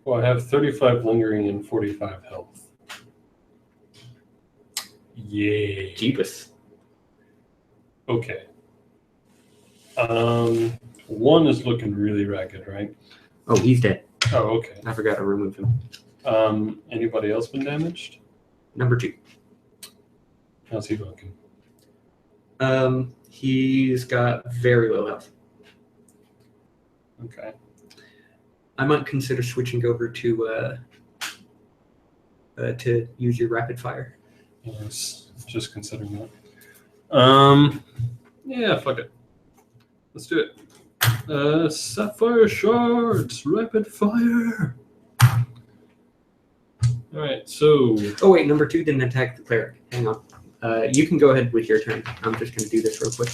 Well, I have 35 lingering and 45 health. Yay. Jeebus. Okay. 1 is looking really ragged, right? Oh, he's dead. Oh, okay. I forgot to remove him. Anybody else been damaged? Number 2. How's he looking? He's got very low health. Okay. I might consider switching over to use your rapid fire. Yes, just considering that. Yeah, fuck it. Let's do it. Sapphire shards, rapid fire. All right, so. Oh wait, number 2 didn't attack the cleric. Hang on. You can go ahead with your turn. I'm just going to do this real quick.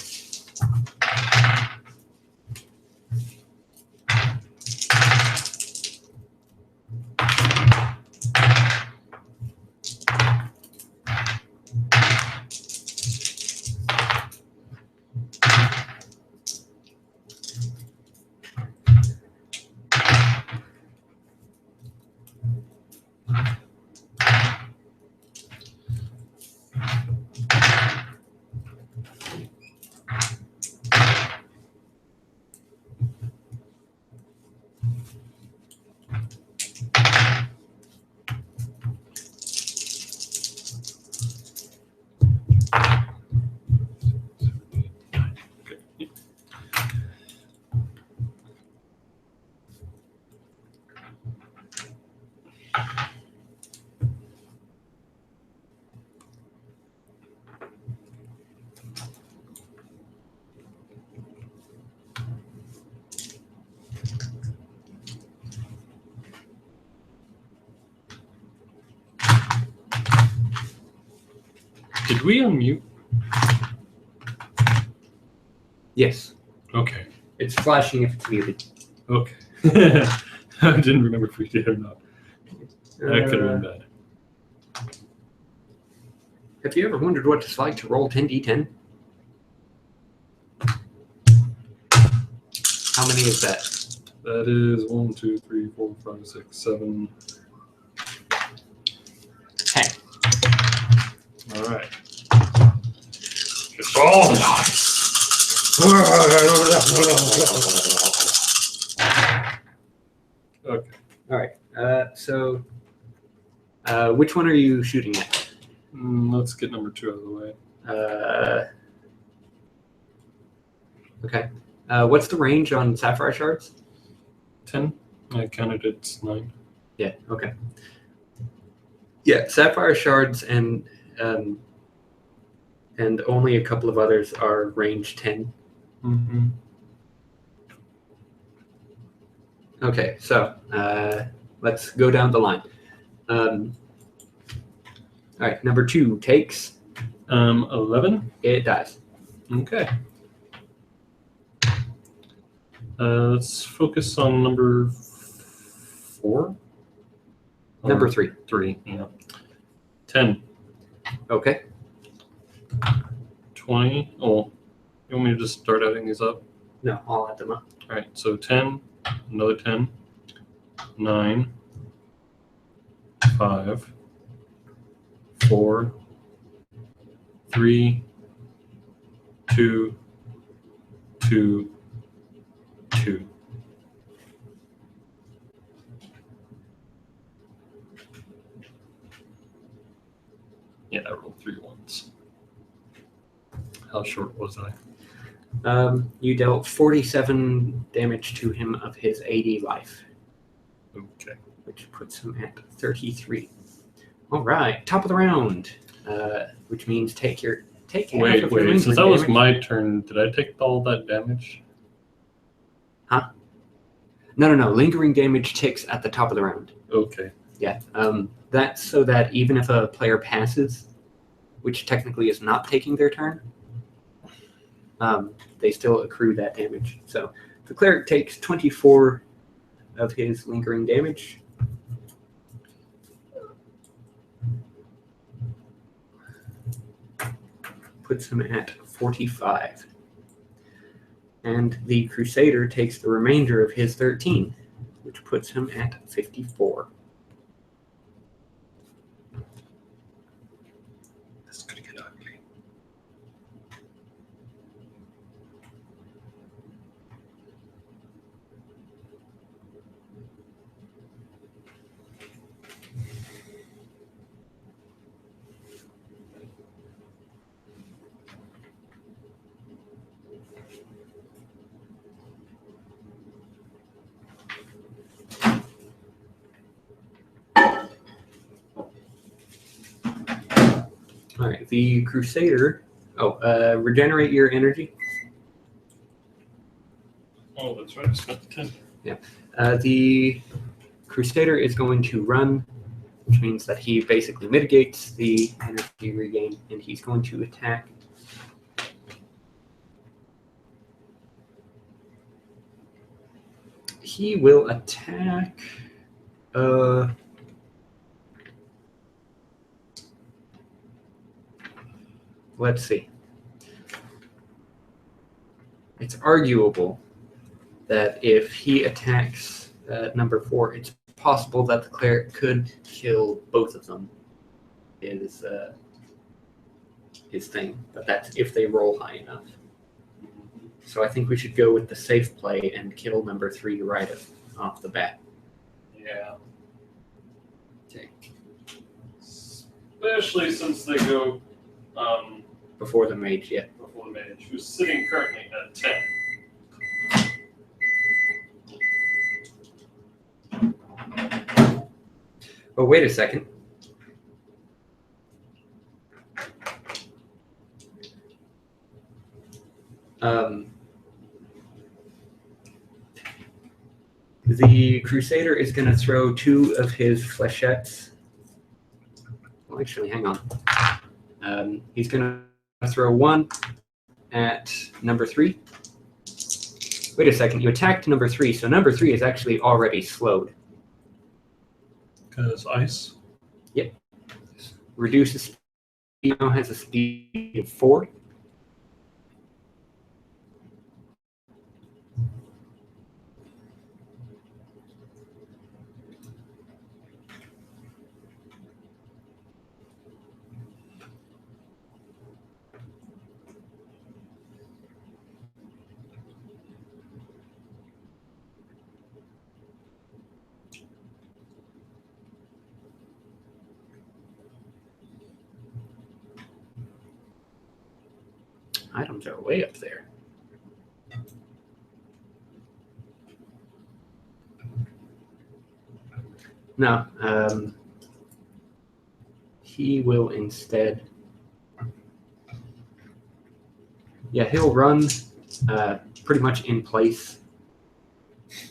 Did we unmute? Yes. Okay. It's flashing if it's muted. Okay. I didn't remember if we did or not. That could have been bad. Have you ever wondered what it's like to roll 10d10? How many is that? That is 1, 2, 3, 4, 5, 6, 7. 10. All right. It's all Okay. All right. So, which one are you shooting at? Let's get number 2 out of the way. Okay. What's the range on sapphire shards? 10. I counted it's 9. Yeah. Okay. Yeah, sapphire shards and only a couple of others are range 10. Mm-hmm. Okay, so let's go down the line. All right, number 2 takes. 11. It dies. Okay. Let's focus on number 4. Number 3. 3. Yeah. 10. Okay. 20. Oh, you want me to just start adding these up? No, I'll add them up. All right. So 10. Another 10. 9. 5. 4. 3. 2. 2. 2. Yeah, I rolled 3 ones. How short was I? You dealt 47 damage to him of his 80 life, Okay. which puts him at 33. All right, top of the round, which means take half Wait, of your lingering since that was damage. my turn, did I take all that damage? No. Lingering damage ticks at the top of the round. Okay. Yeah. That's so that even if a player passes, which technically is not taking their turn, they still accrue that damage. So the cleric takes 24 of his lingering damage. Puts him at 45. And the Crusader takes the remainder of his 13, which puts him at 54. This is gonna get ugly. All right, the Crusader. Regenerate your energy. Oh, that's right. I spent the 10. The Crusader is going to run, which means that he basically mitigates the energy regain, and he's going to attack. He will attack. Let's see. It's arguable that if he attacks number 4, it's possible that the cleric could kill both of them. Is his thing, but that's if they roll high enough. So I think we should go with the safe play and kill number 3 right off the bat. Yeah. Okay. Especially since they go Before the mage, yeah. before the mage, who's sitting currently at 10. Oh, wait a second. The Crusader is going to throw 2 of his flechettes. Well, actually, hang on. He's going to throw 1 at number 3. Wait a second. You attacked number 3, so number 3 is actually already slowed. Because ice? Yep. Reduces speed. Now has a speed of 4. Items are way up there. No, he will instead. Yeah, he'll run pretty much in place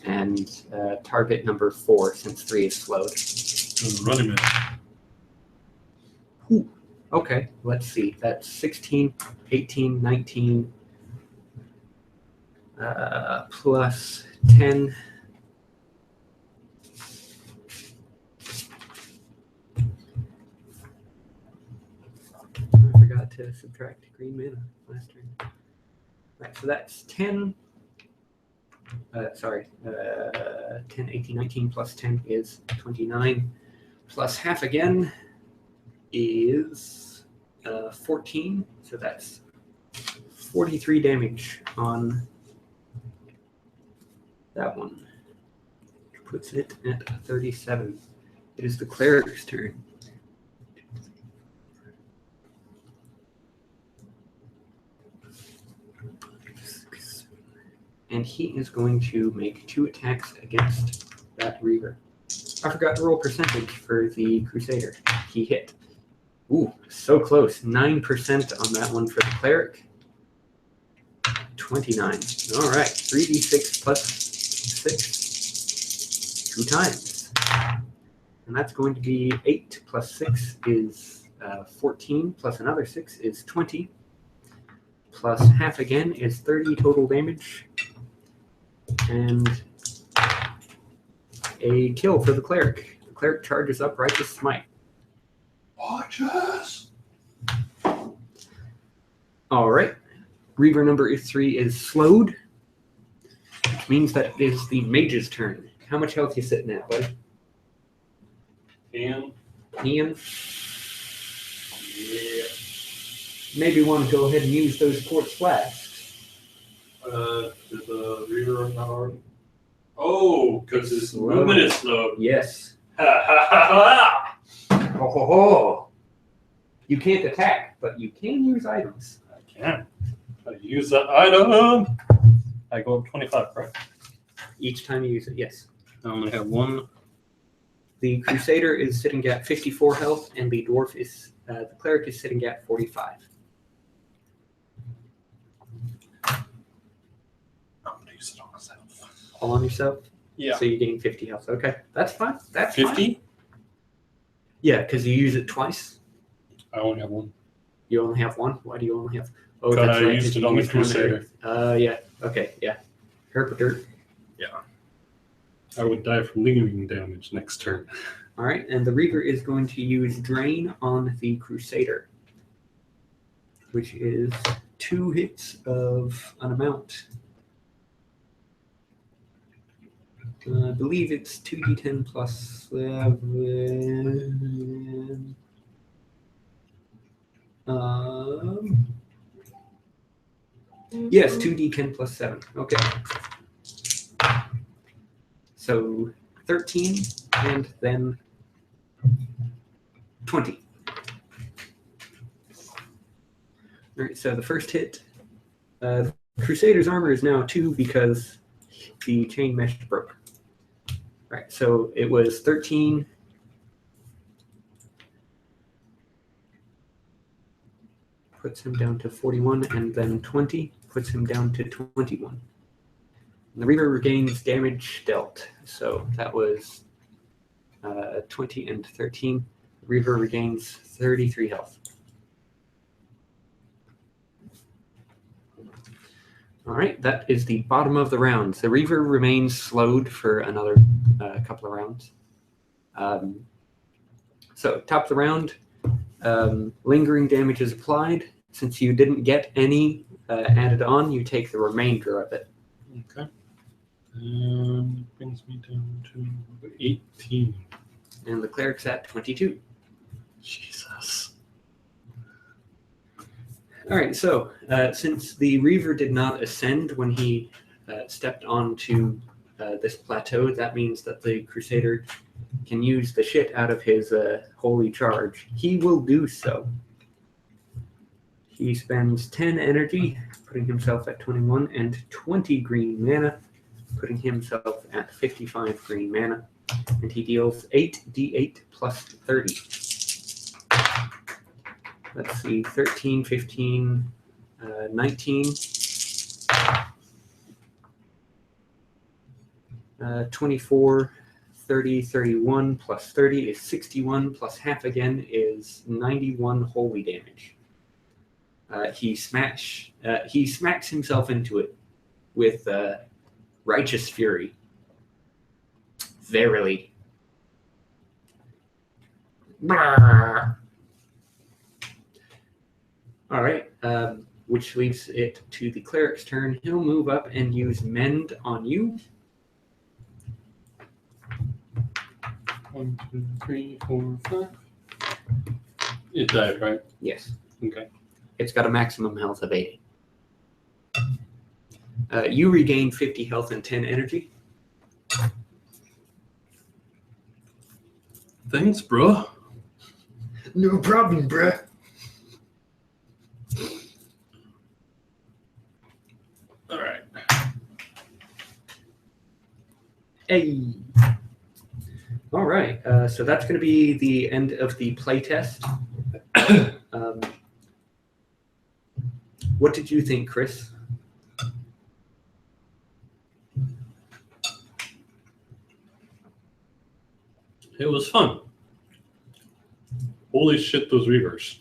and target number 4 since 3 is slowed. Running man. Okay, let's see. That's 16, 18, 19, plus 10. I forgot to subtract green mana last turn. Right, so that's 10. 10, 18, 19 plus 10 is 29. Plus half again is 14. So that's 43 damage on that one. Puts it at 37. It is the cleric's turn. and he is going to make 2 attacks against that Reaver. I forgot to roll percentage for the Crusader. He hit. Ooh, so close. 9% on that one for the Cleric. 29. All right, 3d6 plus 6. 2 times. And that's going to be 8 plus 6 is 14, plus another 6 is 20. Plus half again is 30 total damage. And a kill for the Cleric. The Cleric charges up Righteous Smite. Watches! All right. Reaver number 3 is slowed, which means that it is the Mage's turn. How much health you sitting at, bud? And Ian? yeah. Maybe want to go ahead and use those quartz flasks. Did the Reaver not? Oh, because his Slow. movement is slow. Yes. Ha ha ha ha! Ho ho ho! You can't attack, but you can use items. I can. I use that item. I go up 25, correct? Each time you use it, yes. I only have one. The Crusader is sitting at 54 health, and the Dwarf is, the Cleric is sitting at 45. I'm gonna use it on myself. All on yourself? Yeah. So you gain 50 health. Okay, that's fine. That's 50? Fine. Yeah, because you use it twice. I only have one. You only have one? Why do you only have... Oh, Because that's I right, used 'cause it you on the used one Crusader. Yeah. Okay, yeah. Herpader. Yeah. I would die from lingering damage next turn. All right, and the Reaver is going to use Drain on the Crusader, which is 2 hits of an amount. I believe it's 2d10 plus 7. Yes, 2d10 plus 7. Okay. So 13 and then 20. All right, so the first hit, Crusader's armor is now 2 because the chain mesh broke. All right, so it was 13. Puts him down to 41, and then 20 puts him down to 21. And the Reaver regains damage dealt, so that was 20 and 13. The Reaver regains 33 health. All right, that is the bottom of the rounds. The Reaver remains slowed for another couple of rounds. So top of the round, lingering damage is applied. Since you didn't get any added on, you take the remainder of it. Okay. Brings me down to 18. And the Cleric's at 22. Jesus. All right, so since the Reaver did not ascend when he stepped onto this plateau, that means that the Crusader can use the shit out of his holy charge. He will do so. He spends 10 energy, putting himself at 21, and 20 green mana, putting himself at 55 green mana. And he deals 8d8 plus 30. Let's see, 13, 15, 19, 24, 30, 31 plus 30 is 61, plus half again is 91 holy damage. He smacks himself into it with righteous fury. Verily. Brrr. All right, which leaves it to the Cleric's turn. He'll move up and use Mend on you. 1, 2, 3, 4, 5. It died, right? Yes. Okay. It's got a maximum health of 80. You regain 50 health and 10 energy. Thanks, bro. No problem, bruh. All right. Hey. All right. So that's going to be the end of the playtest. What did you think, Chris? It was fun. Holy shit, those Reavers.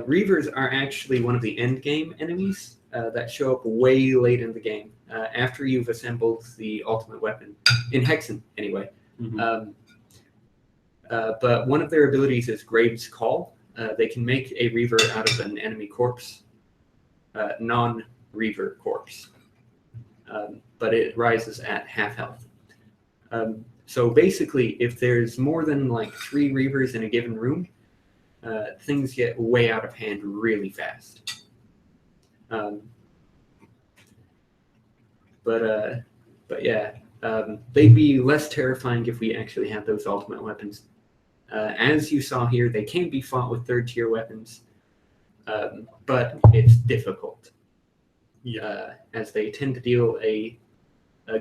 Reavers are actually one of the end game enemies that show up way late in the game, after you've assembled the ultimate weapon, in Hexen anyway. Mhm. But one of their abilities is Graves' Call. They can make a Reaver out of an enemy corpse, non-Reaver corpse, but it rises at half health. So basically, if there's more than like 3 Reavers in a given room, things get way out of hand really fast. But yeah, they'd be less terrifying if we actually had those ultimate weapons. As you saw here, they can be fought with 3rd-tier weapons, but it's difficult. As they tend to deal a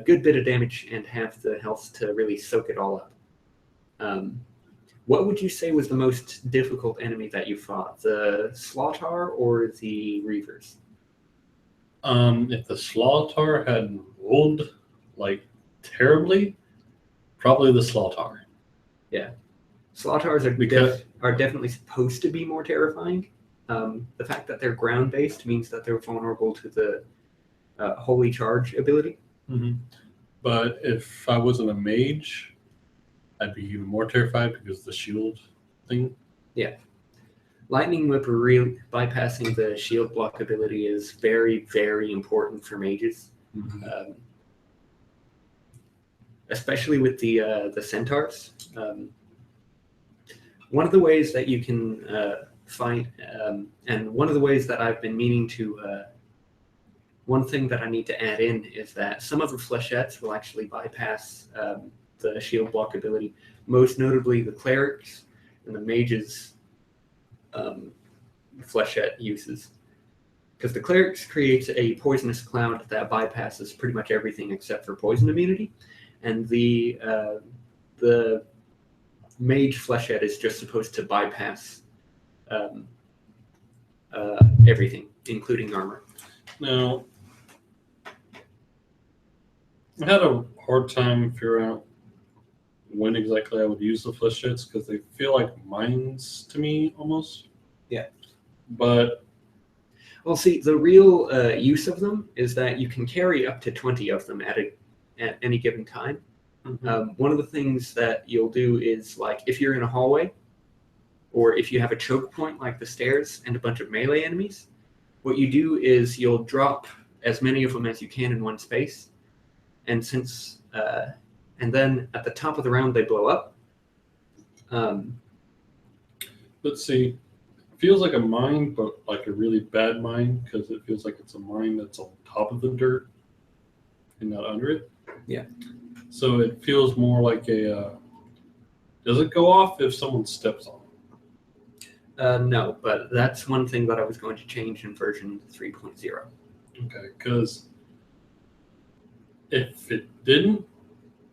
good bit of damage and have the health to really soak it all up. What would you say was the most difficult enemy that you fought? The Slaughtar or the Reavers? If the Slaughtar had rolled like terribly, probably the Slaughtar. Yeah. Slaughtars are definitely supposed to be more terrifying. The fact that they're ground-based means that they're vulnerable to the Holy Charge ability. Mm-hmm. But if I wasn't a mage, I'd be even more terrified because of the shield thing. Yeah. Lightning Whip, really bypassing the shield block ability, is very, very important for mages. Mm-hmm. Especially with the centaurs. One of the ways that you can fight, and one of the ways that I've been meaning to, one thing that I need to add in is that some of the flechettes will actually bypass the shield block ability, most notably the clerics and the mages' flechette uses. Because the clerics creates a poisonous cloud that bypasses pretty much everything except for poison immunity, and the mage flechette is just supposed to bypass everything, including armor. Now, I had a hard time figuring out when exactly I would use the flechettes because they feel like mines to me almost. Yeah. But well, see, the real use of them is that you can carry up to 20 of them at any given time. Mm-hmm. One of the things that you'll do is, like, if you're in a hallway, or if you have a choke point like the stairs and a bunch of melee enemies, what you do is you'll drop as many of them as you can in one space, and and then at the top of the round they blow up. Let's see. It feels like a mine, but like a really bad mine because it feels like it's a mine that's on top of the dirt and not under it. Yeah. So it feels more like a. Does it go off if someone steps on it? No, but that's one thing that I was going to change in version 3.0. Okay, because if it didn't,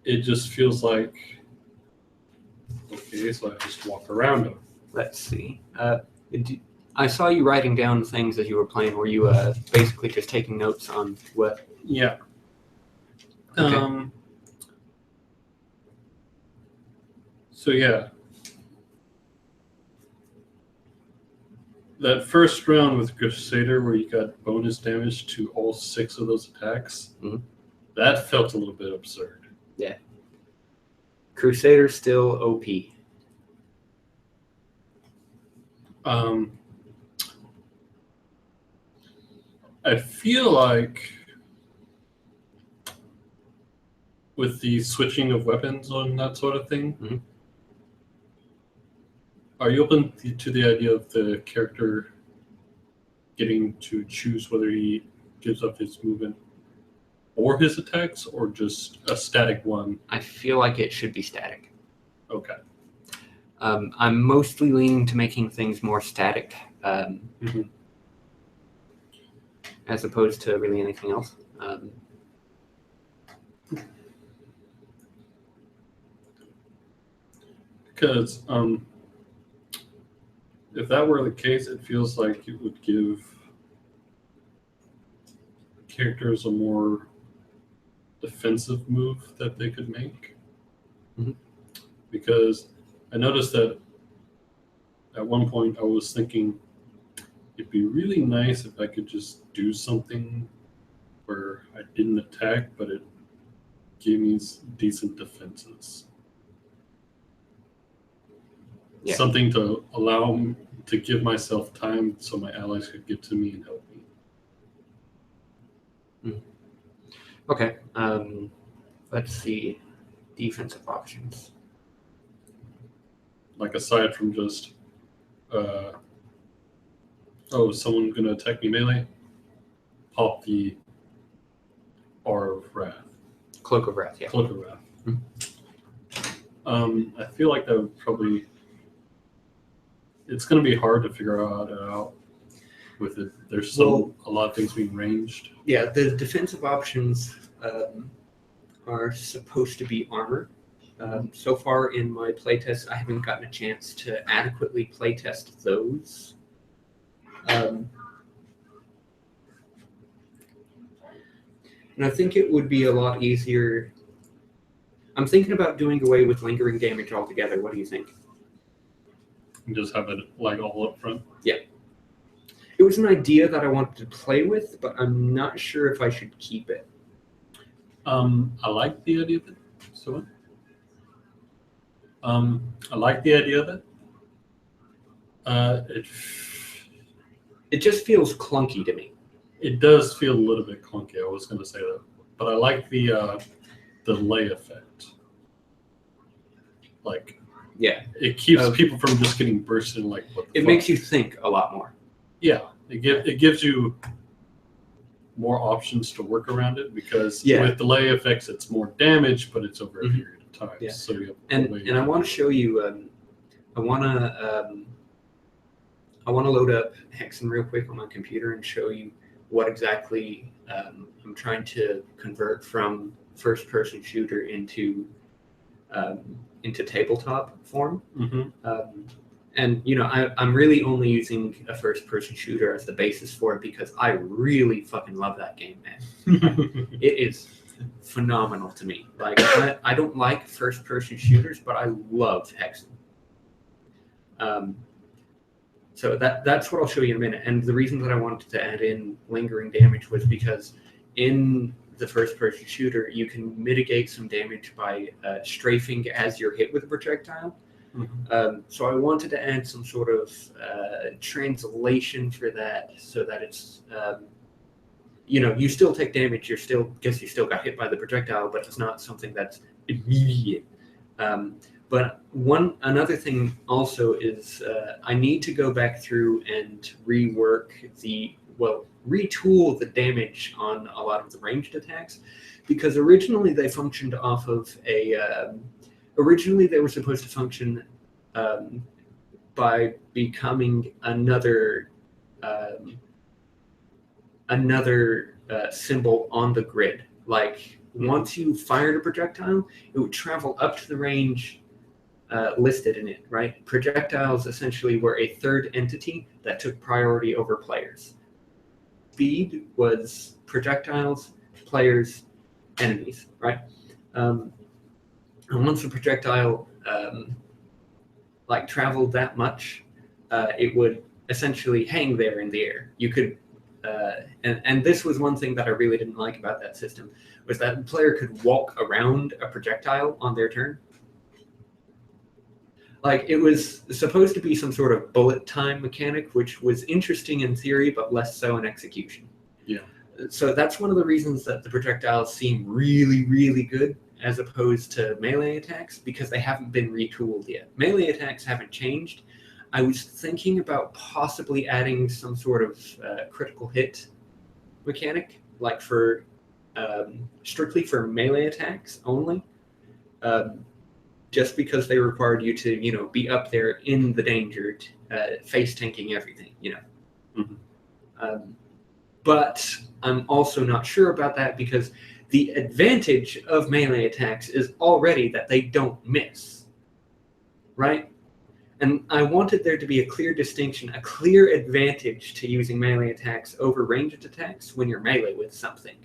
it just feels like, okay, so I just walk around them. Let's see. I saw you writing down things as you were playing. Were you basically just taking notes on what? Yeah. Okay. So yeah. That first round with Crusader where you got bonus damage to all 6 of those attacks, that felt a little bit absurd. Yeah. Crusader still OP. I feel like with the switching of weapons and that sort of thing, are you open to the idea of the character getting to choose whether he gives up his movement or his attacks, or just a static one? I feel like it should be static. Okay. I'm mostly leaning to making things more static, as opposed to really anything else. Because if that were the case, it feels like it would give characters a more defensive move that they could make. Mhm. Because I noticed that at one point I was thinking it'd be really nice if I could just do something where I didn't attack, but it gave me decent defenses. Yeah. Something to allow me to give myself time so my allies could get to me and help me. Okay. Let's see. Defensive options. Like aside from just, someone gonna attack me melee, pop the Bar of Wrath. Cloak of Wrath, yeah. Cloak of Wrath. Mhm. I feel like that would probably. It's going to be hard to figure out with it. There's a lot of things being ranged. Yeah, the defensive options are supposed to be armor. So far in my playtest, I haven't gotten a chance to adequately playtest those. And I think it would be a lot easier. I'm thinking about doing away with lingering damage altogether. What do you think? And just have it like all up front. It was an idea that I wanted to play with, but I'm not sure if I should keep it. I like the idea of it. So, I like the idea of it. It just feels clunky to me. It does feel a little bit clunky. I was going to say that, but I like the delay effect. Like, Yeah, it keeps people from just getting bursted. Like, what the it fuck? makes you think a lot more. Yeah, it gives you more options to work around it because with delay effects, it's more damage, but it's over a period of time. Yeah. So you have And I want to show you. I want to load up Hexen real quick on my computer and show you what exactly I'm trying to convert from first-person shooter into tabletop form. Mm-hmm. And I'm really only using a first-person shooter as the basis for it because I really fucking love that game, man. It is phenomenal to me. Like I don't like first-person shooters, but I love Hexen. So that's what I'll show you in a minute. And the reason that I wanted to add in lingering damage was because in the first-person shooter, you can mitigate some damage by strafing as you're hit with a projectile. Mm-hmm. So I wanted to add some sort of translation for that so that it's, you still take damage, you still got hit by the projectile, but it's not something that's immediate. But another thing also is I need to go back through and retool the damage on a lot of the ranged attacks, because originally they functioned off of originally they were supposed to function by becoming another symbol on the grid. Like once you fired a projectile, it would travel up to the range listed in it, right? Projectiles essentially were a third entity that took priority over players. Speed was projectiles, players, enemies, right? And once a projectile traveled that much, it would essentially hang there in the air. You could, and this was one thing that I really didn't like about that system, was that the player could walk around a projectile on their turn. Like, it was supposed to be some sort of bullet time mechanic, which was interesting in theory, but less so in execution. Yeah. So that's one of the reasons that the projectiles seem really, really good as opposed to melee attacks, because they haven't been retooled yet. Melee attacks haven't changed. I was thinking about possibly adding some sort of critical hit mechanic, like for strictly for melee attacks only. Just because they required you to, be up there in the danger, face tanking everything, Mm-hmm. But I'm also not sure about that because the advantage of melee attacks is already that they don't miss. right? And I wanted there to be a clear distinction, a clear advantage to using melee attacks over ranged attacks when you're melee with something.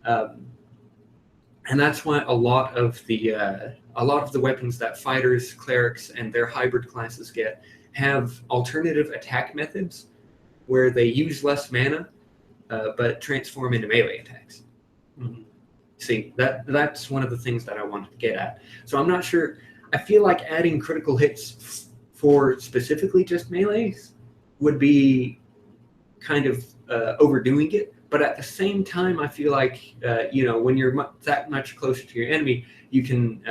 And that's why a lot of the weapons that fighters, clerics, and their hybrid classes get have alternative attack methods where they use less mana but transform into melee attacks. Mhm. See, that's one of the things that I wanted to get at. So I'm not sure. I feel like adding critical hits for specifically just melees would be kind of overdoing it. But at the same time, I feel like, when you're that much closer to your enemy, you can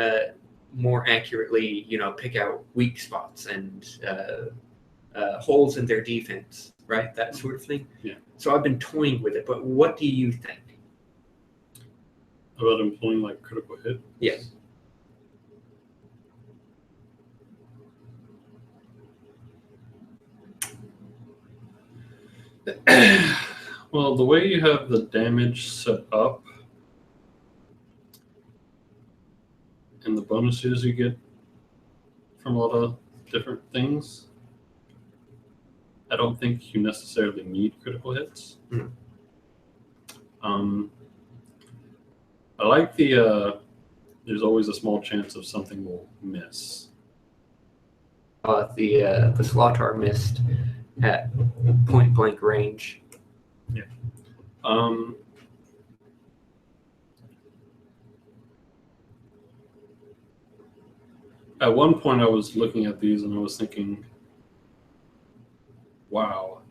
more accurately, pick out weak spots and holes in their defense, right? That sort of thing. Yeah. So I've been toying with it. But what do you think? About employing like critical hit? Yes. Well, the way you have the damage set up and the bonuses you get from a lot of different things, I don't think you necessarily need critical hits. Mm. I like the there's always a small chance of something will miss. The Slotar missed at point blank range. Yeah. At one point, I was looking at these and I was thinking, wow,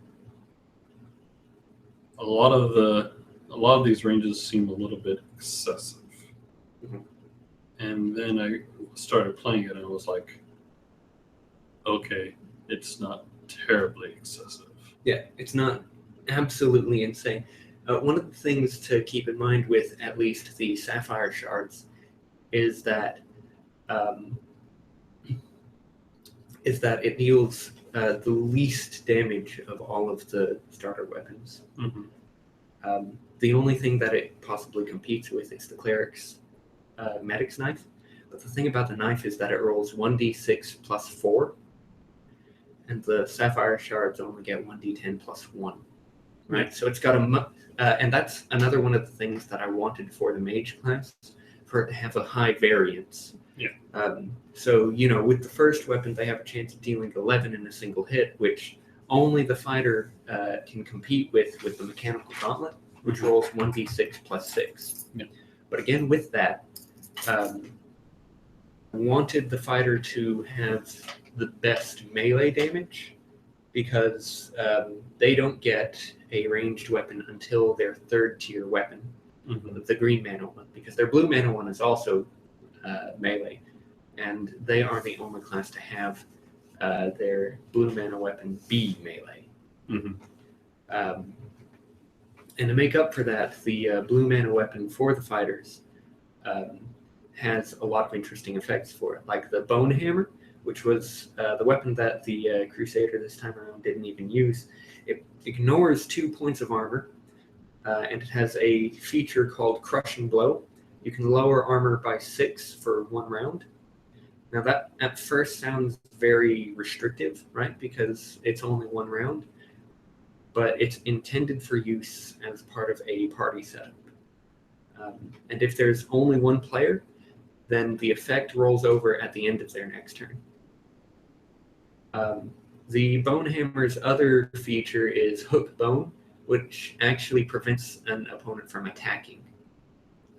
a lot of these ranges seem a little bit excessive. Mhm. And then I started playing it and I was like, okay, it's not terribly excessive. Yeah, it's not absolutely insane. One of the things to keep in mind with at least the Sapphire Shards is that it deals the least damage of all of the starter weapons. Mm-hmm. The only thing that it possibly competes with is the Cleric's Medic's Knife. But the thing about the knife is that it rolls 1d6 plus 4, and the Sapphire Shards only get 1d10 plus 1. Right? So it's got and that's another one of the things that I wanted for the Mage class, for it to have a high variance. Yeah. So, with the first weapon, they have a chance of dealing 11 in a single hit, which only the fighter can compete with the Mechanical Gauntlet, which rolls 1d6 plus 6. Yeah. But again, with that, I wanted the fighter to have the best melee damage, because they don't get a ranged weapon until their third tier weapon, Mm-hmm. the green mana one, because their blue mana one is also melee, and they are the only class to have their blue mana weapon be melee. Mm-hmm. And to make up for that, the blue mana weapon for the fighters has a lot of interesting effects for it, like the Bone Hammer, which was the weapon that the Crusader this time around didn't even use. It ignores 2 points of armor, and it has a feature called Crushing Blow. You can lower armor by 6 for 1 round. Now that at first sounds very restrictive, right? Because it's only 1 round, but it's intended for use as part of a party setup. And if there's only 1 player, then the effect rolls over at the end of their next turn. The Bone Hammer's other feature is Hook Bone, which actually prevents an opponent from attacking.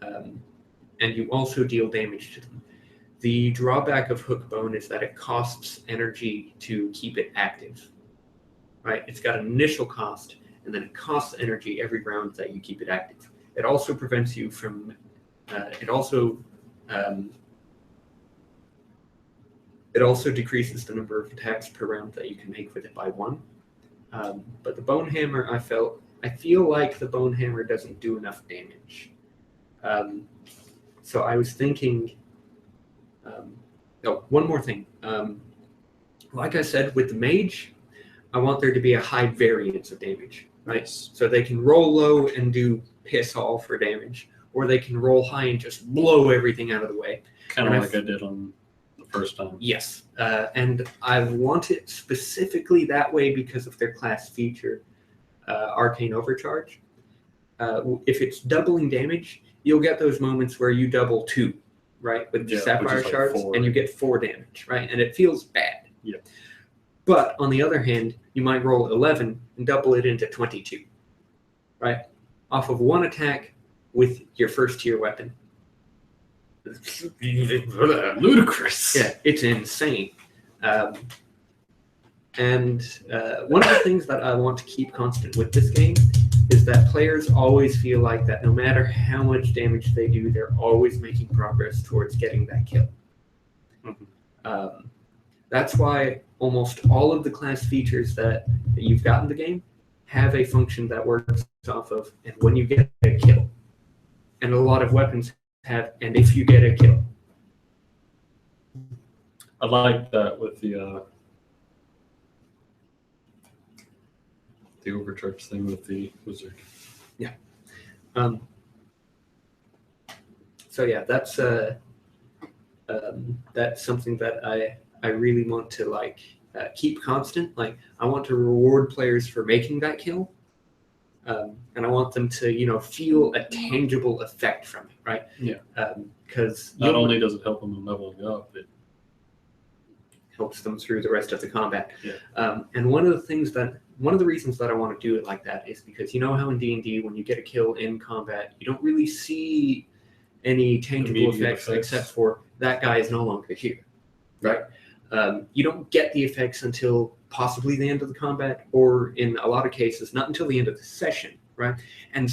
And you also deal damage to them. The drawback of Hook Bone is that it costs energy to keep it active. Right? It's got an initial cost, and then it costs energy every round that you keep it active. It also prevents you from. It also decreases the number of attacks per round that you can make with it by 1. But the Bone Hammer, I feel like the Bone Hammer doesn't do enough damage. So I was thinking. One more thing. Like I said, with the Mage, I want there to be a high variance of damage, right? Nice. So they can roll low and do piss all for damage, or they can roll high and just blow everything out of the way. Kind of And like I did on the first time. Yes, and I want it specifically that way because of their class feature, Arcane Overcharge. If it's doubling damage, you'll get those moments where you double 2, right, with the Yeah, Sapphire which is like Shards, 4. and you get 4 damage, right, and it feels bad. Yeah. But on the other hand, you might roll 11 and double it into 22, right, off of 1 attack with your first tier weapon. Ludicrous. Yeah, it's insane. And one of the things that I want to keep constant with this game is that players always feel like that no matter how much damage they do, they're always making progress towards getting that kill. Mm-hmm. That's why almost all of the class features that you've got in the game have a function that works off of, and when you get a kill. And a lot of weapons have, and if you get a kill. I like that with the overcharge thing with the wizard. Yeah. So yeah, that's something that I really want to like keep constant. Like I want to reward players for making that kill, and I want them to feel a tangible effect from it, right? Yeah. Because not only does it help them in leveling up, it helps them through the rest of the combat. Yeah. And one of the reasons that I want to do it like that is because you know how in D&D when you get a kill in combat, you don't really see any tangible effects except for that guy is no longer here, right? You don't get the effects until possibly the end of the combat, or in a lot of cases, not until the end of the session, right? And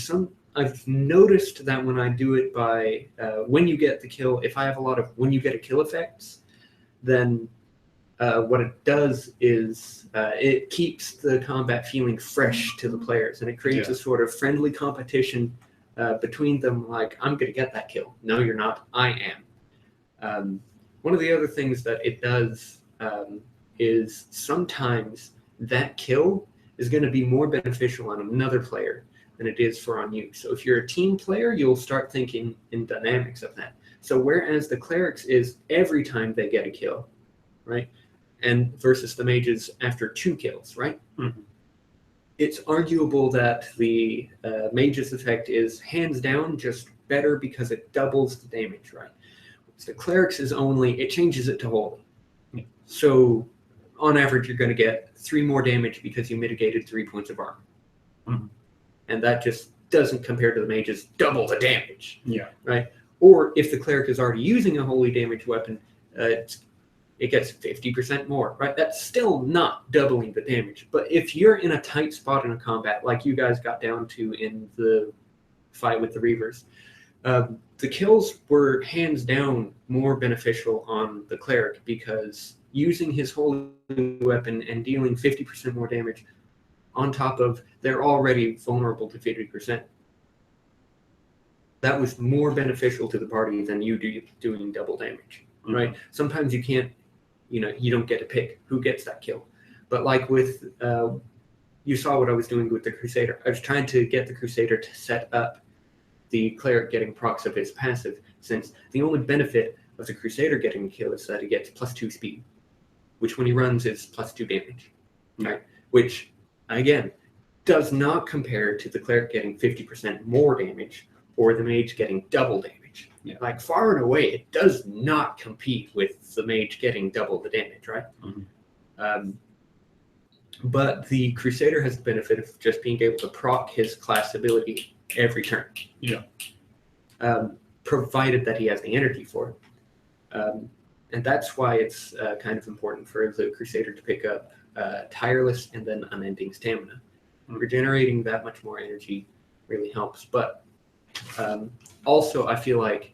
I've noticed that when I do it by when you get the kill, if I have a lot of when you get a kill effects, then what it does is it keeps the combat feeling fresh to the players, and it creates a sort of friendly competition between them, like, I'm going to get that kill. No, you're not. I am. One of the other things that it does is sometimes that kill is going to be more beneficial on another player than it is on you. So if you're a team player, you'll start thinking in dynamics of that. So whereas the clerics is every time they get a kill, right? And versus the mages after 2 kills, right? Mm-hmm. It's arguable that the mage's effect is hands down just better because it doubles the damage, right? So the cleric's is only, it changes it to holy. Yeah. So on average, you're going to get 3 more damage because you mitigated 3 points of armor. Mm-hmm. And that just doesn't compare to the mage's double the damage. Yeah. Right? Or if the cleric is already using a holy damage weapon, it gets 50% more, right? That's still not doubling the damage. But if you're in a tight spot in a combat, like you guys got down to in the fight with the Reavers, the kills were hands down more beneficial on the cleric because using his holy weapon and dealing 50% more damage on top of they're already vulnerable to 50%, that was more beneficial to the party than you doing double damage, right? Mm-hmm. Sometimes you can't, you don't get to pick who gets that kill. But like with, you saw what I was doing with the Crusader. I was trying to get the Crusader to set up the cleric getting procs of his passive, since the only benefit of the Crusader getting a kill is that he gets +2 speed, which when he runs is +2 damage, right? Which, again, does not compare to the cleric getting 50% more damage or the mage getting double damage. Yeah. Like, far and away, it does not compete with the mage getting double the damage, right? Mm-hmm. But the Crusader has the benefit of just being able to proc his class ability every turn. Yeah. Provided that he has the energy for it. And that's why it's kind of important for the Crusader to pick up Tireless and then Unending Stamina. Mm-hmm. Regenerating that much more energy really helps. But also, I feel like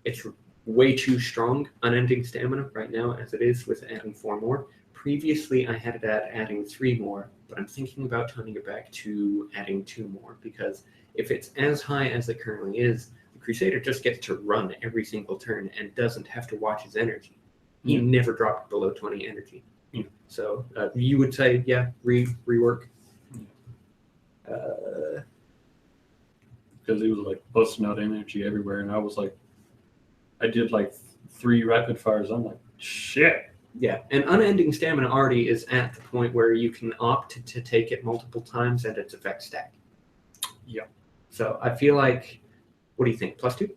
it's way too strong, Unending Stamina, right now, as it is with adding 4 more. Previously, I had it at adding 3 more, but I'm thinking about turning it back to adding 2 more, because if it's as high as it currently is, the Crusader just gets to run every single turn and doesn't have to watch his energy. He never dropped below 20 energy. Yeah. So you would say, rework. Because he was like busting out energy everywhere, and I was like, I did like 3 rapid fires. I'm like, shit. Yeah, and unending stamina already is at the point where you can opt to take it multiple times and its effects stack. Yeah. So I feel like, what do you think? +2?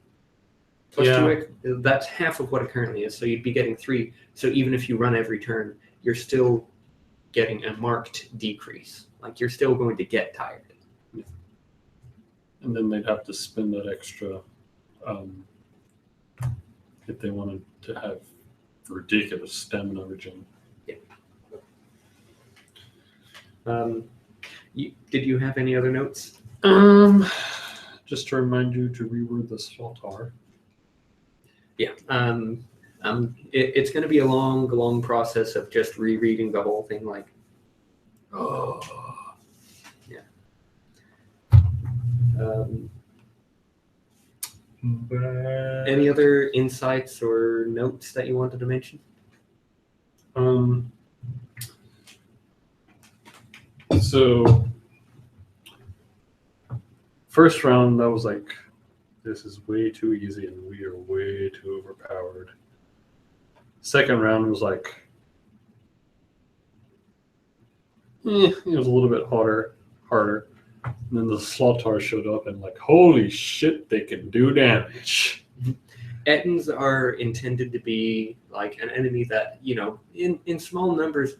+2, that's half of what it currently is. So you'd be getting 3. So even if you run every turn, you're still getting a marked decrease. Like you're still going to get tired. Yeah. And then they'd have to spend that extra if they wanted to have ridiculous stamina regen. Yeah. Did you have any other notes? Just to remind you to reword the Slotar. Yeah. It's going to be a long process of just rereading the whole thing. Like, oh, yeah. Any other insights or notes that you wanted to mention? So first round, I was like, this is way too easy and we are way too overpowered. Second round was like, it was a little bit harder. And then the Slotar showed up and like, holy shit, they can do damage. Ettins are intended to be like an enemy that, you know, in small numbers,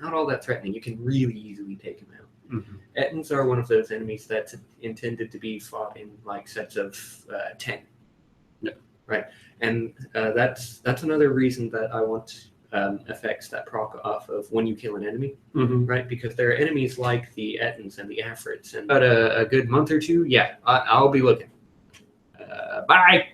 not all that threatening. You can really easily take them out. Mm-hmm. Ettins are one of those enemies that's intended to be fought in like sets of 10. Yeah. Right. And that's another reason that I want effects that proc off of when you kill an enemy. Mm-hmm. Right? Because there are enemies like the Ettins and the Afrits. And about a good month or two, yeah, I'll be looking. Bye.